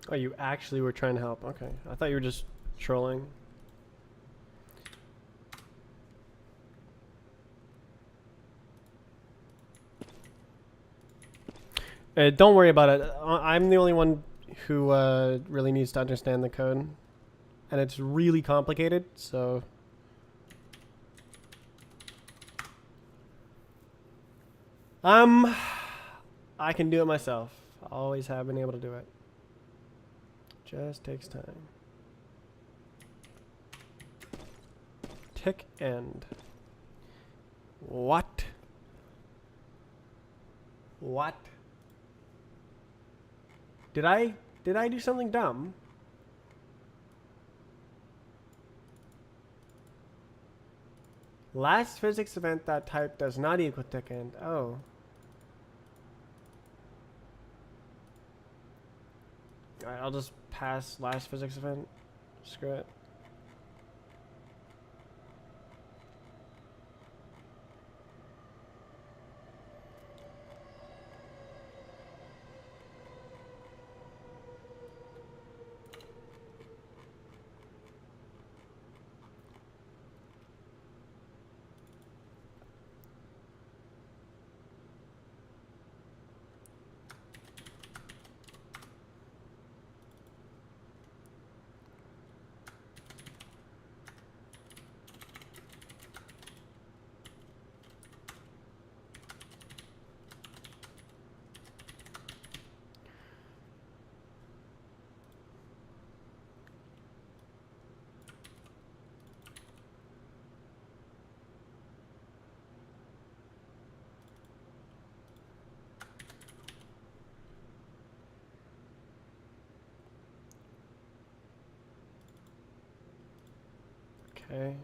Oh, you actually were trying to help. Okay. I thought you were just trolling. Don't worry about it. I'm the only one who really needs to understand the code. And it's really complicated, so... I can do it myself. Always have been able to do it. Just takes time. Tick end. What? What? Did I do something dumb? Last physics event that type does not equal tick end. Oh. Alright, I'll just pass last physics event. Screw it. Okay.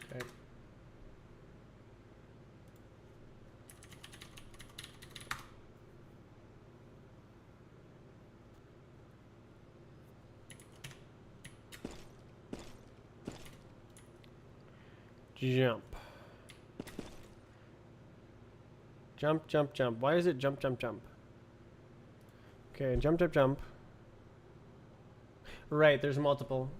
Okay. Jump. Jump, jump, jump. Why is it jump, jump, jump? Okay, jump, jump, jump. Right, there's multiple.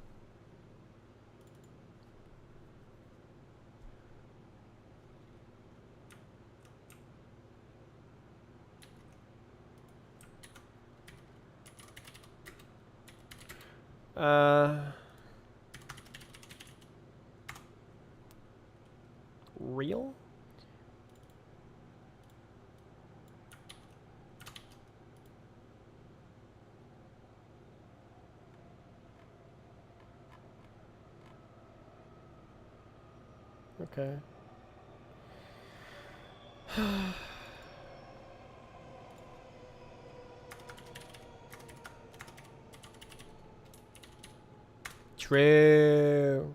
Real? Okay. True.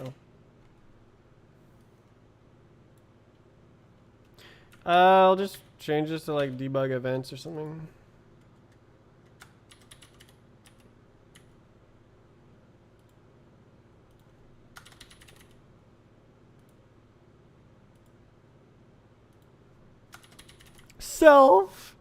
Oh. I'll just change this to like debug events or something. Self.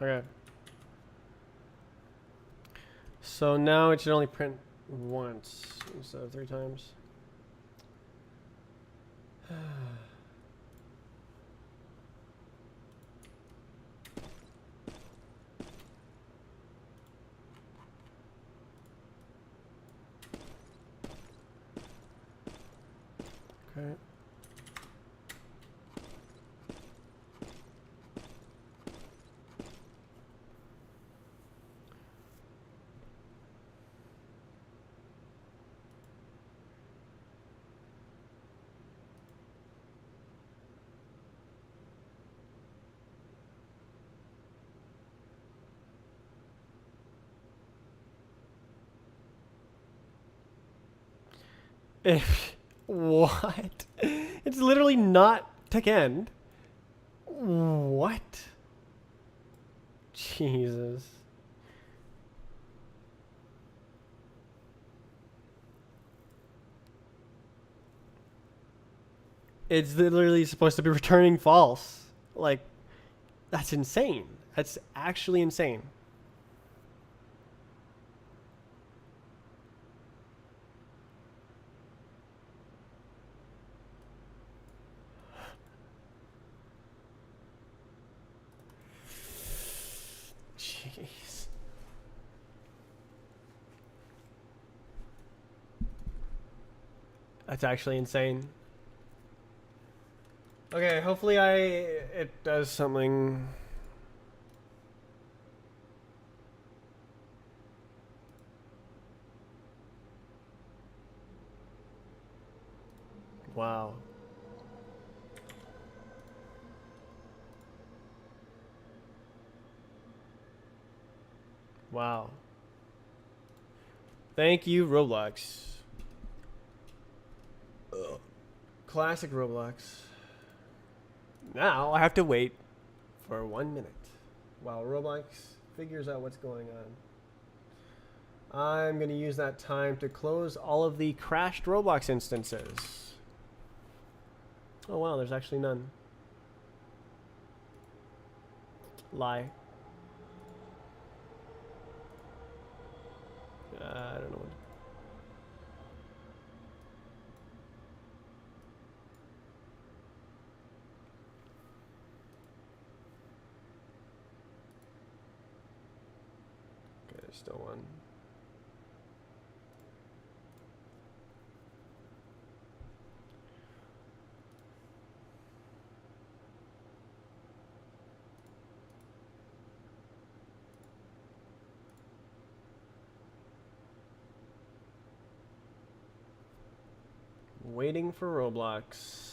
Okay. So now it should only print once instead of 3 times. Okay. If what? It's literally not tick end. What? Jesus. It's literally supposed to be returning false. Like, that's insane. That's actually insane. Jeez. That's actually insane. Okay, hopefully it does something. Wow. Wow. Thank you, Roblox. Ugh. Classic Roblox. Now I have to wait for 1 minute while Roblox figures out what's going on. I'm going to use that time to close all of the crashed Roblox instances. Oh wow, there's actually none. Lie. I don't know what. Okay, there's still one. Waiting for Roblox.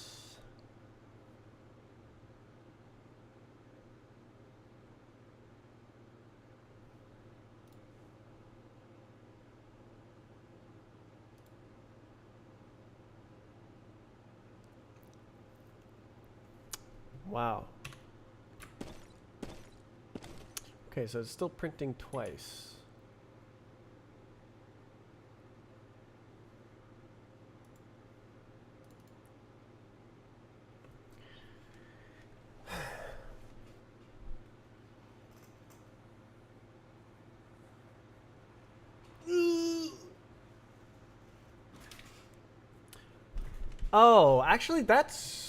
Wow. Okay, so it's still printing twice. Oh, actually, that's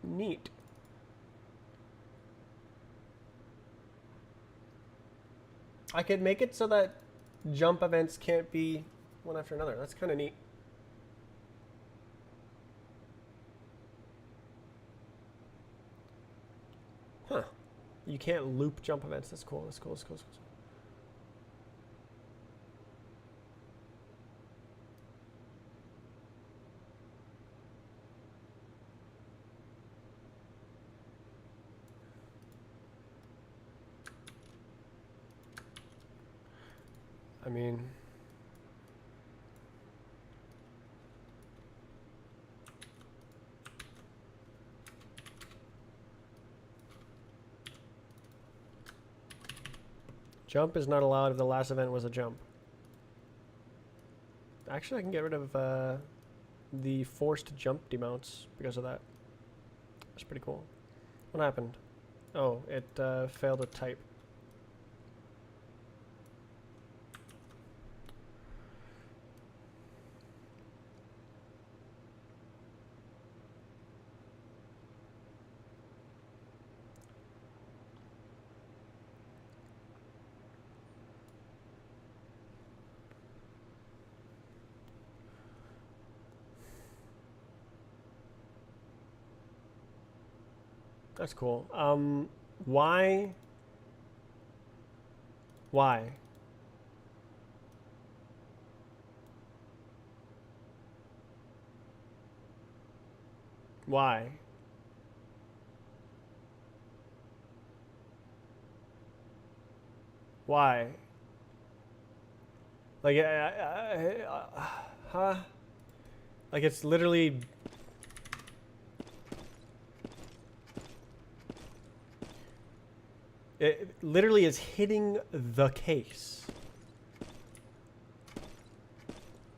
neat. I could make it so that jump events can't be one after another. That's kind of neat. Huh. You can't loop jump events. That's cool. That's cool. That's cool. That's cool. I mean, jump is not allowed if the last event was a jump. Actually, I can get rid of the forced jump demounts because of that. That's pretty cool. What happened? Oh, it failed to type. That's cool. Why? Why? Why? Why? Like, huh? Like, it's literally. It literally is hitting the case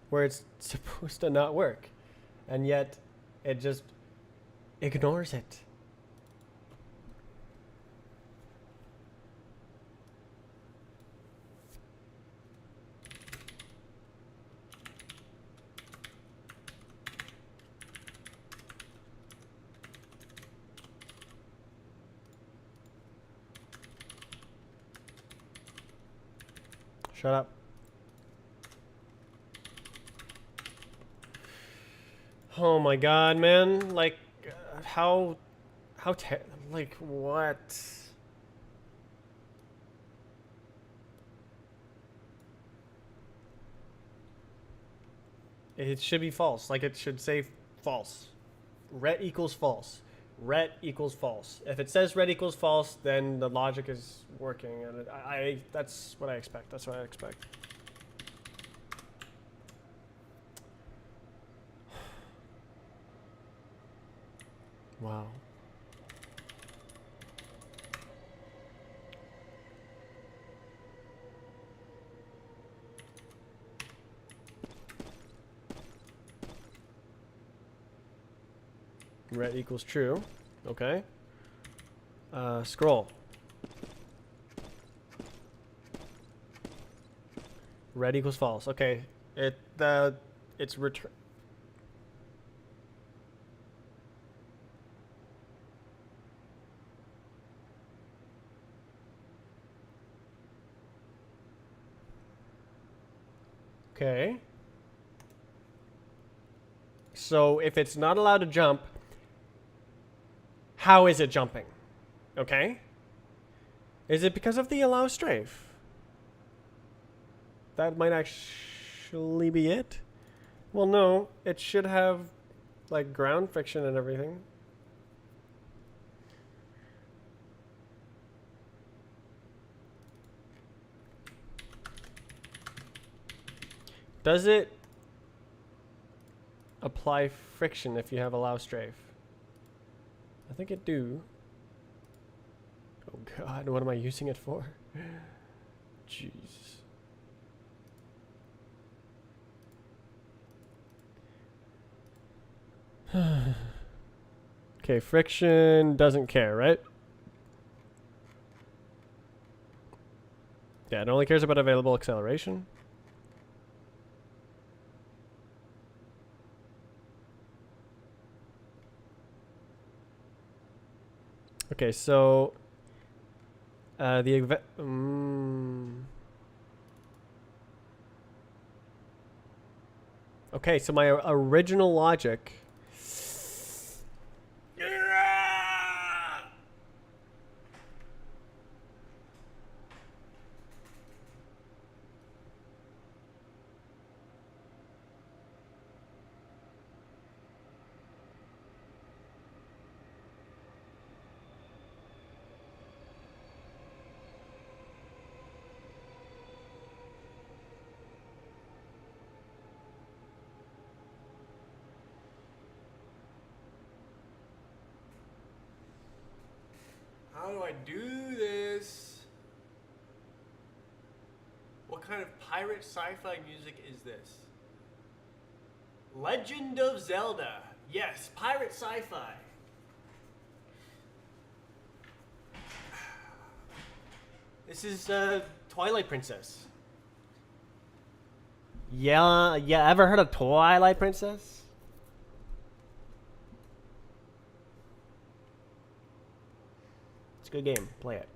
where it's supposed to not work, and yet it just ignores it. Shut up. Oh my god, man. Like, how like, what? It should be false. Like, it should say false. Ret equals false. Ret equals false. If it says ret equals false, then the logic is working, and that's what I expect. That's what I expect. Wow. Ret equals true. Okay. Scroll. Ret equals false. Okay. It's return. Okay. So if it's not allowed to jump, how is it jumping? Okay. Is it because of the allow strafe? That might actually be it. Well, no. It should have, like, ground friction and everything. Does it apply friction if you have allow strafe? I think it do. Oh god, what am I using it for? Jeez. Okay, friction doesn't care, right? Yeah, it only cares about available acceleration. Okay, so okay, so my original logic. How do I do this? What kind of pirate sci-fi music is this? Legend of Zelda. Yes, pirate sci-fi. This is Twilight Princess. Yeah, ever heard of Twilight Princess? It's a good game. Play it.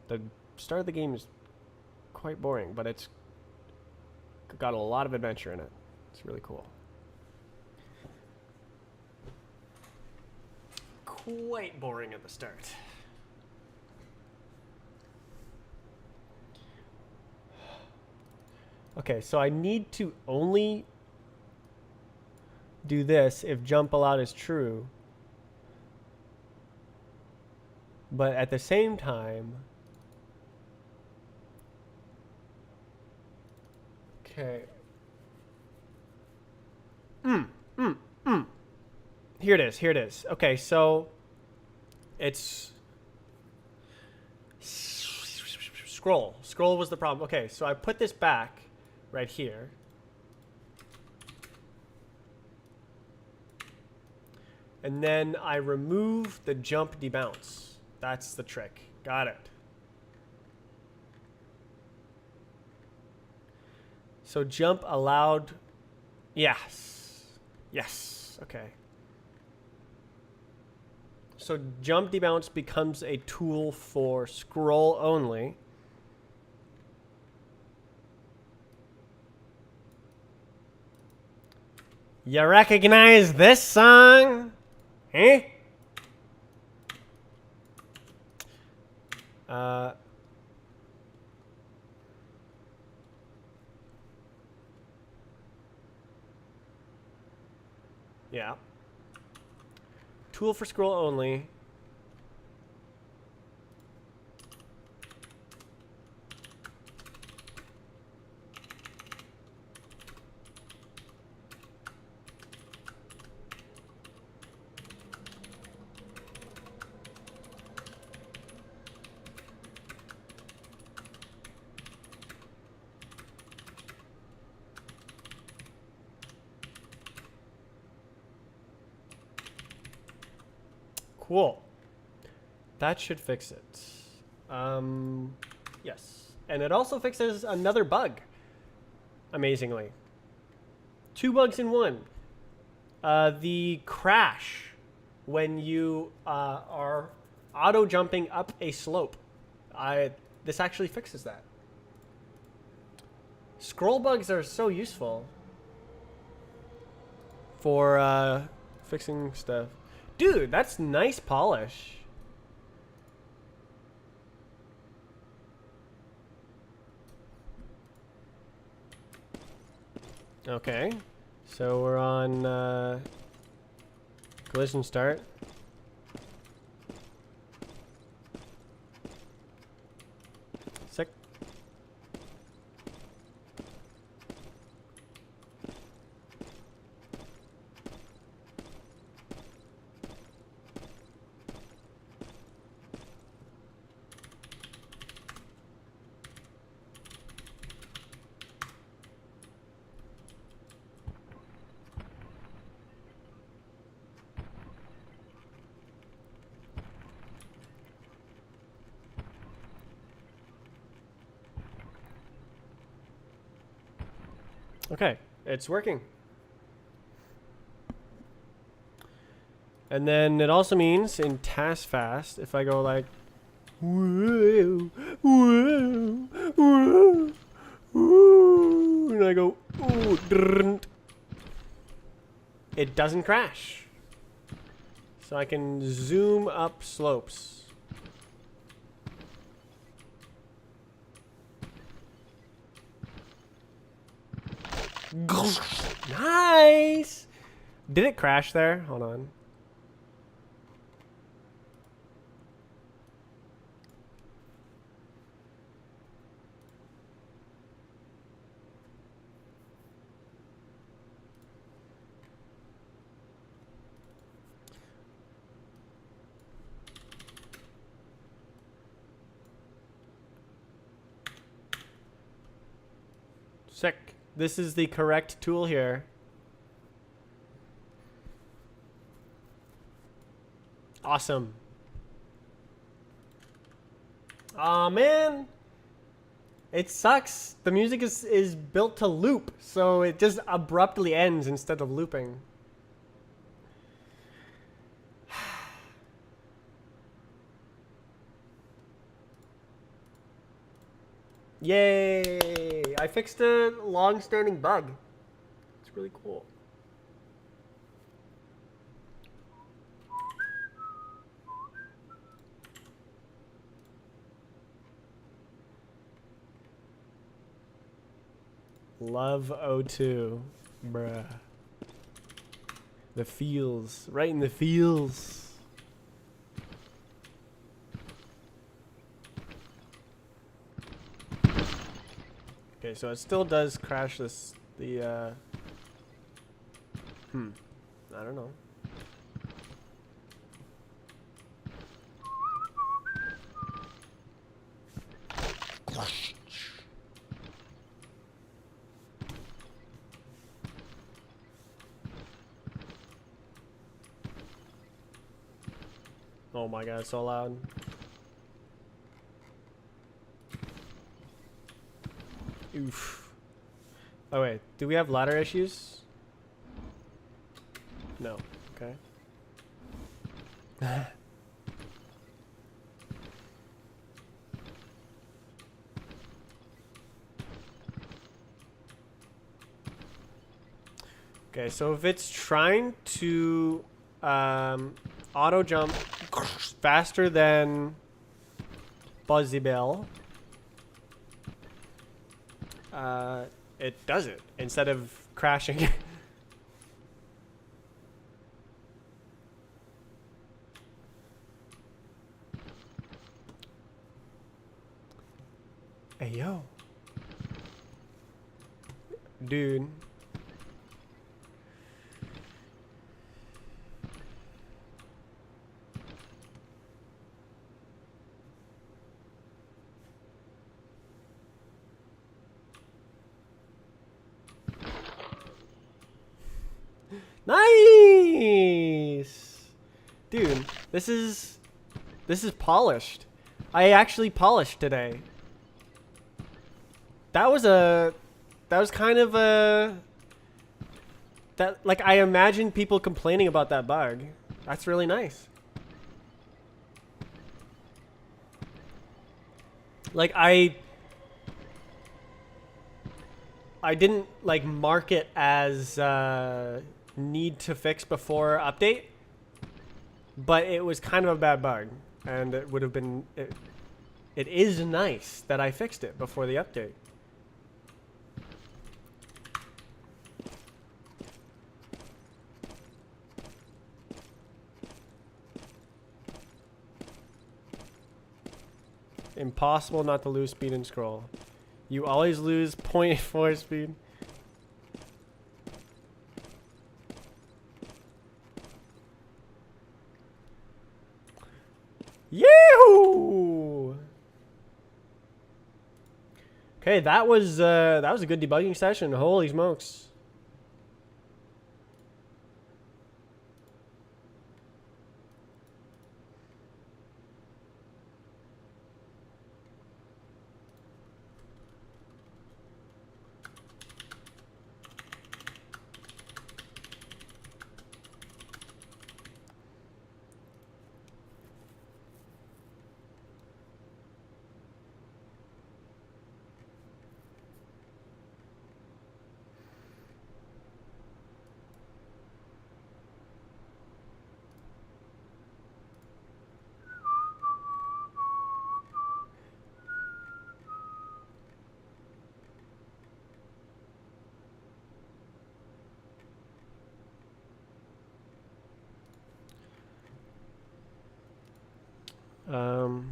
The start of the game is quite boring, but it's got a lot of adventure in it. It's really cool. Quite boring at the start. Okay, so I need to only do this if jump allowed is true. But at the same time, okay. Here it is. Here it is. Okay, so it's scroll. Scroll was the problem. Okay, so I put this back right here. And then I remove the jump debounce. That's the trick. Got it. So jump allowed. Yes. Yes. Okay. So jump debounce becomes a tool for scroll only. You recognize this song? Eh? Yeah. Tool for scroll only. Cool. That should fix it. Yes. And it also fixes another bug. Amazingly. 2 bugs in one. The crash when you are auto jumping up a slope. This actually fixes that. Scroll bugs are so useful for fixing stuff. Dude, that's nice polish. Okay. So we're on collision start. Sick. Okay, it's working. And then it also means in task fast, if I go like, whoa, whoa, whoa, whoa, and I go, ooh, drrnt, it doesn't crash. So I can zoom up slopes. Nice! Did it crash there? Hold on. Sick. This is the correct tool here. Awesome. Aw, man. It sucks. The music is built to loop, so it just abruptly ends instead of looping. Yay! I fixed a long-standing bug. It's really cool. Love O2. Bruh. The feels. Right in the feels. Okay, so it still does crash this, I don't know. Oh my god, it's so loud. Oof. Oh wait, do we have ladder issues? No. Okay. Okay, so if it's trying to auto jump faster than Fuzzy Bell, it does it instead of crashing. Hey yo, dude. Nice, dude. This is polished. I actually polished today. That was kind of a like I imagined people complaining about that bug. That's really nice. Like I didn't like mark it as need to fix before update, but it was kind of a bad bug, and it would have been. It is nice that I fixed it before the update. Impossible not to lose speed and scroll. You always lose 0.4 speed. Yahoo! Okay, that was a good debugging session. Holy smokes. Um,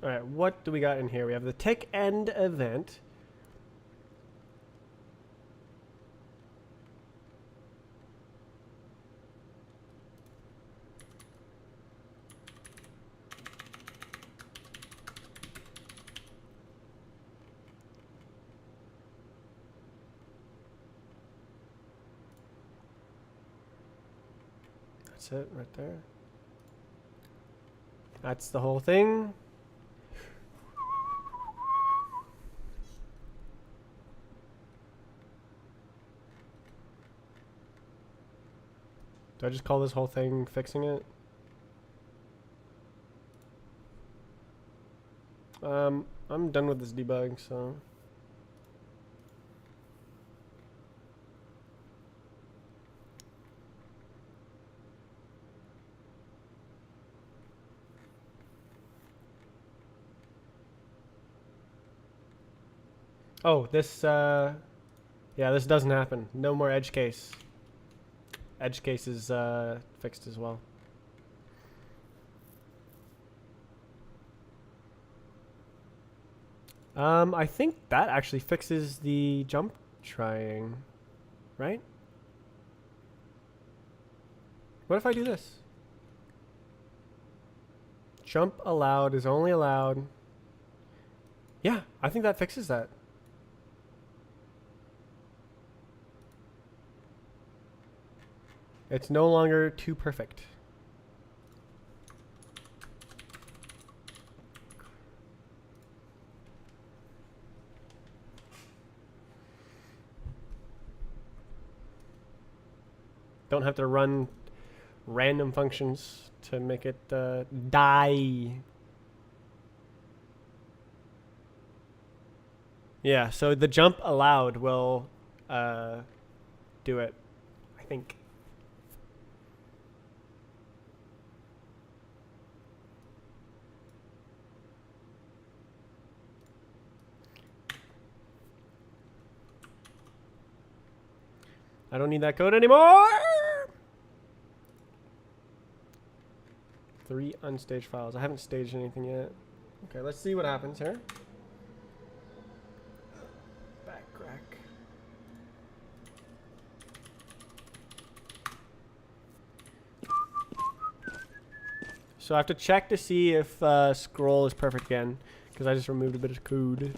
All right, what do we got in here? We have the tick end event. That's it right there. That's the whole thing. Do I just call this whole thing fixing it? I'm done with this debug, so. Oh, this, yeah, this doesn't happen. No more edge case. Edge case is fixed as well. I think that actually fixes the jump trying, right? What if I do this? Jump allowed is only allowed. Yeah, I think that fixes that. It's no longer too perfect. Don't have to run random functions to make it die. Yeah, so the jump allowed will do it, I think. I don't need that code anymore! 3 unstaged files. I haven't staged anything yet. Okay, let's see what happens here. Back crack. So I have to check to see if scroll is perfect again, because I just removed a bit of code.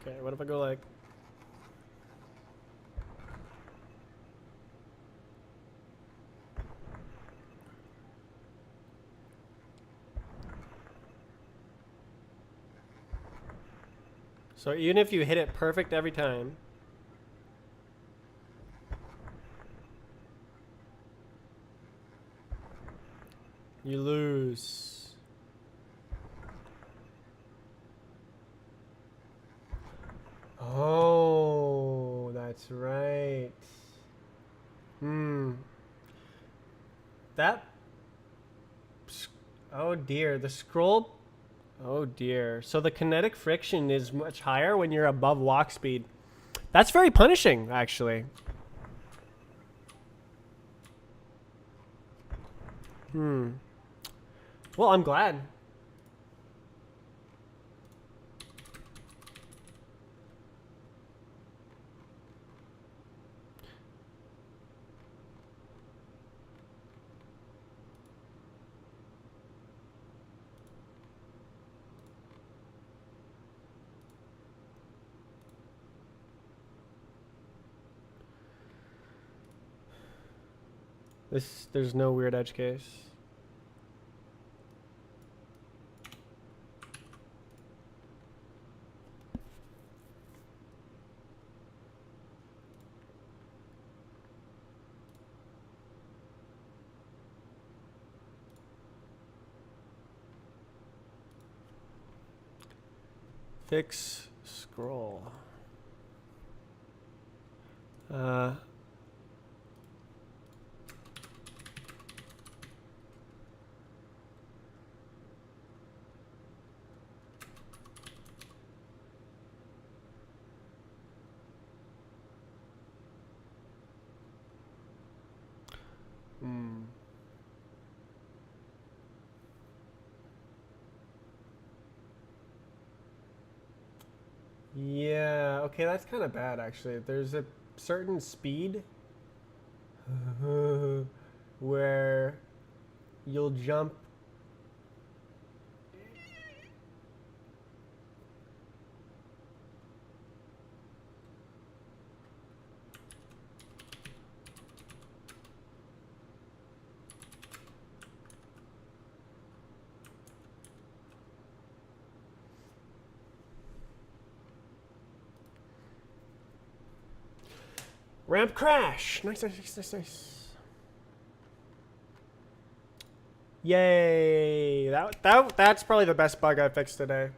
Okay, what if I go like... So even if you hit it perfect every time, you lose. Oh, that's right. That... Oh dear, the scroll... Oh dear. So the kinetic friction is much higher when you're above walk speed. That's very punishing, actually. Well, I'm glad. There's no weird edge case. Fix scroll. Yeah, okay, that's kind of bad actually. There's a certain speed where you'll jump. Ramp crash. Nice, nice, nice, nice. Yay! That's probably the best bug I fixed today.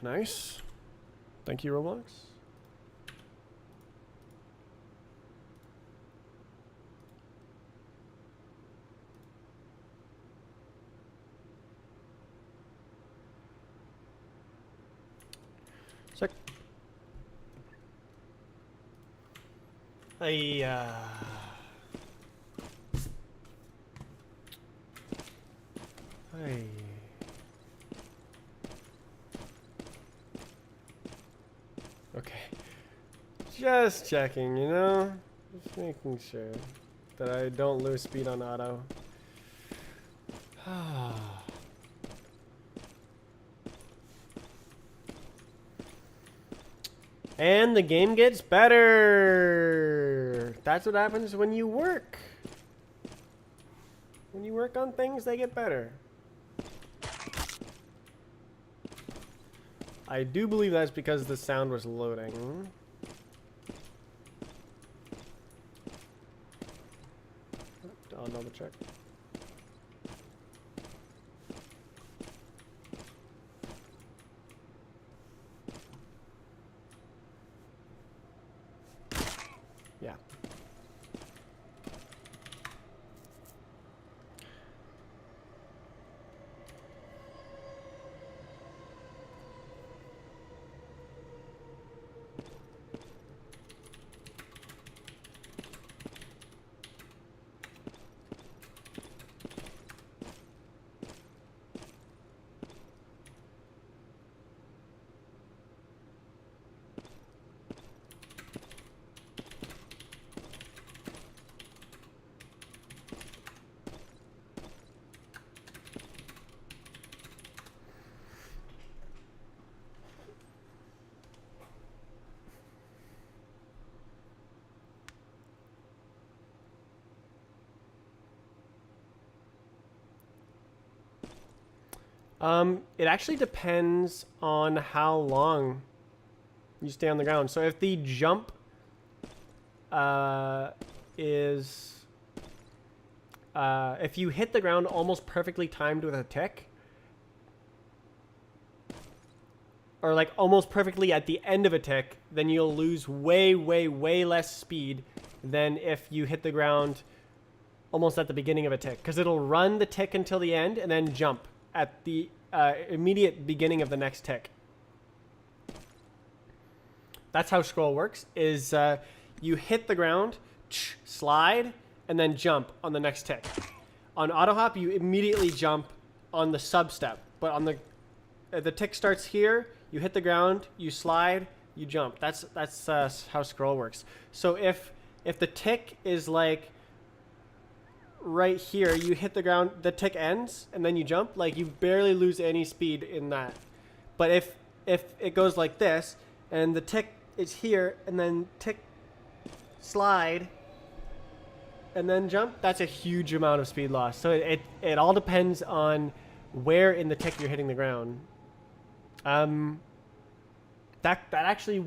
Nice. Thank you, Roblox. Sick. Hey. Okay. Just checking, you know? Just making sure that I don't lose speed on auto. And the game gets better. That's what happens when you work. When you work on things, they get better. I do believe that's because the sound was loading. I'll double check. Yeah. It actually depends on how long you stay on the ground. So if the jump is if you hit the ground almost perfectly timed with a tick, or like almost perfectly at the end of a tick, then you'll lose way, way, way less speed than if you hit the ground almost at the beginning of a tick, because it'll run the tick until the end and then jump at the immediate beginning of the next tick. That's how scroll works, is you hit the ground, slide, and then jump on the next tick. On auto hop, you immediately jump on the sub step, but on the tick starts here, you hit the ground, you slide, you jump. That's how scroll works. So if the tick is like right here, you hit the ground, the tick ends, and then you jump, like you barely lose any speed in that. But if it goes like this, and the tick is here, and then tick, slide, and then jump, that's a huge amount of speed loss. So it all depends on where in the tick you're hitting the ground. that actually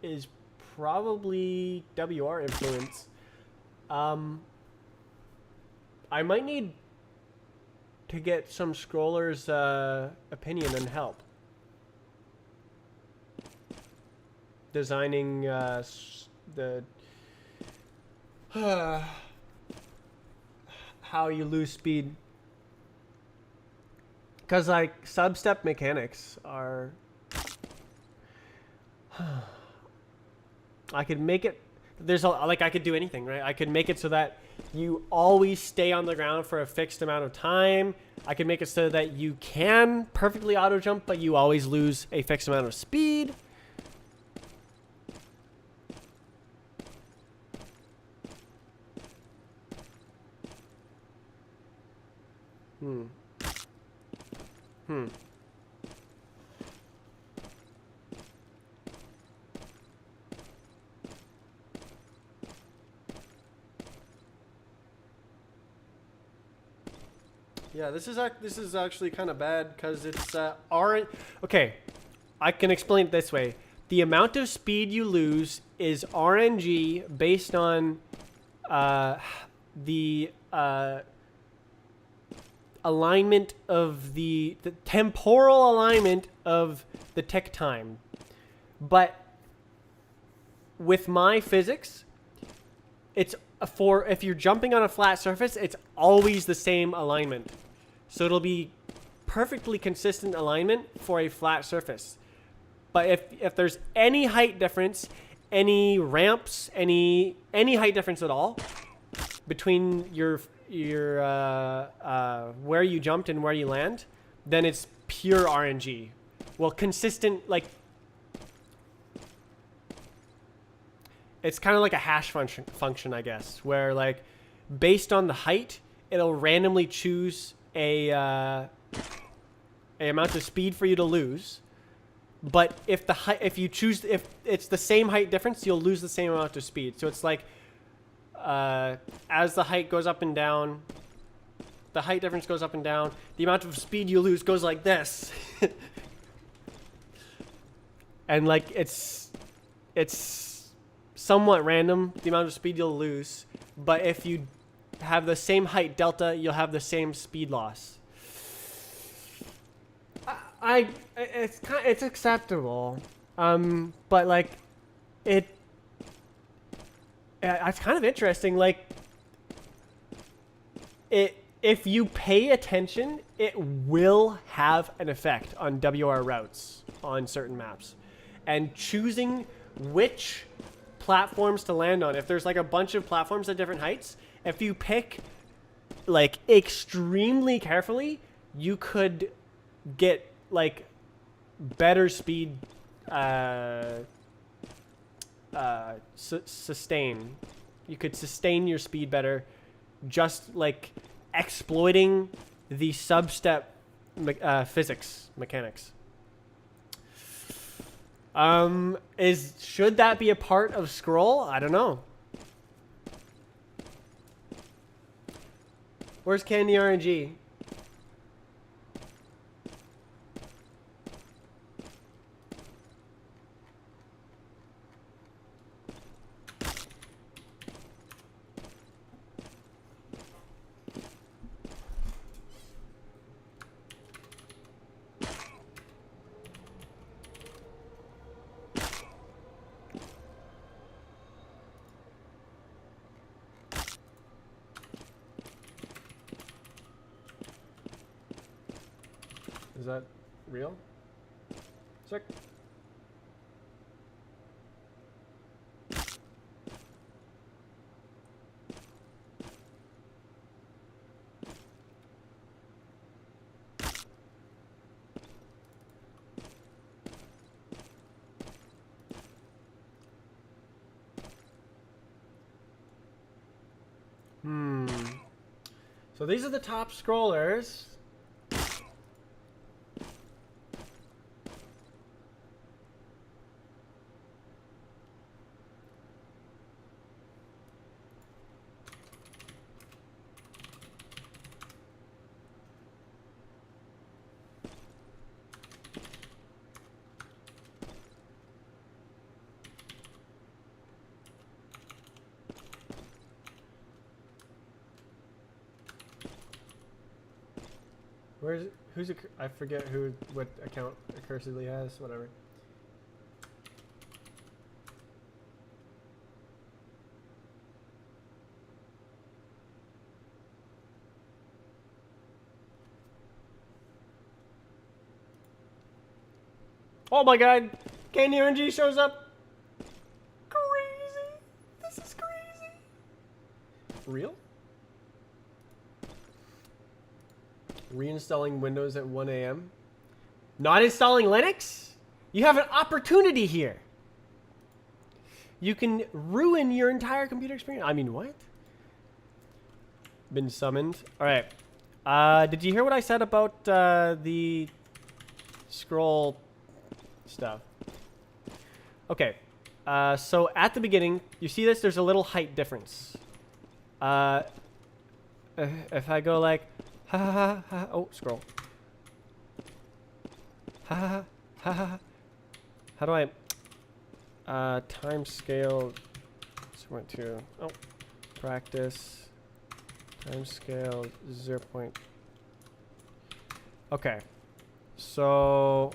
is probably WR influence. I might need to get some scroller's opinion and help designing the how you lose speed, because like sub-step mechanics are I could make it like I could do anything, right? I could make it so that you always stay on the ground for a fixed amount of time. I could make it so that you can perfectly auto jump, but you always lose a fixed amount of speed. Yeah, this is actually kind of bad because it's RNG. Okay, I can explain it this way: the amount of speed you lose is RNG based on the alignment of the temporal alignment of the tick time. But with my physics, it's for if you're jumping on a flat surface, it's always the same alignment. So it'll be perfectly consistent alignment for a flat surface. But if there's any height difference, any ramps, any height difference at all between your where you jumped and where you land, then it's pure RNG. Well, consistent, like it's kind of like a hash function, I guess, where like based on the height, it'll randomly choose a amount of speed for you to lose. But if if it's the same height difference, you'll lose the same amount of speed. So it's like as the height goes up and down, the height difference goes up and down, the amount of speed you lose goes like this. And like it's somewhat random, the amount of speed you'll lose, but if you have the same height delta, you'll have the same speed loss. It's acceptable, but like it's kind of interesting. Like if you pay attention, it will have an effect on WR routes on certain maps, and choosing which platforms to land on. If there's like a bunch of platforms at different heights, if you pick like extremely carefully, you could get like better speed sustain. You could sustain your speed better just like exploiting the sub-step physics mechanics. Should that be a part of scroll? I don't know. Where's Candy RNG? Is that real? Check. So these are the top scrollers. Who's I forget what account Accursedly has. Whatever. Oh my god! Candy RNG shows up! Crazy! This is crazy! Real? Reinstalling Windows at 1 a.m. Not installing Linux? You have an opportunity here. You can ruin your entire computer experience. I mean, what? Been summoned. All right. Did you hear what I said about the scroll stuff? Okay. So at the beginning, you see this? There's a little height difference. If I go like, ha ha ha ha, oh, scroll. Ha ha ha ha ha. How do I? Time scale. 0.2. Oh, practice. Time scale 0. Okay. So,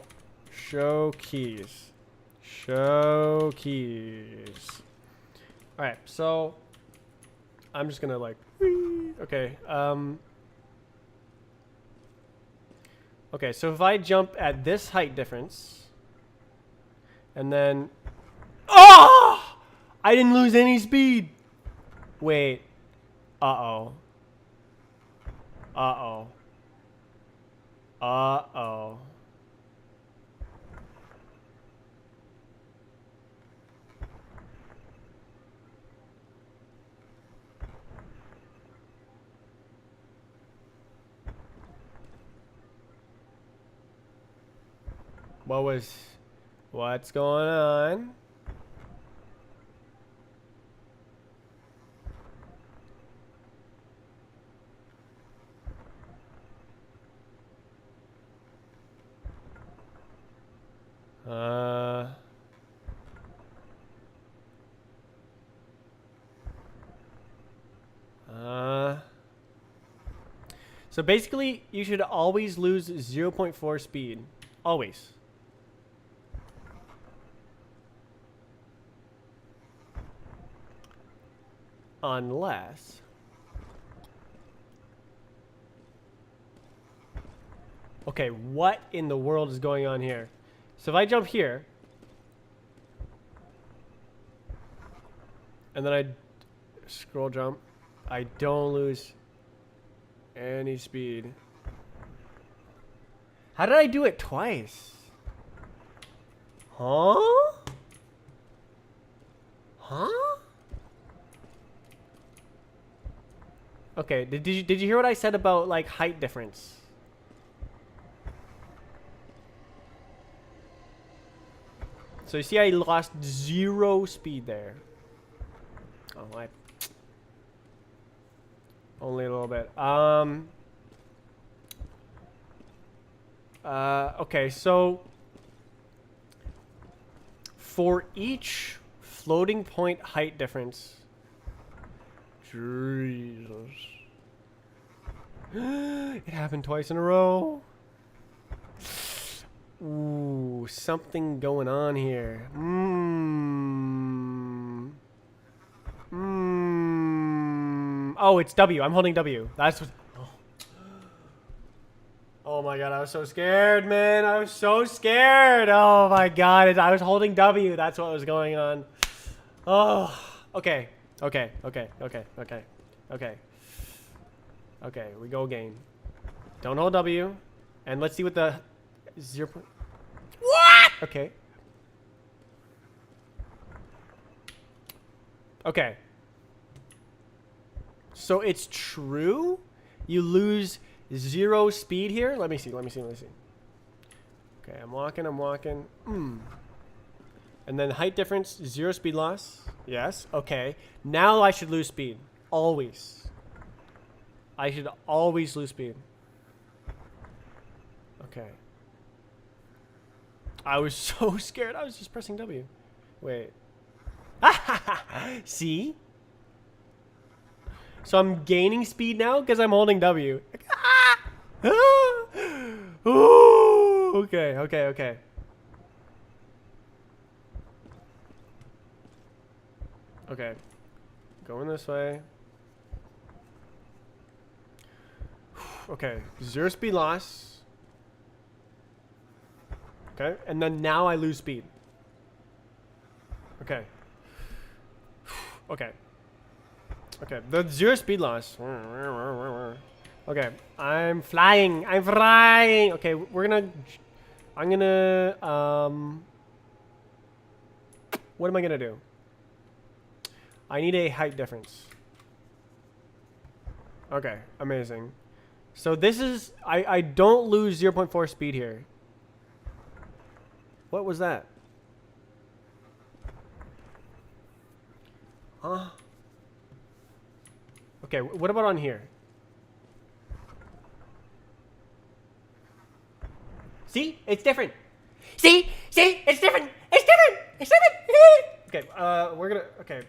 show keys. Show keys. All right. So, I'm just gonna like. Okay. Okay. So if I jump at this height difference, and then, oh! I didn't lose any speed. Wait. Uh-oh. Uh-oh. Uh-oh. What's going on? So basically, you should always lose 0.4 speed. Always. Unless... Okay, what in the world is going on here? So if I jump here, and then I scroll jump, I don't lose any speed. How did I do it twice? Huh? Huh? Okay, did you hear what I said about like height difference? So you see I lost 0 speed there. Oh, only a little bit. Okay, so for each floating point height difference, Jesus, it happened twice in a row. Ooh, something going on here. Oh, it's W. I'm holding W. That's what. Oh my god, I was so scared, man. I was so scared. Oh my god, I was holding W. That's what was going on. Oh, okay. Okay. We go again. Don't hold W. And let's see what the 0. What? Okay. Okay. So it's true? You lose 0 speed here? Let me see. Okay, I'm walking. And then height difference, 0 speed loss. Yes, okay. Now I should lose speed. Always. I should always lose speed. Okay. I was so scared. I was just pressing W. Wait. See? So I'm gaining speed now because I'm holding W. Ooh, okay, okay, okay. Okay. Going this way. Okay. 0 speed loss. Okay. And then now I lose speed. Okay. Okay. Okay. The 0 speed loss. Okay. I'm flying. I'm flying. Okay. I'm gonna, what am I gonna do? I need a height difference. Okay. Amazing. So this is, I don't lose 0.4 speed here. What was that? Huh? Okay, what about on here? See? It's different. See? See? It's different. It's different. It's different. Okay, we're gonna, okay.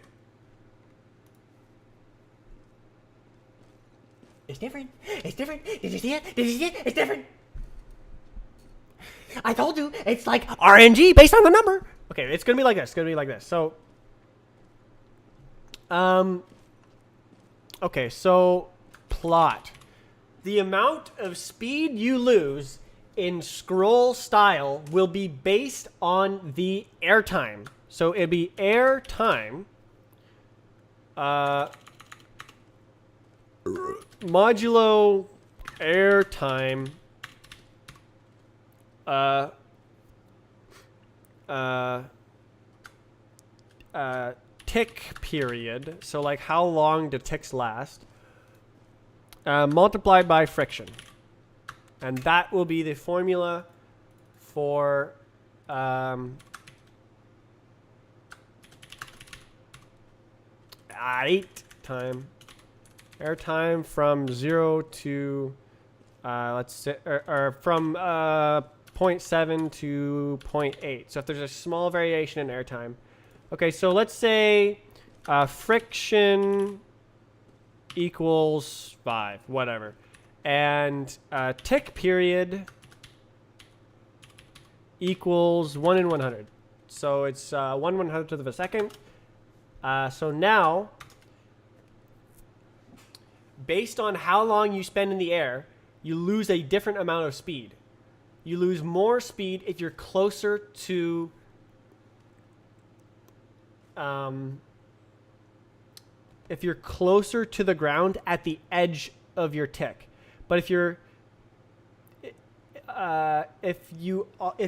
It's different. It's different. Did you see it? Did you see it? It's different. I told you, it's like RNG based on the number. Okay, it's gonna be like this. It's gonna be like this. So, okay, so plot. The amount of speed you lose in scroll style will be based on the airtime. So it'd be airtime modulo airtime tick period. So like how long do ticks last? Multiplied by friction. And that will be the formula for airtime from 0 to let's say or from 0.7 to 0.8. So if there's a small variation in airtime. Okay, so let's say friction equals 5, whatever. And tick period equals 1 in 100. So it's 1/100th of a second. So now, based on how long you spend in the air, you lose a different amount of speed. You lose more speed if you're closer to the ground at the edge of your tick. But if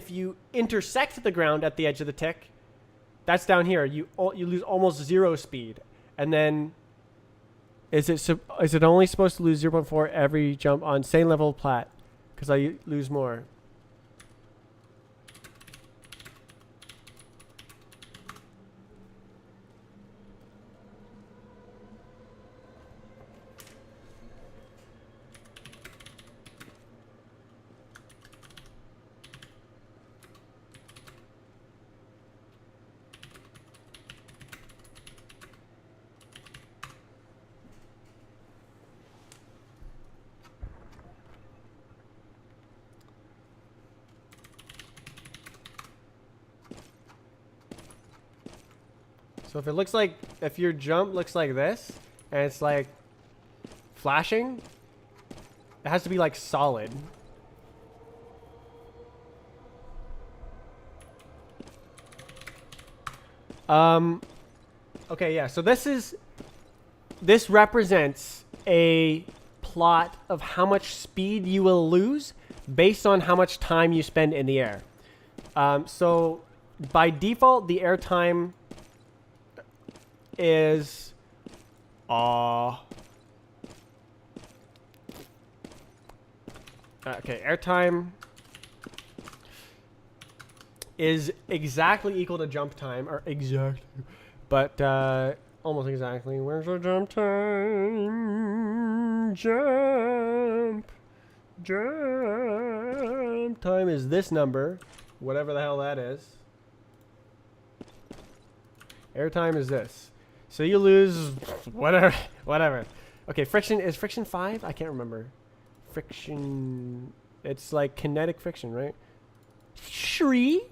you intersect the ground at the edge of the tick, that's down here. You lose almost 0 speed. And then is it only supposed to lose 0.4 every jump on same level plat? Because I lose more. So if your jump looks like this, and it's like flashing, it has to be like solid. Okay, yeah, so this represents a plot of how much speed you will lose based on how much time you spend in the air. So by default, the air time is okay, airtime is exactly equal to jump time, or exactly, but almost exactly. Where's the jump time? Jump time is this number, whatever the hell that is. Airtime is this. So you lose whatever. Okay, friction is friction 5? I can't remember. friction. It's like kinetic friction, right? Shree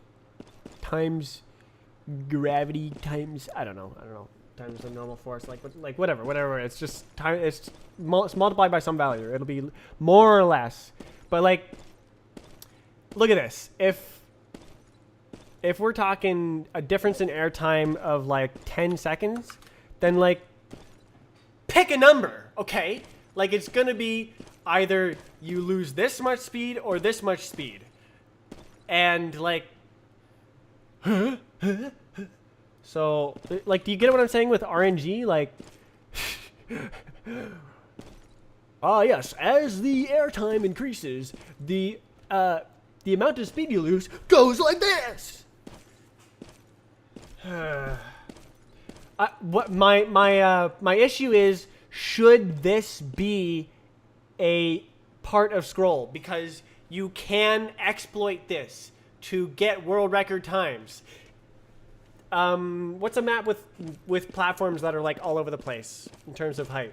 times gravity times I don't know times the normal force, like whatever. It's just time. It's multiplied by some value. It'll be more or less. But like, look at this. If we're talking a difference in airtime of like 10 seconds, then like pick a number, okay? Like it's gonna be either you lose this much speed or this much speed. And like, so like, do you get what I'm saying with RNG? Like, yes, as the airtime increases, the amount of speed you lose goes like this. What my issue is, should this be a part of scroll? Because you can exploit this to get world record times. What's a map with platforms that are like all over the place in terms of height?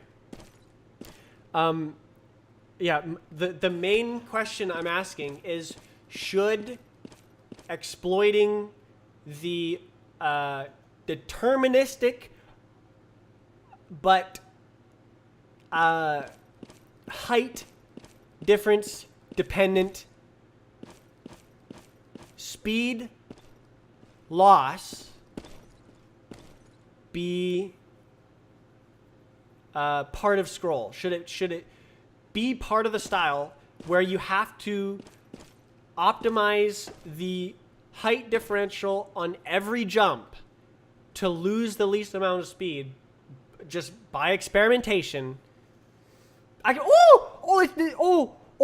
Yeah, the main question I'm asking is, should exploiting the deterministic but height difference dependent speed loss be part of scroll? Should it be part of the style where you have to optimize the height differential on every jump to lose the least amount of speed just by experimentation?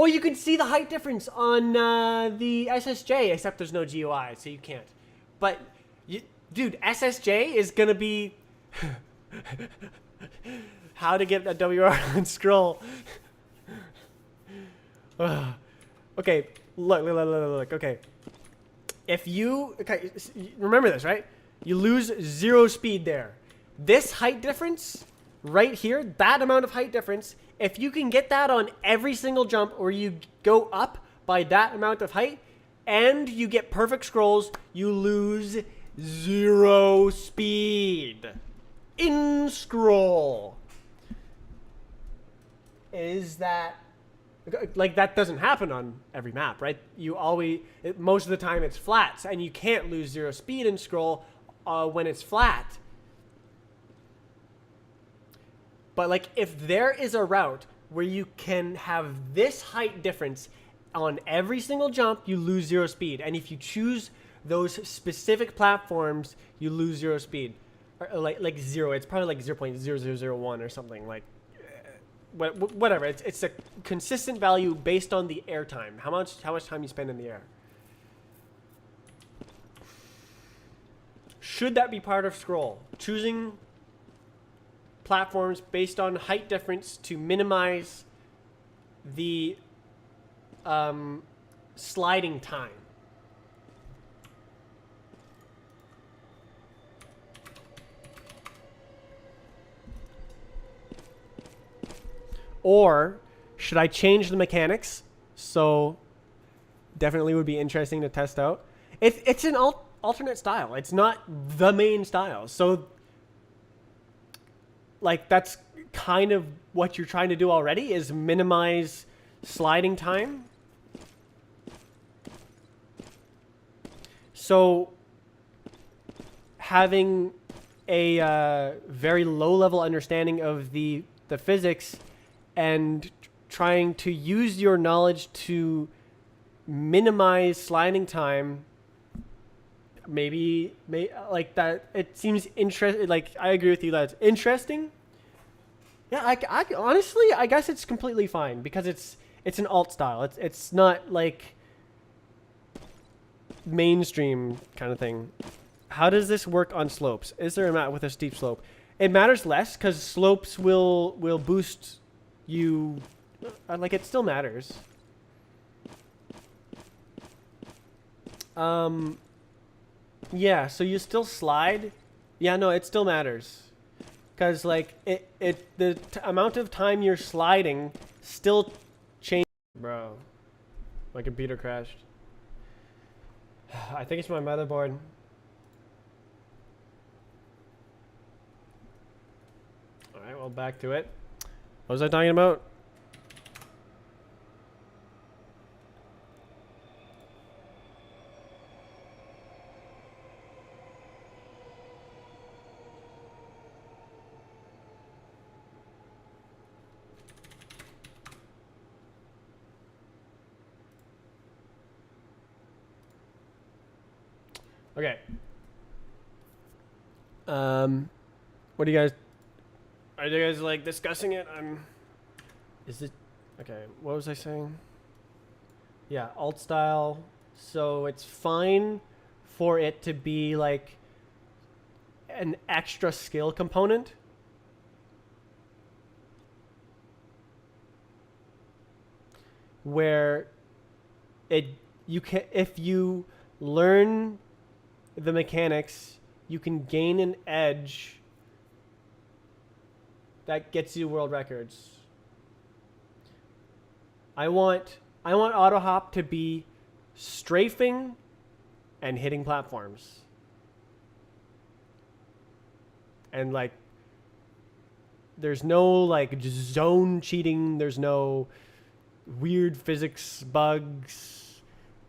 You can see the height difference on the SSJ, except there's no GUI, so you can't. But, dude, SSJ is going to be how to get a WR on scroll. Okay, look, okay. If you, okay, remember this, right? You lose 0 speed there. This height difference right here, that amount of height difference, if you can get that on every single jump, or you go up by that amount of height and you get perfect scrolls, you lose 0 speed in scroll. Is that, like, that doesn't happen on every map, right? Most of the time it's flats, and you can't lose 0 speed in scroll when it's flat. But like, if there is a route where you can have this height difference on every single jump, you lose 0 speed. And if you choose those specific platforms, you lose 0 speed. Or like 0, it's probably like 0.0001 or something, like, whatever. It's a consistent value based on the air time. How much time you spend in the air. Should that be part of scroll? Choosing platforms based on height difference to minimize the sliding time. Or should I change the mechanics? So definitely would be interesting to test out. It's an alternate style. It's not the main style. So like, that's kind of what you're trying to do already, is minimize sliding time. So having a very low level understanding of the physics and trying to use your knowledge to minimize sliding time, maybe like that. It seems interesting. Like, I agree with you that it's interesting. Yeah, I honestly, I guess it's completely fine, because it's an alt style. It's not like mainstream kind of thing. How does this work on slopes? Is there a map with a steep slope? It matters less, because slopes will boost you. Like, it still matters. Yeah, so you still slide. Yeah, no, it still matters, because like the amount of time you're sliding still changes Bro, my computer crashed. I think it's my motherboard. Alright, well, back to it. What was I talking about? Okay. What do you guys... Are you guys, like, discussing it? Is it... Okay, what was I saying? Yeah, alt style. So it's fine for it to be, like, an extra skill component. Where you can... If you learn the mechanics, you can gain an edge that gets you world records. I want auto hop to be strafing and hitting platforms. And like there's no like zone cheating, there's no weird physics bugs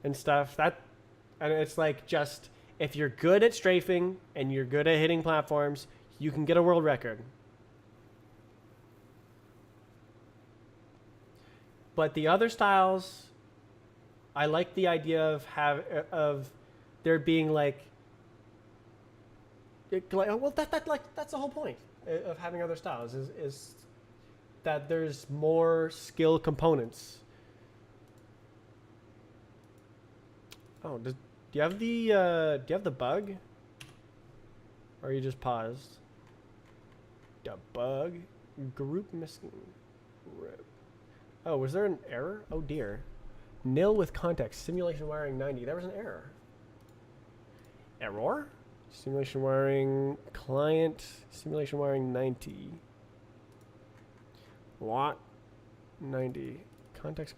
and stuff. And it's like just if you're good at strafing and you're good at hitting platforms, you can get a world record. But the other styles, I like the idea of there being like well that's the whole point of having other styles is that there's more skill components. Oh, do you have the bug? Or are you just paused? The bug group missing. Oh, was there an error? Oh dear. Nil with context. Simulation wiring 90. There was an error. Error? Simulation wiring client. Simulation wiring 90. What? 90. Context.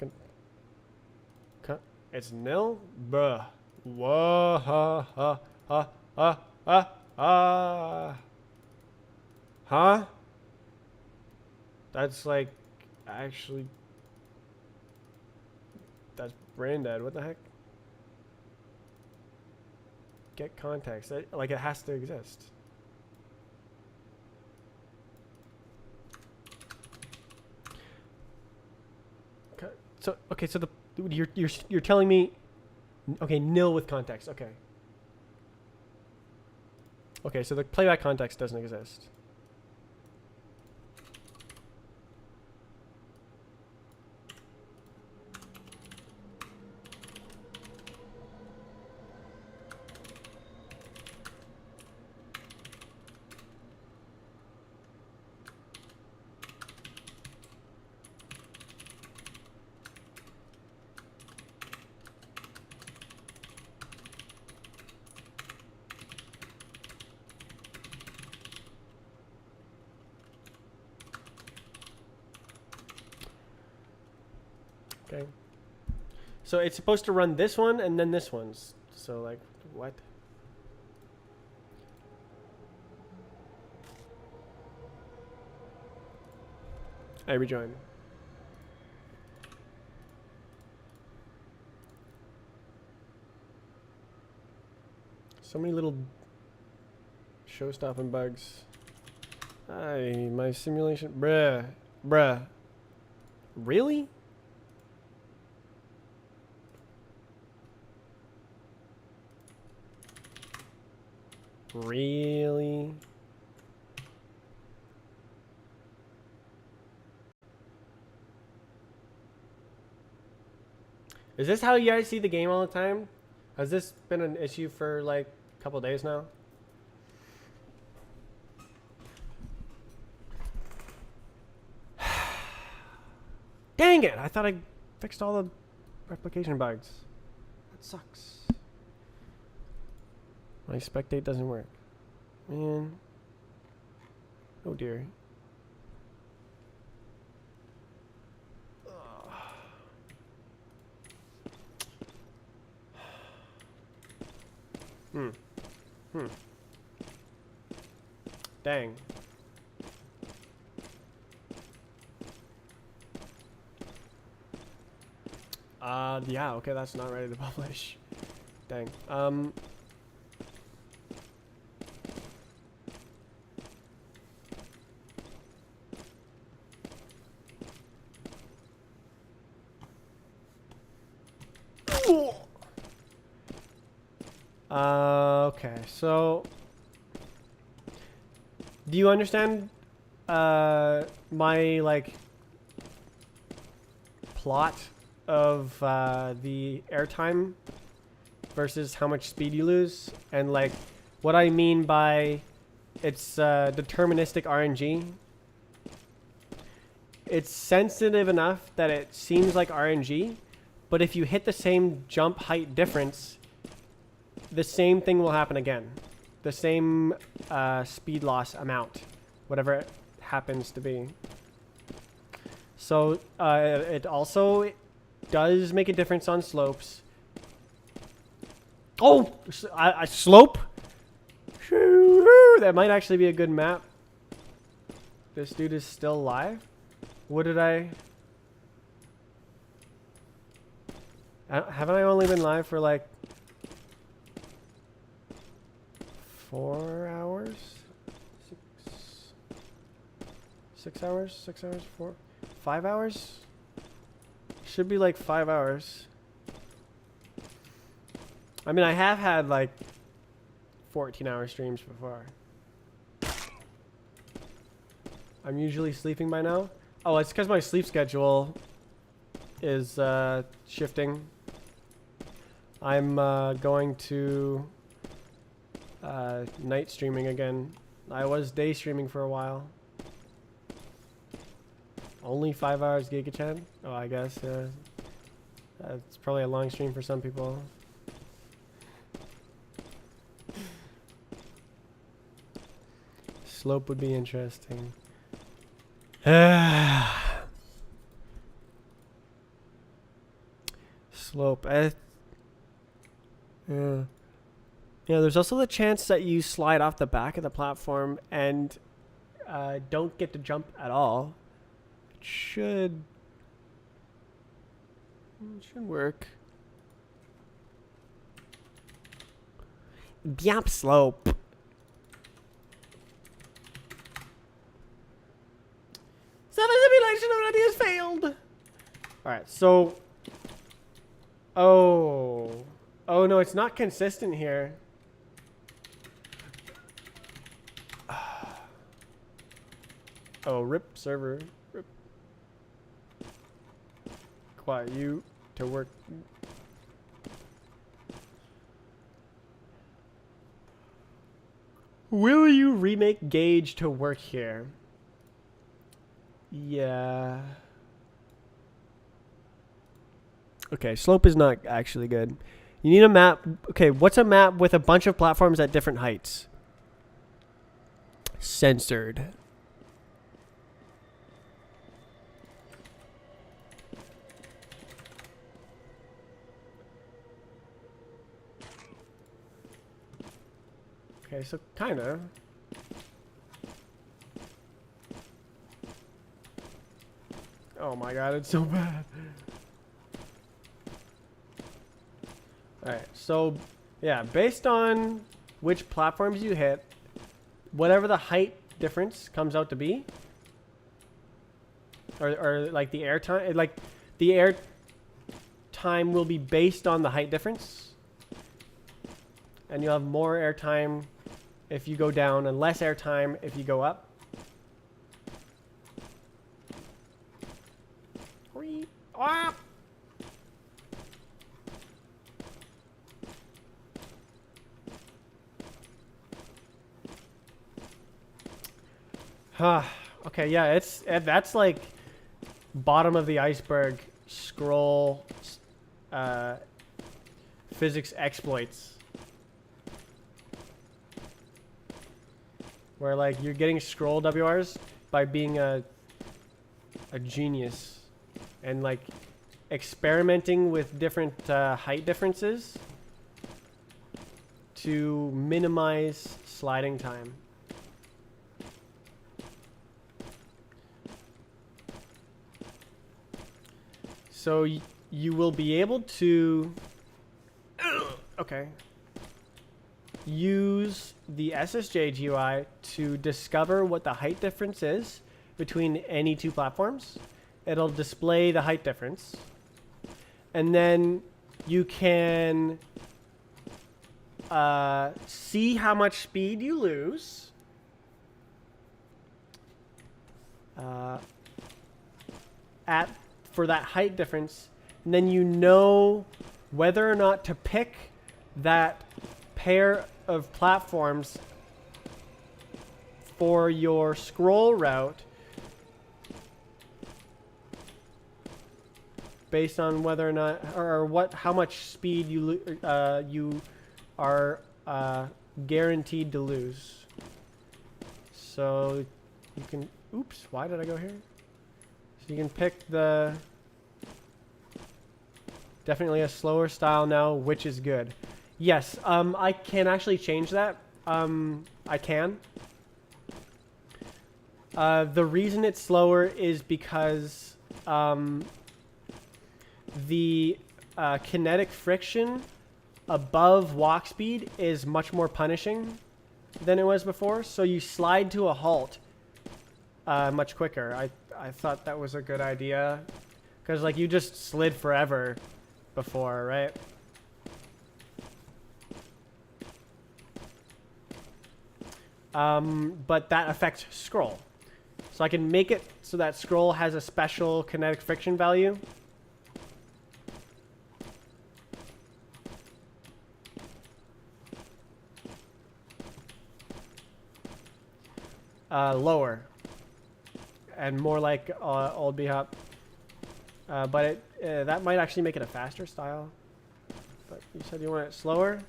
It's nil? Bruh. Whoa. Ha ha ha ha ha ha. Huh? That's like actually. That's brain dead. What the heck? Get context. Like it has to exist. Okay. So you're telling me, okay, nil with context. Okay. Okay. So the playback context doesn't exist. Okay. So it's supposed to run this one and then this one's. So like, what? I rejoin. So many little show-stopping bugs. My simulation, bruh. Really? Really? Is this how you guys see the game all the time? Has this been an issue for like a couple days now? Dang it! I thought I fixed all the replication bugs. That sucks. My spectate doesn't work. Man. Oh dear. Dang. Yeah, okay, that's not ready to publish. Dang. Okay, so do you understand my like plot of the airtime versus how much speed you lose, and like what I mean by it's deterministic RNG? It's sensitive enough that it seems like RNG, but if you hit the same jump height difference, the same thing will happen again. The same speed loss amount, whatever it happens to be. So it also does make a difference on slopes. Oh, I slope? That might actually be a good map. This dude is still alive? What did I... Haven't I only been live for like 4 hours? 6 hours? 6 hours? 5 hours? Should be like 5 hours. I mean, I have had like 14-hour streams before. I'm usually sleeping by now. Oh, it's because my sleep schedule is shifting. I'm going to night streaming again. I was day streaming for a while. Only 5 hours, Giga-chan? Oh, I guess, yeah. It's probably a long stream for some people. Slope would be interesting. Slope. Yeah. Yeah, there's also the chance that you slide off the back of the platform and don't get to jump at all. It should work. Byap slope. Seven simulation already has failed. Alright, so... Oh no, it's not consistent here. Oh, rip server. Rip. Quiet you to work. Will you remake Gauge to work here? Yeah. Okay, slope is not actually good. You need a map. Okay, what's a map with a bunch of platforms at different heights? Censored. Okay, so kinda. Oh my god, it's so bad. Alright, so yeah, based on which platforms you hit, whatever the height difference comes out to be, or like the air time, like the air time will be based on the height difference, and you'll have more air time if you go down and less air time if you go up. Ah! Okay, yeah, that's like bottom of the iceberg scroll physics exploits. Where like you're getting scroll WRs by being a genius and like experimenting with different height differences to minimize sliding time. So you will be able to use the SSJ GUI to discover what the height difference is between any two platforms. It'll display the height difference. And then you can see how much speed you lose. For that height difference, and then you know whether or not to pick that pair of platforms for your scroll route based on whether or not or how much speed you are guaranteed to lose. So you can why did I go here? So you can pick the definitely a slower style now, which is good. Yes, I can actually change that. I can. The reason it's slower is because the kinetic friction above walk speed is much more punishing than it was before. So you slide to a halt much quicker. I thought that was a good idea because like you just slid forever before, right? But that affects scroll. So I can make it so that scroll has a special kinetic friction value. Lower. And more like old B-hop. But that might actually make it a faster style. But you said you want it slower?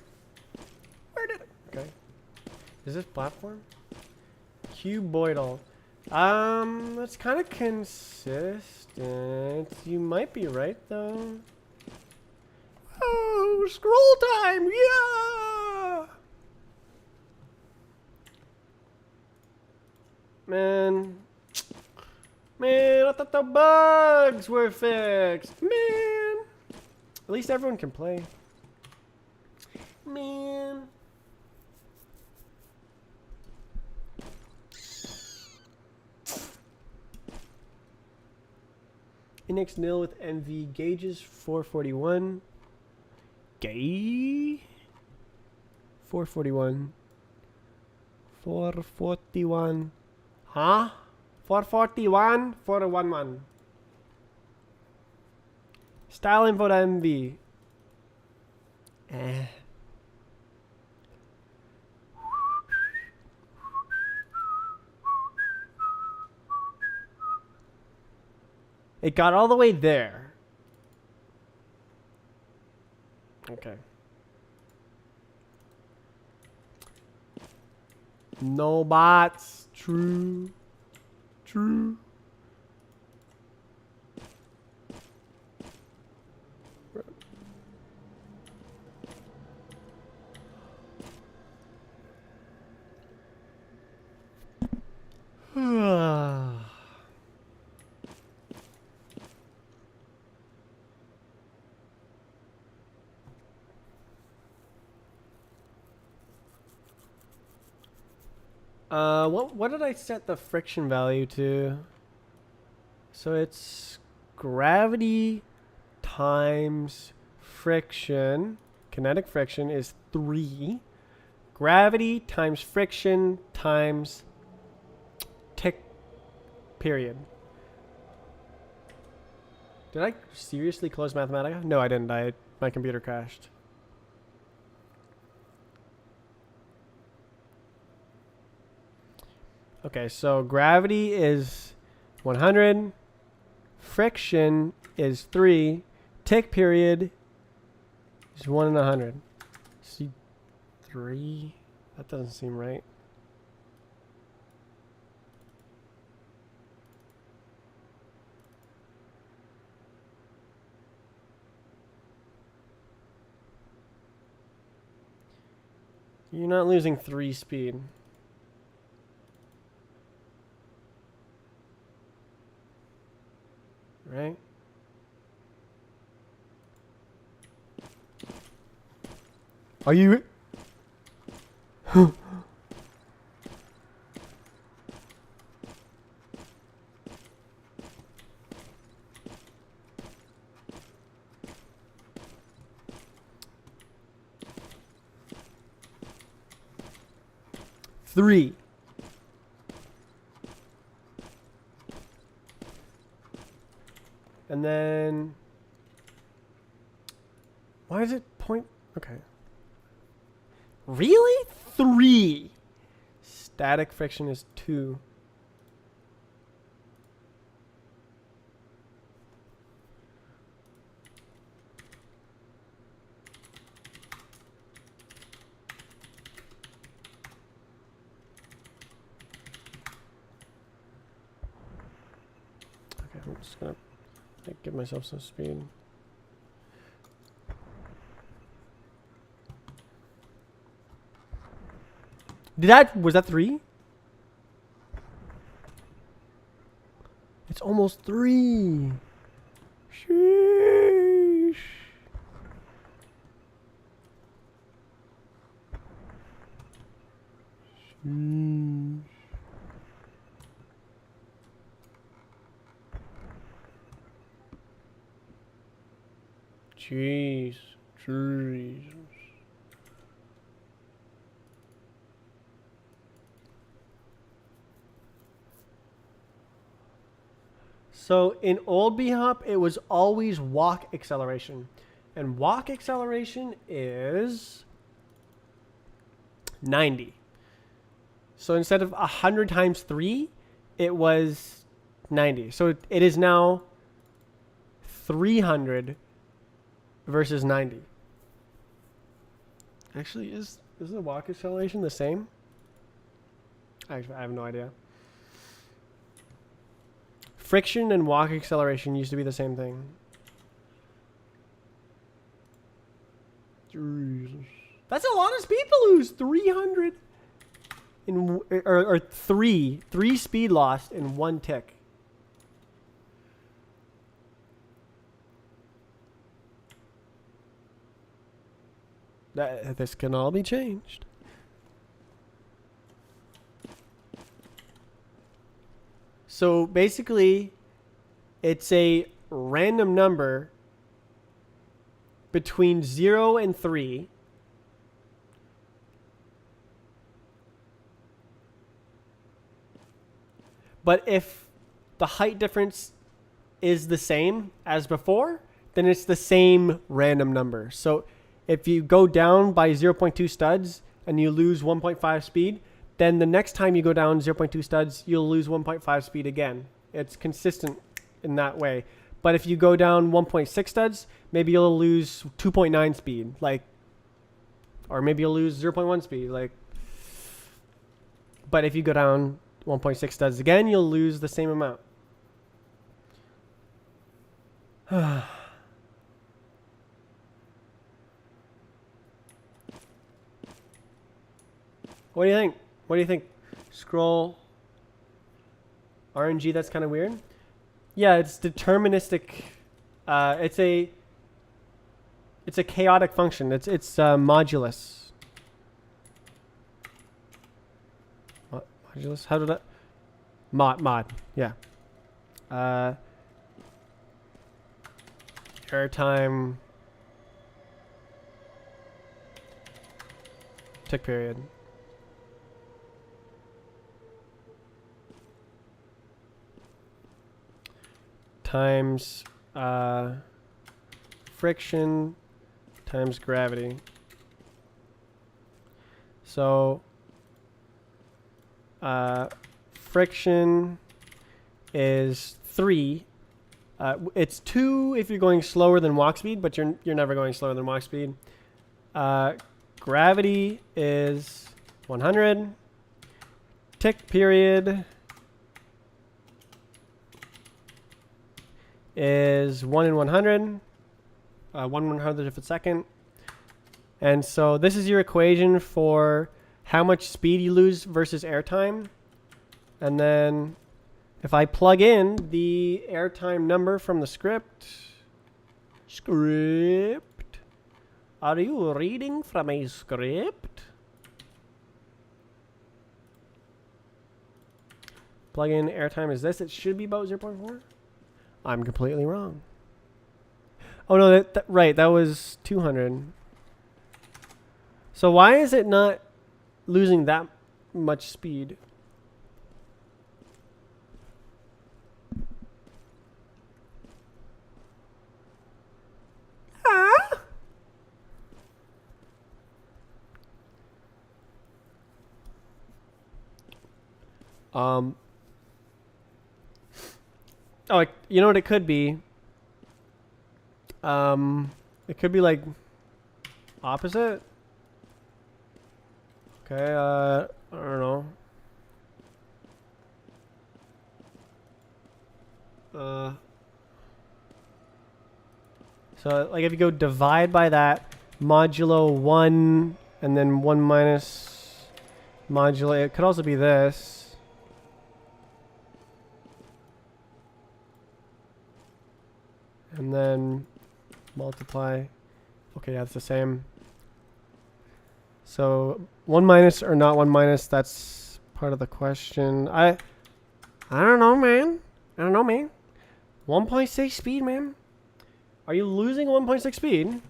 Where did it? Okay. Is this platform? Cuboidal. That's kind of consistent. You might be right though. Oh, scroll time! Yeah! Man, I thought the bugs were fixed. Man, at least everyone can play. Man. Inix nil with MV gauges 441. Gay? 441. 441. Huh? 441? 411. Style info to MV. It got all the way there. Okay. No bots. True. True. What did I set the friction value to? So it's gravity times friction. Kinetic friction is 3. Gravity times friction times tick period. Did I seriously close Mathematica? No, I didn't. My computer crashed. Okay, so gravity is 100. Friction is 3. Tick period is 1 in 100. See, 3? That doesn't seem right. You're not losing 3 speed. Right? Are you? Three. And then, why is it point? Okay. Really? 3. Static friction is 2. Okay, I'm just gonna give myself some speed. Was that 3? It's almost 3. Sheesh. Sheesh. Jeez. Jesus. So in old B-Hop, it was always walk acceleration. And walk acceleration is 90. So instead of 100 times 3, it was 90. So it is now 300 versus 90. Actually, is the walk acceleration the same? Actually, I have no idea. Friction and walk acceleration used to be the same thing. Jesus. That's a lot of speed to lose. 300 or 3 speed lost in 1 tick. This can all be changed. So basically, it's a random number between 0 and 3. But if the height difference is the same as before, then it's the same random number. So if you go down by 0.2 studs and you lose 1.5 speed, then the next time you go down 0.2 studs, you'll lose 1.5 speed again. It's consistent in that way. But if you go down 1.6 studs, maybe you'll lose 2.9 speed, or maybe you'll lose 0.1 speed, But if you go down 1.6 studs again, you'll lose the same amount. What do you think? What do you think? Scroll. RNG, that's kind of weird. Yeah, it's deterministic. It's a chaotic function. It's modulus. Modulus? How did that? Mod. Yeah. Airtime. Tick period. Times friction times gravity. So friction is 3. It's 2 if you're going slower than walk speed, but you're never going slower than walk speed. Gravity is 100. Tick period is 1 in 100. 1/100th of a second. And so this is your equation for how much speed you lose versus airtime. And then if I plug in the airtime number from the script, are you reading from a script? Plug in airtime is this. It should be about 0.4. I'm completely wrong. Oh no, right, that was 200. So why is it not losing that much speed? Oh, you know what it could be? It could be like opposite. Okay, I don't know. So like if you go divide by that, modulo 1, and then 1 minus modulo, it could also be this. And then multiply. Okay, yeah, it's the same. So 1 minus or not 1 minus, that's part of the question. I don't know, man. I don't know, man. 1.6 speed, man. Are you losing 1.6 speed?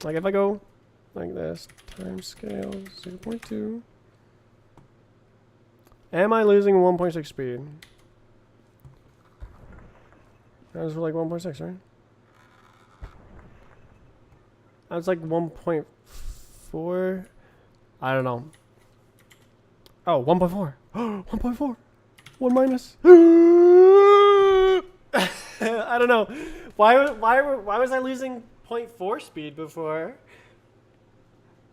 Like if I go like this, time scale 0.2. Am I losing 1.6 speed? That was like 1.6, right? That was like 1.4. I don't know. Oh, 1.4. 1.4. 1 minus. I don't know. Why was I losing 0.4 speed before?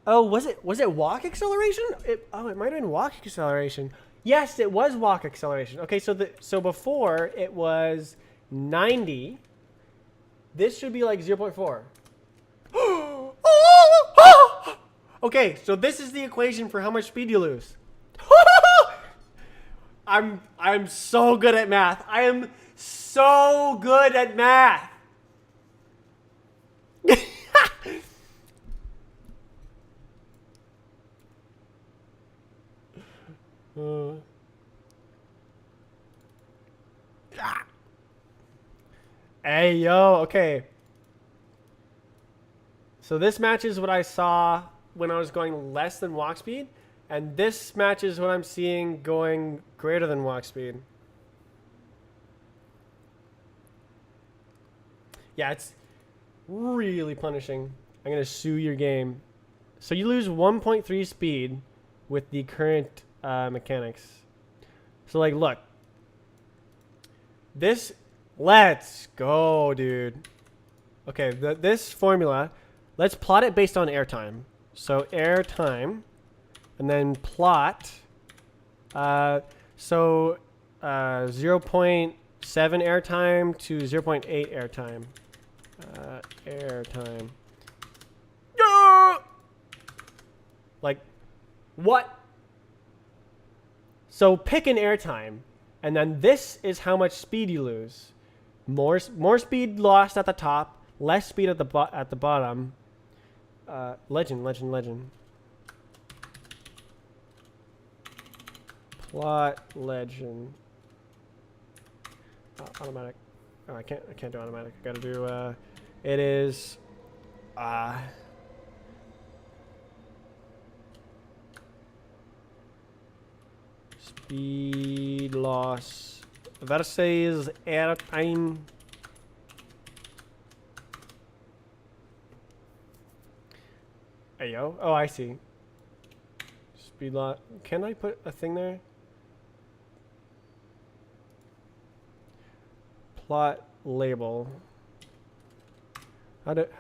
Oh, was it walk acceleration? It might have been walk acceleration. Yes, it was walk acceleration. Okay, so before it was 90. This should be like 0.4. Okay, so this is the equation for how much speed you lose. I'm so good at math. I am so good at math. Hey, yo, okay. So this matches what I saw when I was going less than walk speed, and this matches what I'm seeing going greater than walk speed. Yeah, it's really punishing. I'm going to sue your game. So you lose 1.3 speed with the current mechanics. So like, look. This, let's go, dude. Okay, this formula, let's plot it based on airtime. So airtime, and then plot. 0.7 airtime to 0.8 airtime. Airtime. Like, what? So pick an airtime, and then this is how much speed you lose. More speed lost at the top, less speed at the bottom. Legend. Plot legend. Automatic. Oh, I can't do automatic. I gotta do. It is. Speed loss versus airtime. Hey yo. Oh, I see. Speed loss. Can I put a thing there? Plot label. How do it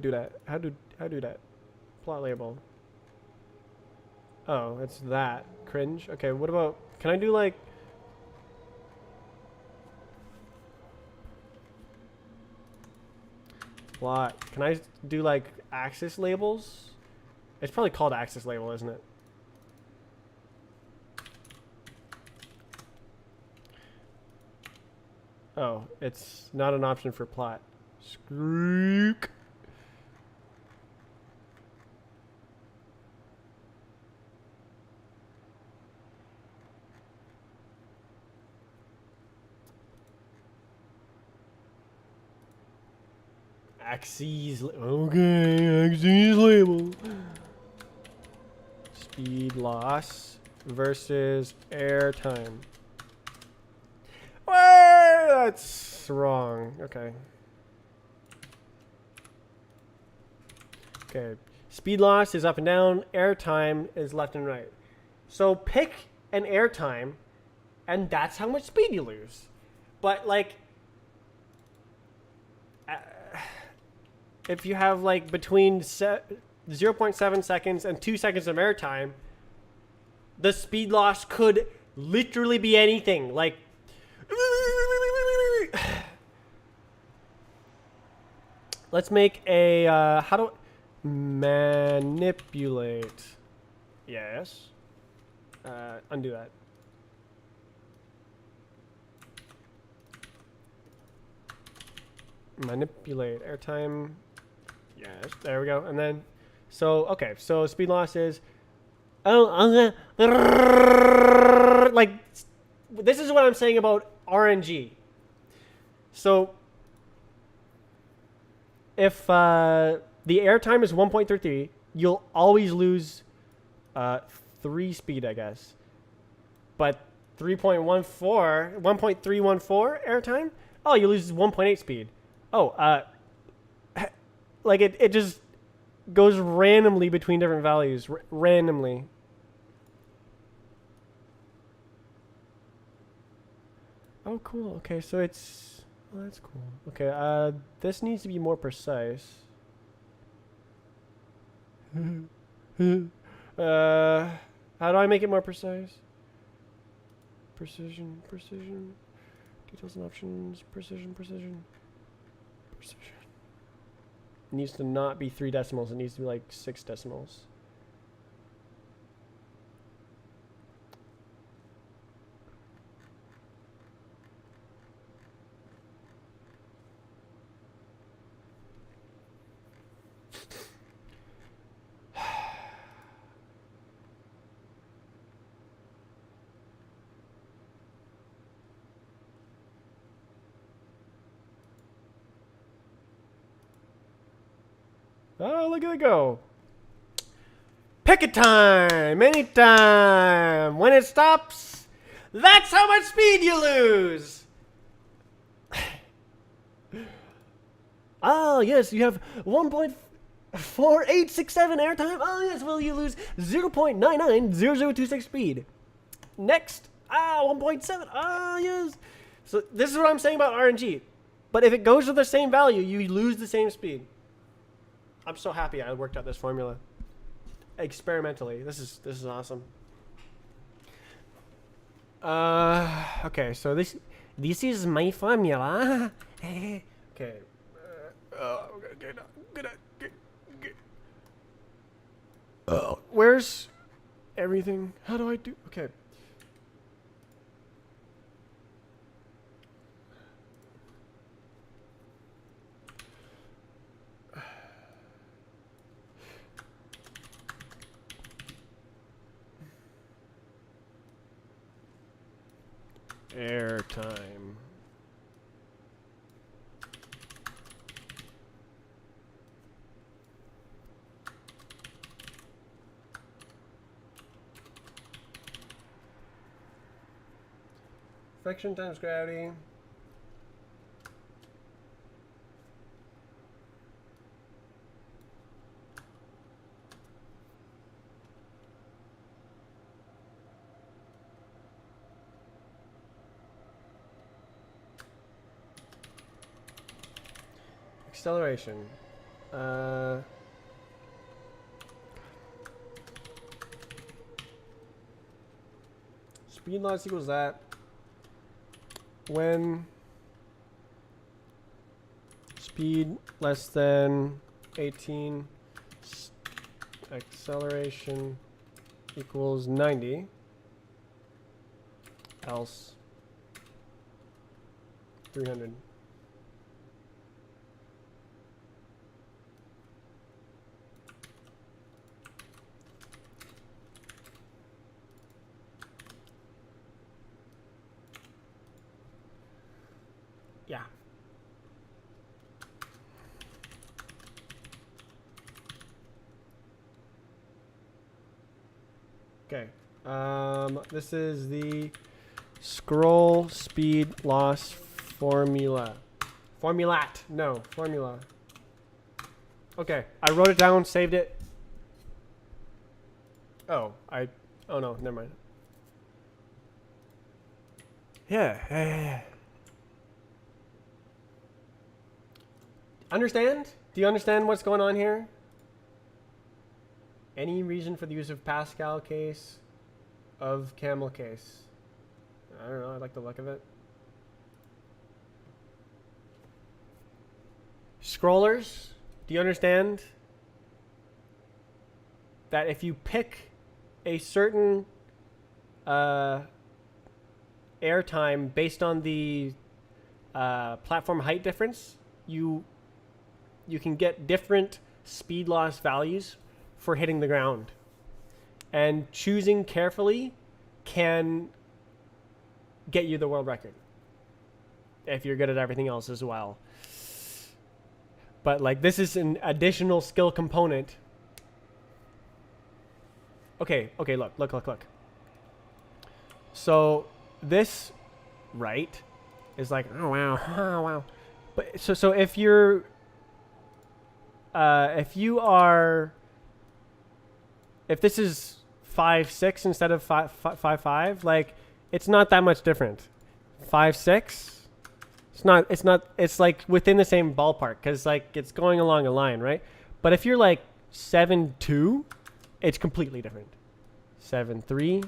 do that? How do that? Plot label. Oh, it's that. Cringe. Okay, what about, can I do like, Plot. Can I do like axis labels? It's probably called axis label, isn't it? Oh, it's not an option for plot. Screek. Axes. Okay, axes label. Speed loss versus air time. Well, that's wrong. Okay. Okay. Speed loss is up and down. Air time is left and right. So pick an air time, and that's how much speed you lose. But like, if you have like between 0.7 seconds and 2 seconds of air time, the speed loss could literally be anything. Like, let's make a how do manipulate? Yes. Undo that. Manipulate airtime. Yes, there we go. And then, so okay, so speed loss is, oh, like, this is what I'm saying about RNG. So, if the airtime is 1.33, you'll always lose 3 speed, I guess. But 1.314 airtime, oh, you lose 1.8 speed. Oh, like it just goes randomly between different values, randomly. Oh, cool. Okay, so it's, oh, that's cool. Okay, this needs to be more precise. How do I make it more precise? Precision, precision, details and options, precision, precision, precision. It needs to not be 3 decimals. It needs to be like 6 decimals. Oh, look at it go. Pick a time, anytime. When it stops, that's how much speed you lose. Oh, yes, you have 1.4867 airtime. Oh, yes, well, you lose 0.990026 speed. Next, 1.7. Ah, yes. So this is what I'm saying about RNG. But if it goes to the same value, you lose the same speed. I'm so happy I worked out this formula experimentally. This is awesome. Okay, so this is my formula. Okay. Where's everything? How do I do? Okay. Airtime. Friction times gravity. Acceleration. Speed loss equals that. When speed less than 18, acceleration equals 90, else 300. Yeah. Okay. This is the scroll speed loss formula. Formulat. No, formula. Okay. I wrote it down, saved it. Oh, oh no, never mind. Yeah. Understand? Do you understand what's going on here? Any reason for the use of Pascal case of camel case? I don't know. I like the look of it. Scrollers, do you understand that if you pick a certain airtime based on the platform height difference, you can get different speed loss values for hitting the ground, and choosing carefully can get you the world record if you're good at everything else as well. But like, this is an additional skill component. Okay, look. So this, right, is like, oh wow. But so if you're if this is 5.6 instead of 5.5, like, it's not that much different. 5.6, it's like within the same ballpark, because like it's going along a line, right? But if you're like 7.2, it's completely different. 7.3.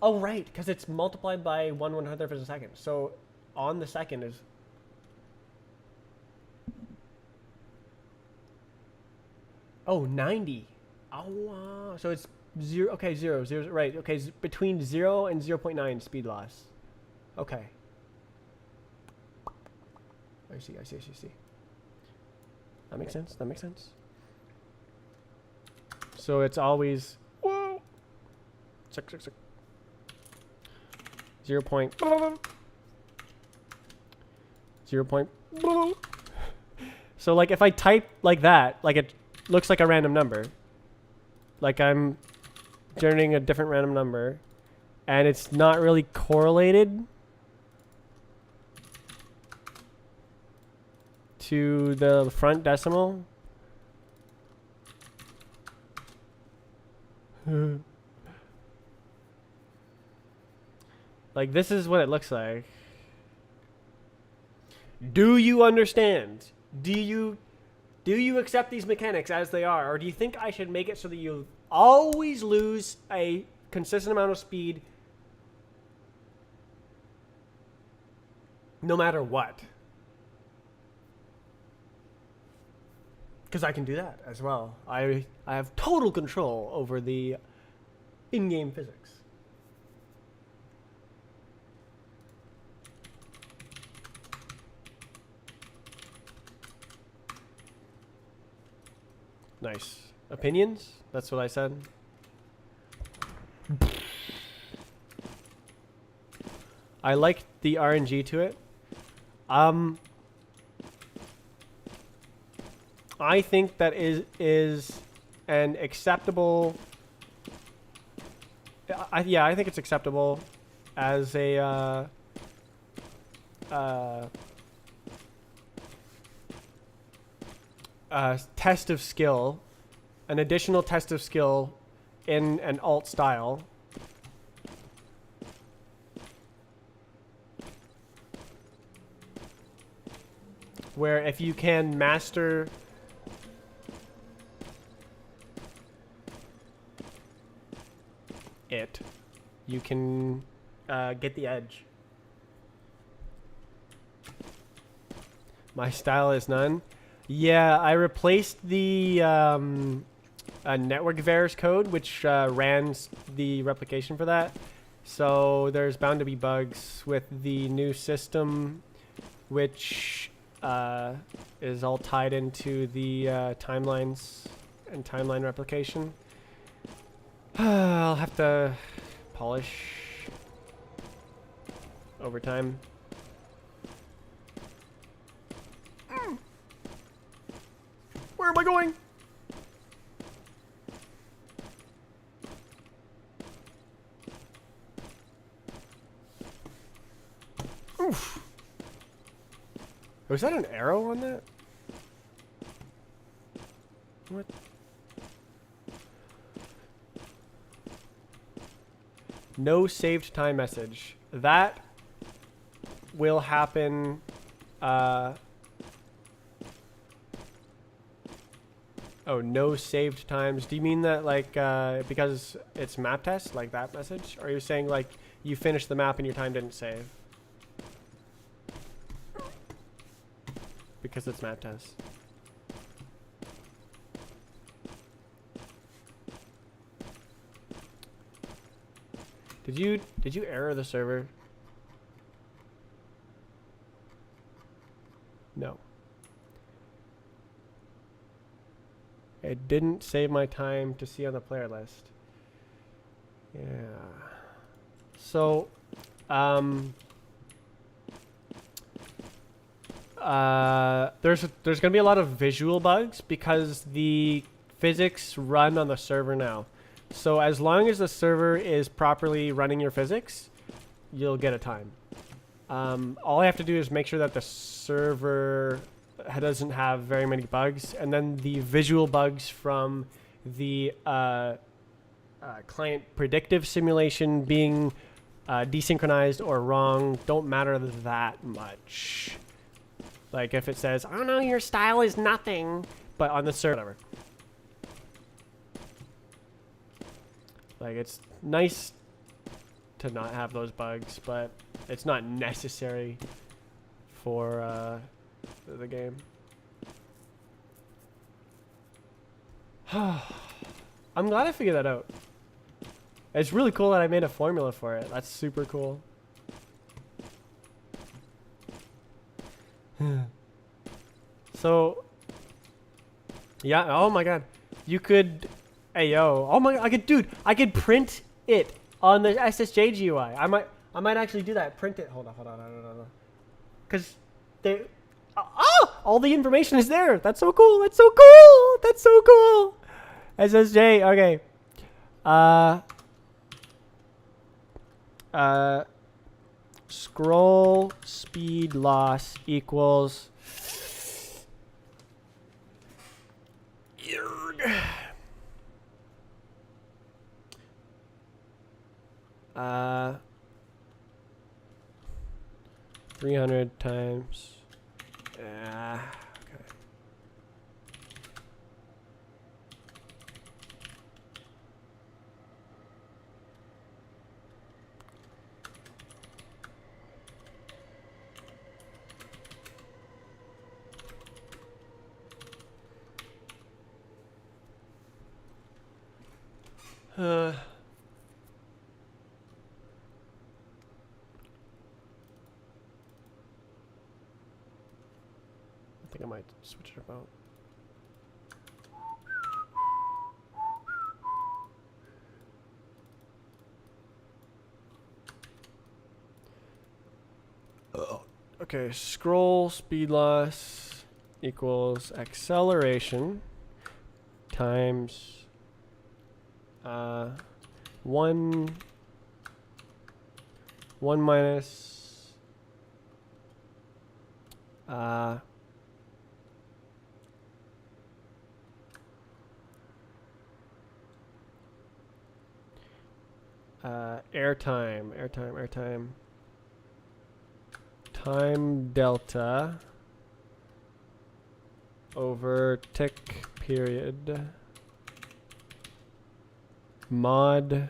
Oh right, because it's multiplied by 1/100th of a second. So on the second is, oh, 90. Oh, so it's zero. Okay, zero, right. Okay, between 0 and 0.9 speed loss. Okay. I see. That makes sense. So it's always, whoa, 0 point, 0 point. So like if I type like that, like it looks like a random number. Like I'm generating a different random number, and it's not really correlated to the front decimal. Like, this is what it looks like. Do you understand? Do you accept these mechanics as they are, or do you think I should make it so that you always lose a consistent amount of speed no matter what? Because I can do that as well. I have total control over the in-game physics. Nice. Opinions? That's what I said. I like the RNG to it. I think that is an acceptable. I think it's acceptable as a test of skill, an additional test of skill in an alt style. Where if you can master it, you can get the edge. My style is none. Yeah, I replaced the network vars code, which ran the replication for that. So there's bound to be bugs with the new system, which is all tied into the timelines and timeline replication. I'll have to polish over time. Where am I going? Oof. Was that an arrow on that? What? No saved time message. That will happen. Oh, no saved times. Do you mean that like because it's map test, like that message? Or are you saying like you finished the map and your time didn't save? Because it's map test. Did you error the server? No. It didn't save my time to see on the player list. Yeah. So, there's gonna be a lot of visual bugs because the physics run on the server now. So as long as the server is properly running your physics, you'll get a time. All I have to do is make sure that the server doesn't have very many bugs, and then the visual bugs from the client predictive simulation being desynchronized or wrong don't matter that much. Like if it says, "Oh no, your style is nothing," but on the server, whatever. Like it's nice to not have those bugs, but it's not necessary for the game. I'm glad I figured that out. It's really cool that I made a formula for it. That's super cool. So, yeah. Oh my god, you could. Hey yo. Oh my. I could print it on the SSJ GUI. I might actually do that. Print it. Hold on. Because they. Oh, all the information is there. That's so cool. That's so cool. That's so cool. SSJ. Okay. Scroll speed loss equals. Uh, 300 times. Okay. I think I might switch it about. Okay, scroll speed loss equals acceleration times 1 minus airtime time delta over tick period mod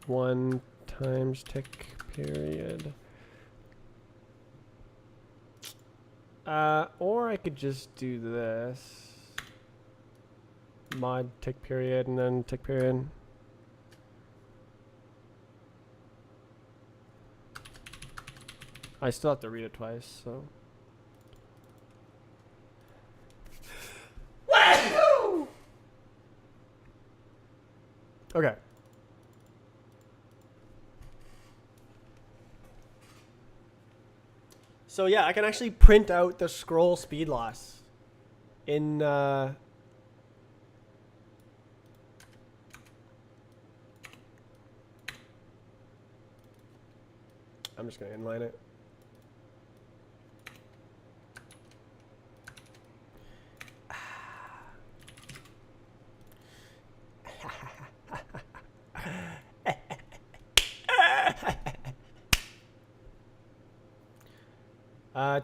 1 times tick period Or I could just do this. Mod tick period and then tick period. I still have to read it twice, so. Okay. So yeah, I can actually print out the scroll speed loss in I'm just gonna inline it.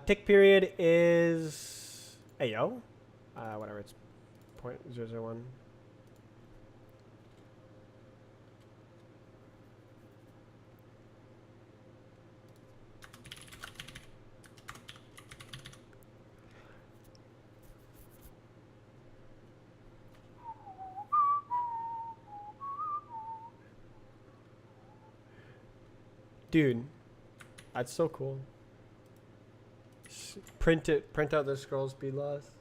Tick period is AO. Whatever, it's 0.001. Dude, that's so cool. Print out the scroll speed loss.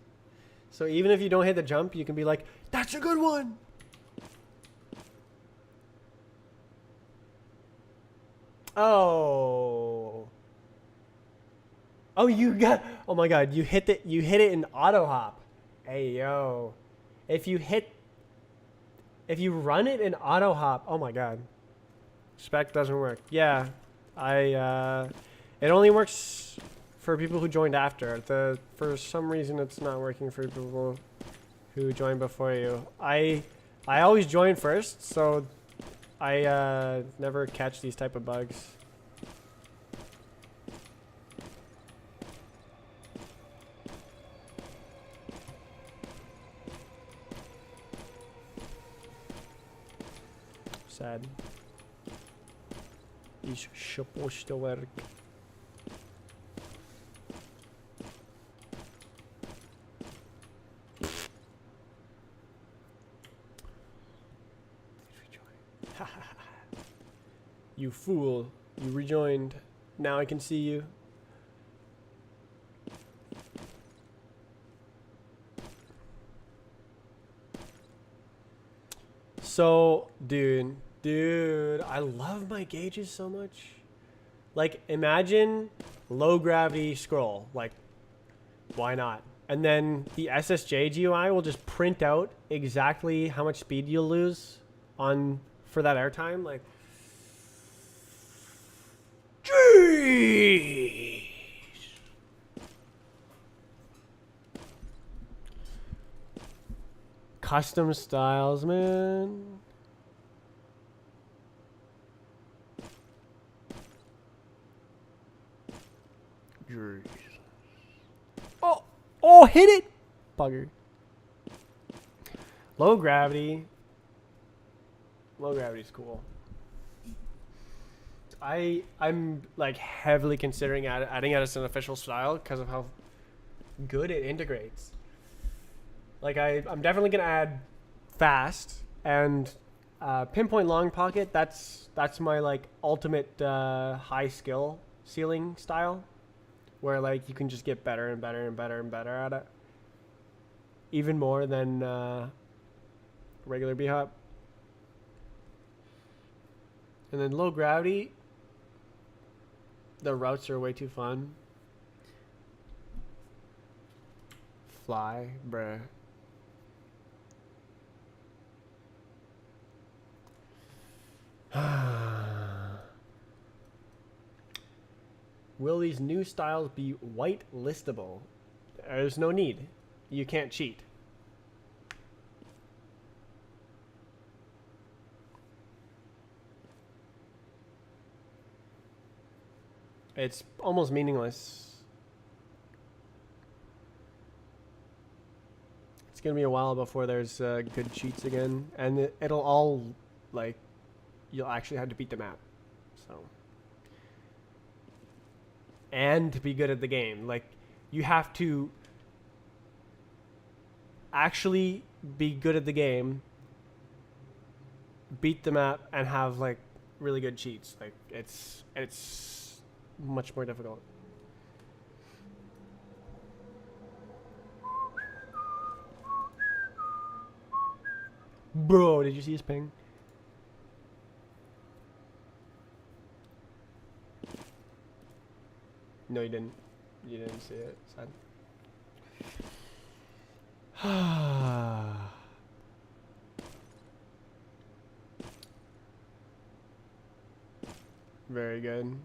So even if you don't hit the jump, you can be like, that's a good one. Oh. Oh, you got, oh my God, you hit it in auto hop. Hey, yo. If you run it in auto hop, oh my God. Spec doesn't work. Yeah, it only works for people who joined after. For some reason, it's not working for people who joined before you. I always join first, so I never catch these type of bugs. Sad. It's supposed to work. You fool. You rejoined. Now I can see you. So, dude, I love my gauges so much. Like, imagine low gravity scroll. Like, why not? And then the SSJ GUI will just print out exactly how much speed you'll lose for that airtime. Like, jeez. Custom styles, man. Jeez. Oh, hit it, bugger. Low gravity. Low gravity's cool. I'm like heavily considering adding it as an official style because of how good it integrates. Like I'm definitely gonna add fast and pinpoint long pocket. That's my like ultimate high skill ceiling style, where like you can just get better and better and better and better at it, even more than regular B hop. And then low gravity, the routes are way too fun. Fly, bruh. Will these new styles be white listable? There's no need. You can't cheat. It's almost meaningless. It's gonna be a while before there's good cheats again, and it'll all like you'll actually have to beat the map. So, and to be good at the game, like You have to actually be good at the game, beat the map, and have like really good cheats. Like it's much more difficult. Bro, did you see his ping? No, you didn't. You didn't see it. Sad. Very good.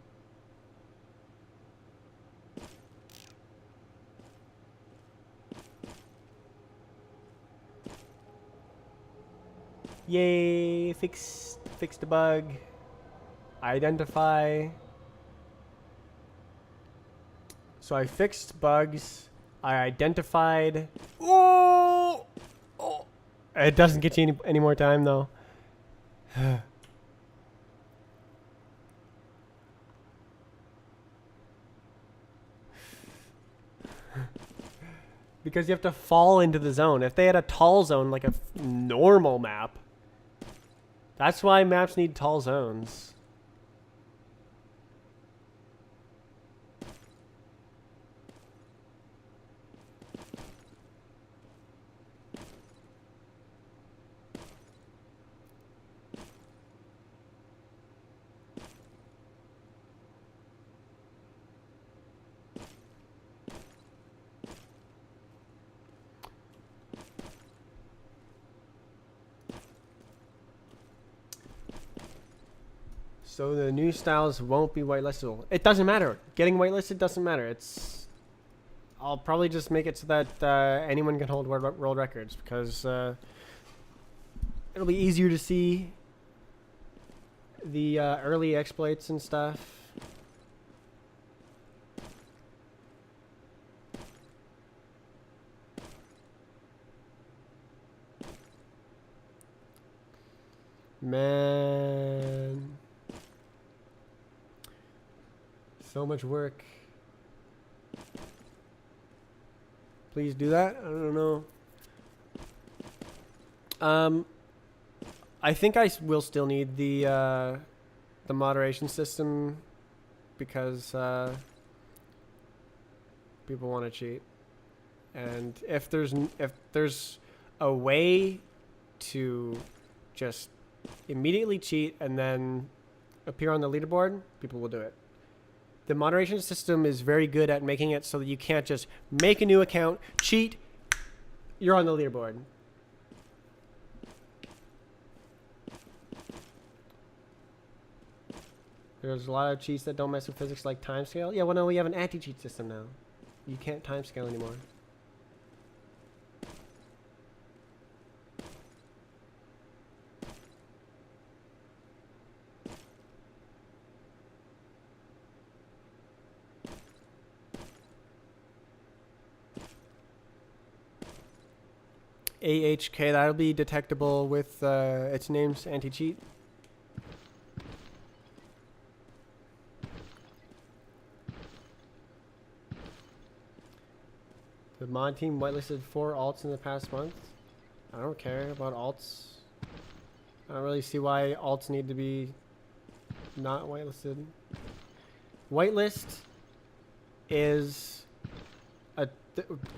Yay! Fix the bug. Identify. So I fixed bugs. I identified. Oh! Oh! It doesn't get you any more time though. Because you have to fall into the zone. If they had a tall zone like a normal map, that's why maps need tall zones. So the new styles won't be whitelistable. It doesn't matter. Getting whitelisted doesn't matter. I'll probably just make it so that anyone can hold world records because it'll be easier to see the early exploits and stuff. Man. So much work. Please do that. I don't know. I think I will still need the moderation system because people want to cheat, and if there's a way to just immediately cheat and then appear on the leaderboard, people will do it. The moderation system is very good at making it so that you can't just make a new account, cheat, you're on the leaderboard. There's a lot of cheats that don't mess with physics like timescale. Yeah, well, no, we have an anti-cheat system now. You can't timescale anymore. AHK, that'll be detectable with its name's anti-cheat. The mod team whitelisted 4 alts in the past month. I don't care about alts. I don't really see why alts need to be not whitelisted. Whitelist is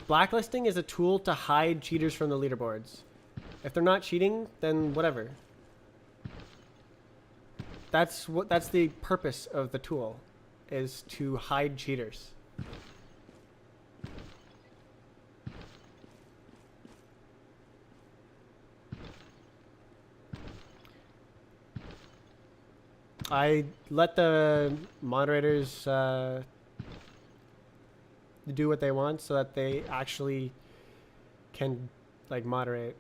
blacklisting is a tool to hide cheaters from the leaderboards. If they're not cheating, then whatever. That's the purpose of the tool, is to hide cheaters. I let the moderators do what they want so that they actually can like moderate.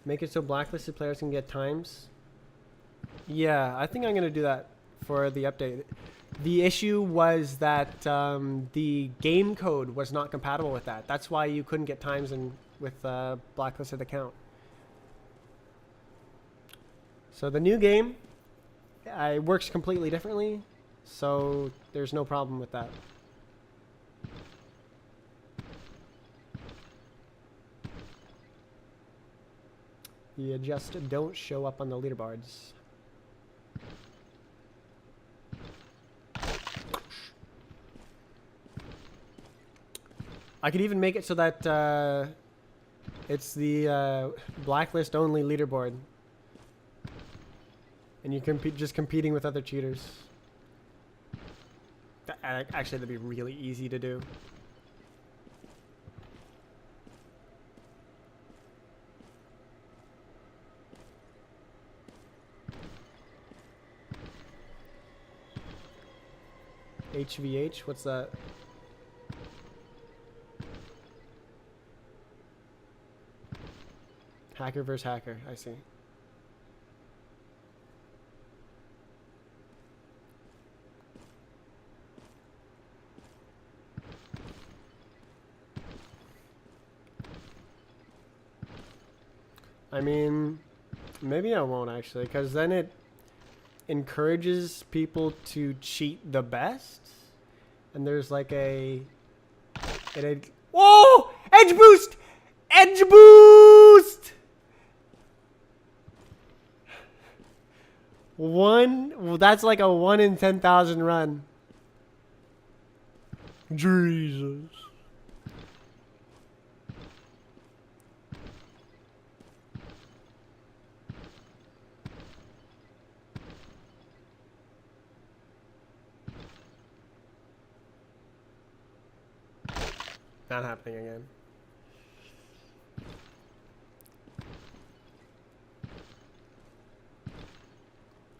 Make it so blacklisted players can get times. Yeah, I think I'm gonna do that for the update. The issue was that the game code was not compatible with that. That's why you couldn't get times in with a blacklisted account. So the new game works completely differently, so there's no problem with that. You just don't show up on the leaderboards. I could even make it so that it's the blacklist only leaderboard. And you can just competing with other cheaters. Actually, that'd be really easy to do. HVH, what's that? Hacker versus hacker, I see. I mean, maybe I won't actually, because then it encourages people to cheat the best. And there's like whoa! Edge boost! Edge boost! Well, that's like a 1 in 10,000 run. Jesus. Not happening again.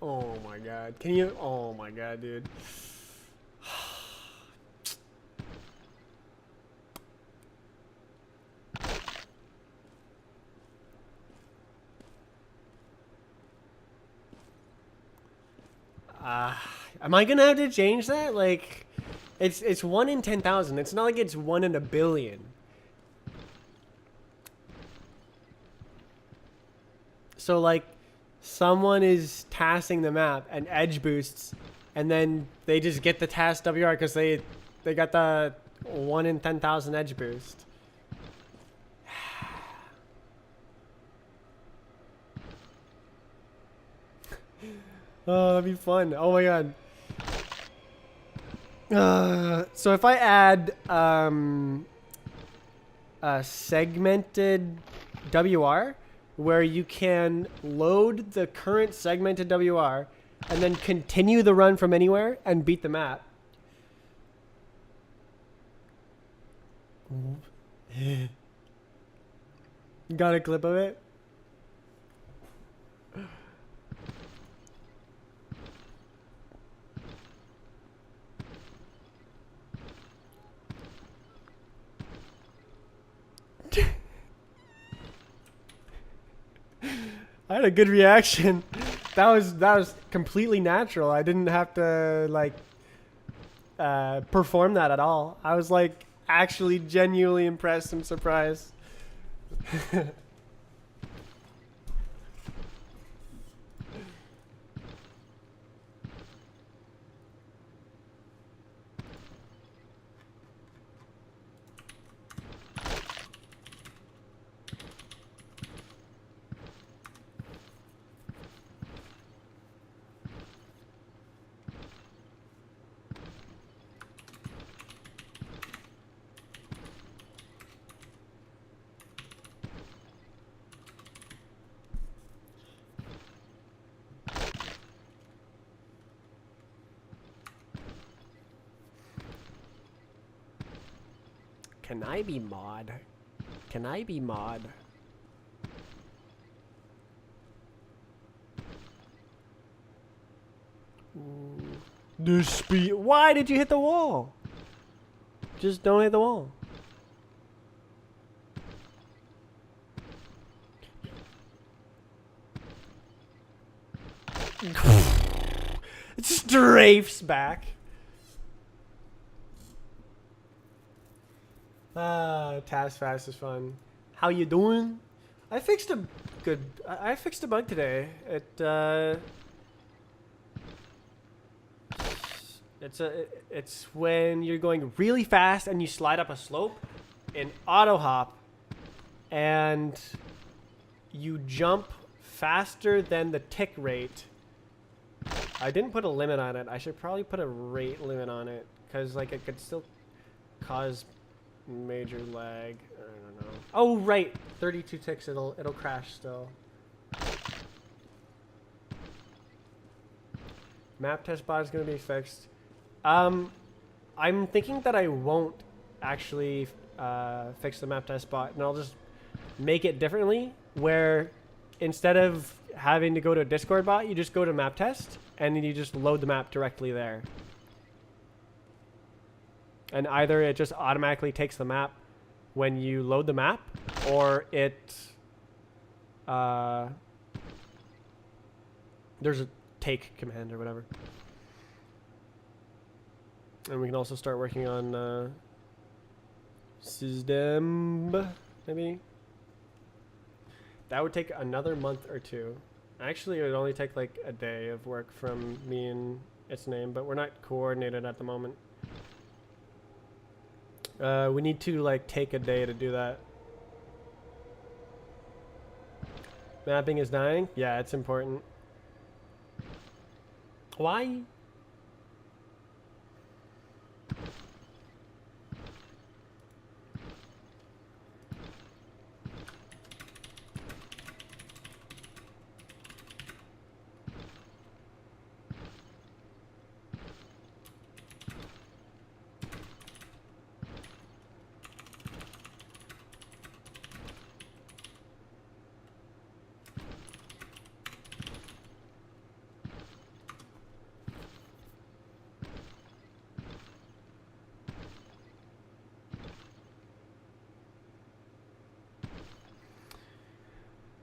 Oh my god. Can you? Oh my god, dude. Am I gonna have to change that? Like, it's 1 in 10,000. It's not like it's 1 in a billion. So like, someone is tassing the map and edge boosts, and then they just get the task WR because they got the 1 in 10,000 edge boost. Oh, that'd be fun. Oh my god. So if I add a segmented WR, where you can load the current segmented WR and then continue the run from anywhere and beat the map. Got a clip of it? I had a good reaction. That was completely natural. I didn't have to like perform that at all. I was like actually genuinely impressed and surprised. Can I be mod? Can I be mod? The speed. Why did you hit the wall? Just don't hit the wall. It strafes back. Task fast is fun. How you doing? I fixed a good. I fixed a bug today. It's when you're going really fast and you slide up a slope in auto hop, and you jump faster than the tick rate. I didn't put a limit on it. I should probably put a rate limit on it, because like it could still cause major lag. I don't know. Oh right, 32 ticks. It'll crash still. Map test bot is gonna be fixed. I'm thinking that I won't actually fix the map test bot, and I'll just make it differently, where instead of having to go to a Discord bot, you just go to map test and then you just load the map directly there. And either it just automatically takes the map when you load the map, or it there's a take command or whatever. And we can also start working on system, maybe. That would take another month or two. Actually, it would only take like a day of work from me and its name, but we're not coordinated at the moment. We need to like take a day to do that. Mapping is dying? Yeah, it's important. Why?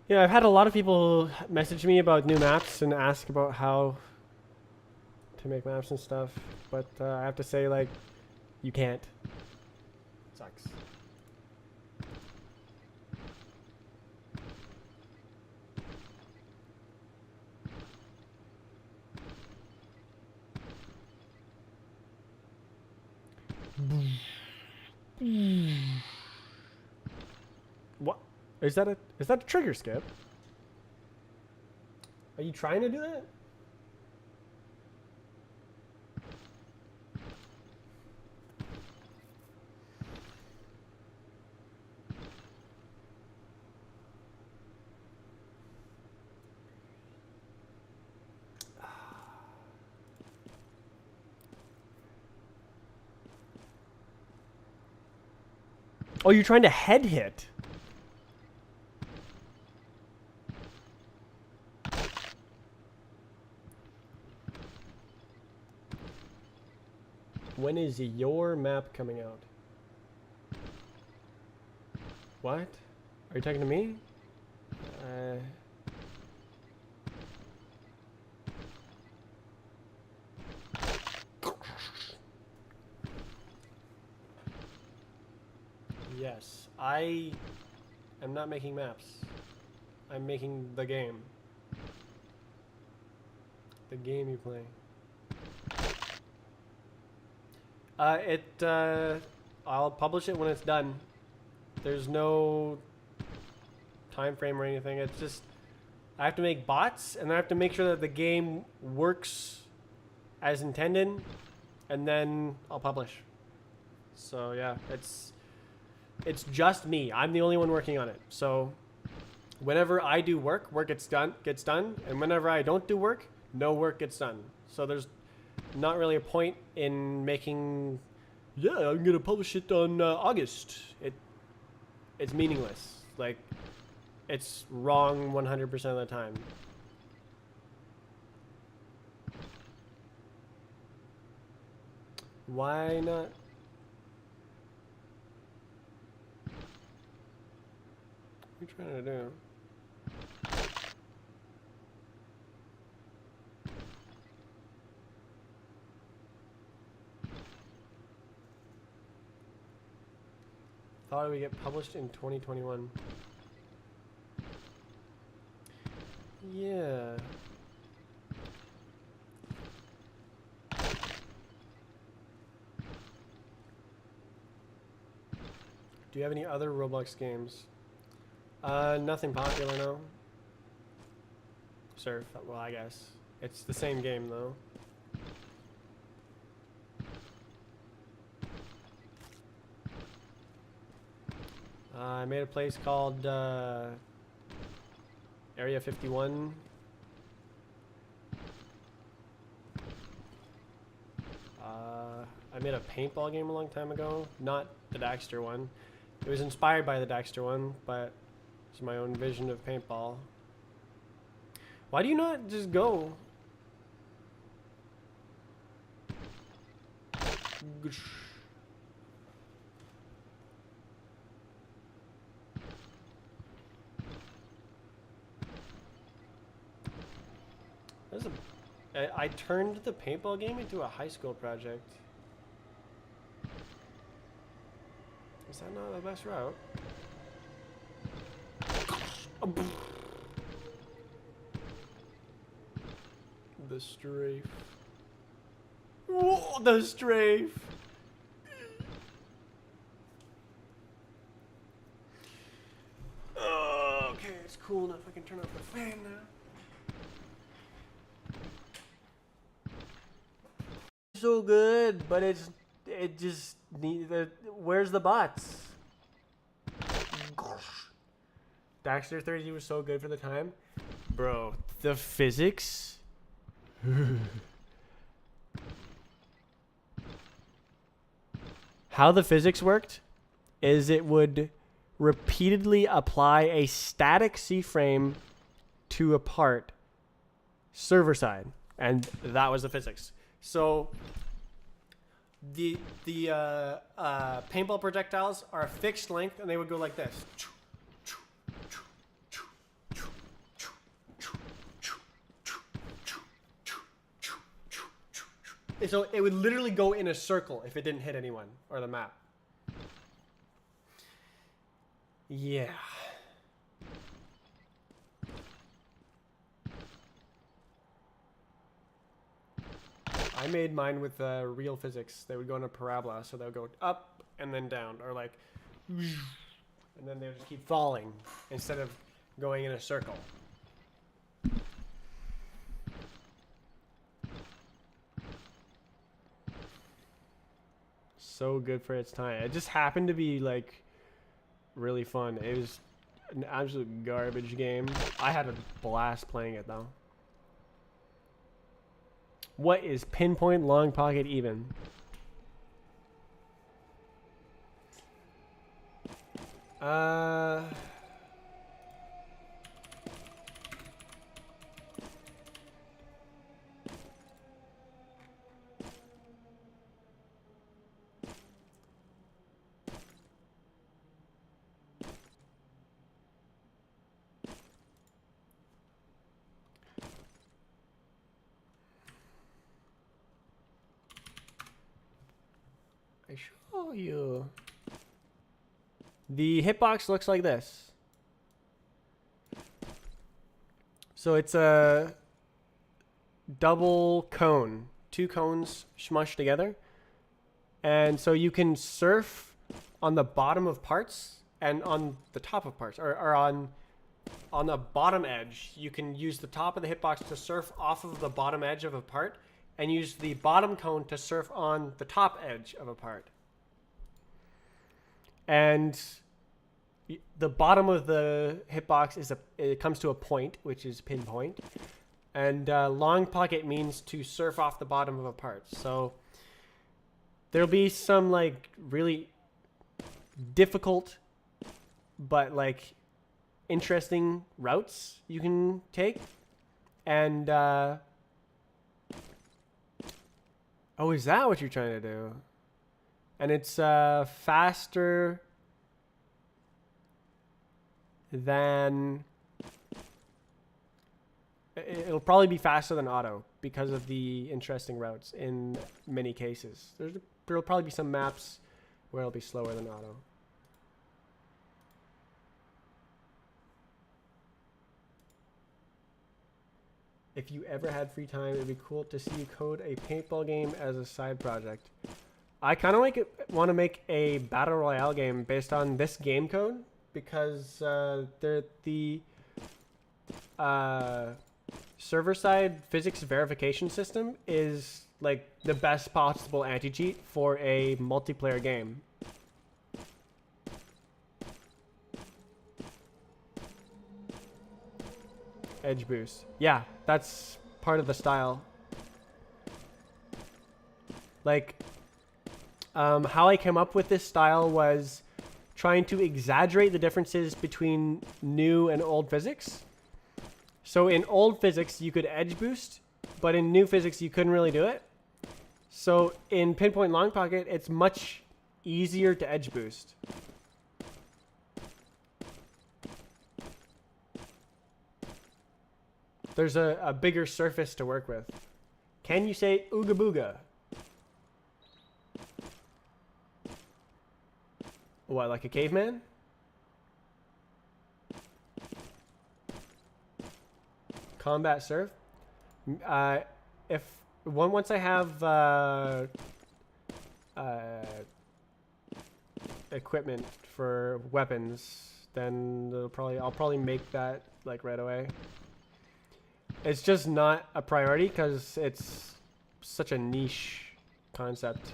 Yeah, I've had a lot of people message me about new maps and ask about how to make maps and stuff, but I have to say, like, you can't. Sucks. What? Is that a trigger skip? Are you trying to do that? Oh, you're trying to head hit. When is your map coming out? What? Are you talking to me? Yes, I am not making maps. I'm making the game. The game you play. I'll publish it when it's done. There's no time frame or anything. It's just, I have to make bots, and I have to make sure that the game works as intended, and then I'll publish. So yeah, it's just me. I'm the only one working on it. So whenever I do work gets done, and whenever I don't do work, no work gets done. So there's not really a point in making, yeah, I'm gonna publish it on August. It's meaningless. Like, it's wrong 100% of the time. Why not? What are you trying to do? Thought it would get published in 2021. Yeah. Do you have any other Roblox games? Nothing popular, no. Surf, well, I guess. It's the same game, though. I made a place called Area 51. I made a paintball game a long time ago. Not the Daxter one. It was inspired by the Daxter one, but it's my own vision of paintball. Why do you not just go? I turned the paintball game into a high school project. Is that not the best route? The strafe. Whoa, the strafe. Okay, it's cool enough. I can turn off the fan now. So good, but it just need where's the bots? Daxter 30 was so good for the time, bro. The physics. How the physics worked is it would repeatedly apply a static C-frame to a part server side, and that was the physics. So the paintball projectiles are a fixed length, and they would go like this. So it would literally go in a circle if it didn't hit anyone or the map. Yeah. I made mine with real physics. They would go in a parabola, so they would go up and then down, or like, and then they would just keep falling instead of going in a circle. So good for its time. It just happened to be like really fun. It was an absolute garbage game. I had a blast playing it though. What is pinpoint long pocket even? I show you. The hitbox looks like this. So it's a double cone, 2 cones smushed together. And so you can surf on the bottom of parts and on the top of parts, or on the bottom edge. You can use the top of the hitbox to surf off of the bottom edge of a part, and use the bottom cone to surf on the top edge of a part. And the bottom of the hitbox it comes to a point, which is pinpoint. And long pocket means to surf off the bottom of a part. So there'll be some like really difficult but like interesting routes you can take. And oh, is that what you're trying to do? And it's faster than... It'll probably be faster than auto because of the interesting routes in many cases. There'll probably be some maps where it'll be slower than auto. if you ever had free time, it'd be cool to see you code a paintball game as a side project. I kind of want to make a battle royale game based on this game code because the server side physics verification system is like the best possible anti-cheat for a multiplayer game. Edge boost. Yeah, that's part of the style. Like, how I came up with this style was trying to exaggerate the differences between new and old physics. So in old physics, you could edge boost, but in new physics, you couldn't really do it. So in Pinpoint Long Pocket, it's much easier to edge boost. There's a bigger surface to work with. Can you say ooga booga? What, like a caveman? Combat surf? If once I have equipment for weapons, then I'll probably make that like right away. It's just not a priority because it's such a niche concept.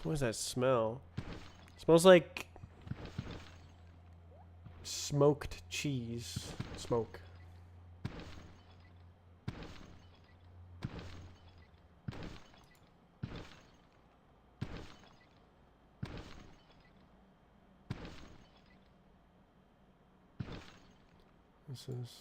What does that smell? It smells like smoked cheese. Smoke. This is...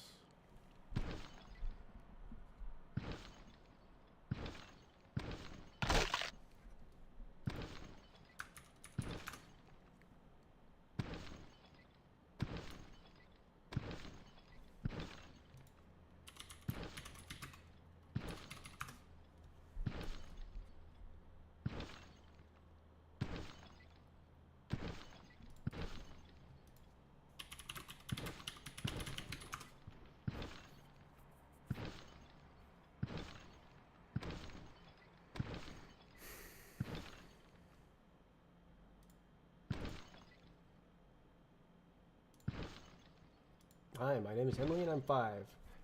Hi, my name is Emily and I'm 5.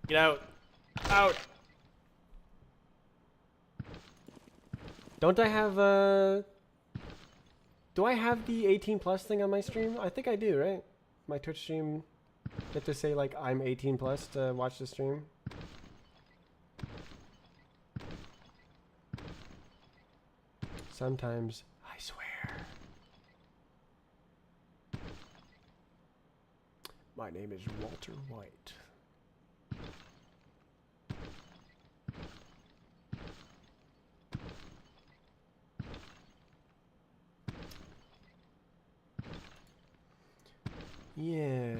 Get out. Out. Don't I have do I have the 18 plus thing on my stream? I think I do, right? My Twitch stream, you have to say like I'm 18 plus to watch the stream. Sometimes, I swear. My name is Walter White. Yeah.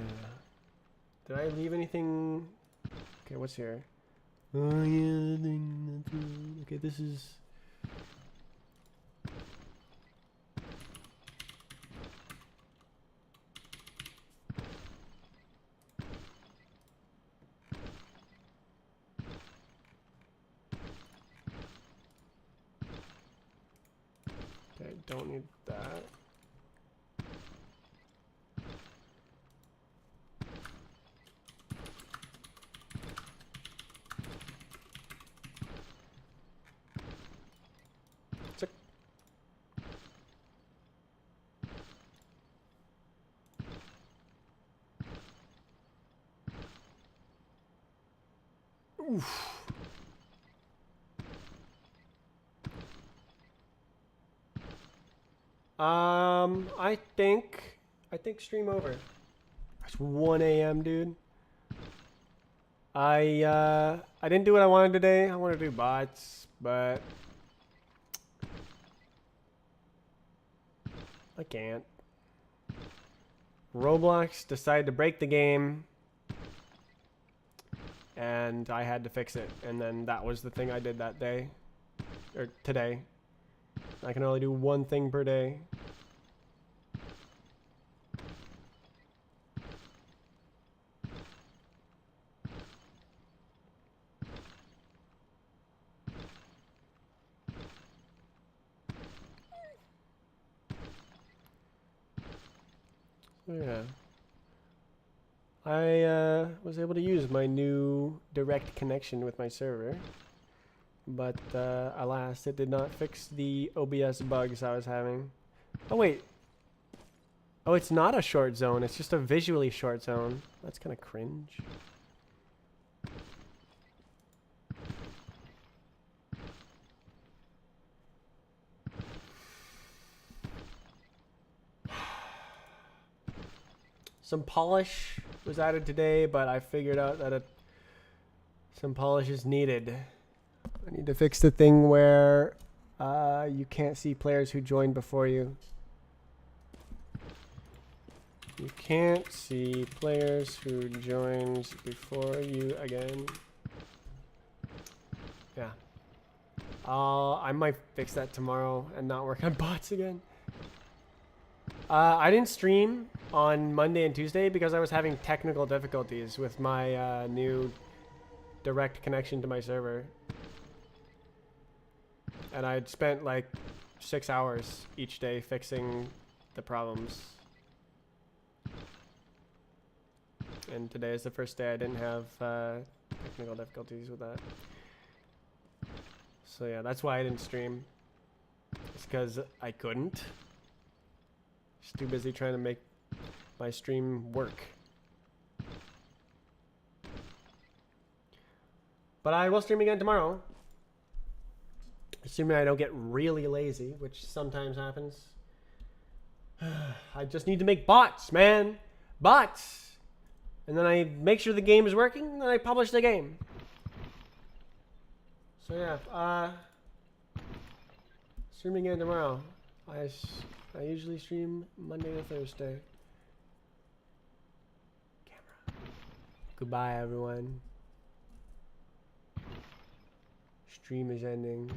Did I leave anything? Okay, what's here? Oh yeah, okay, this is... Okay, don't need that. Check. Oof. I think stream over. It's 1 a.m., dude. I didn't do what I wanted today. I wanted to do bots, but I can't. Roblox decided to break the game, and I had to fix it. And then that was the thing I did that day, or today. I can only do one thing per day. Yeah. I was able to use my new direct connection with my server, but alas, it did not fix the OBS bugs I was having. Oh wait. Oh, it's not a short zone. It's just a visually short zone. That's kind of cringe. Some polish was added today, but I figured out that some polish is needed. I need to fix the thing where you can't see players who joined before you. You can't see players who joined before you again. Yeah. I might fix that tomorrow and not work on bots again. I didn't stream on Monday and Tuesday because I was having technical difficulties with my new direct connection to my server. And I'd spent like 6 hours each day fixing the problems. And today is the first day I didn't have technical difficulties with that. So yeah, that's why I didn't stream. It's because I couldn't. Just too busy trying to make my stream work. But I will stream again tomorrow. Assuming I don't get really lazy, which sometimes happens. I just need to make bots, man. Bots! And then I make sure the game is working, and then I publish the game. So yeah, streaming again tomorrow. I usually stream Monday to Thursday. Camera. Goodbye, everyone. Stream is ending.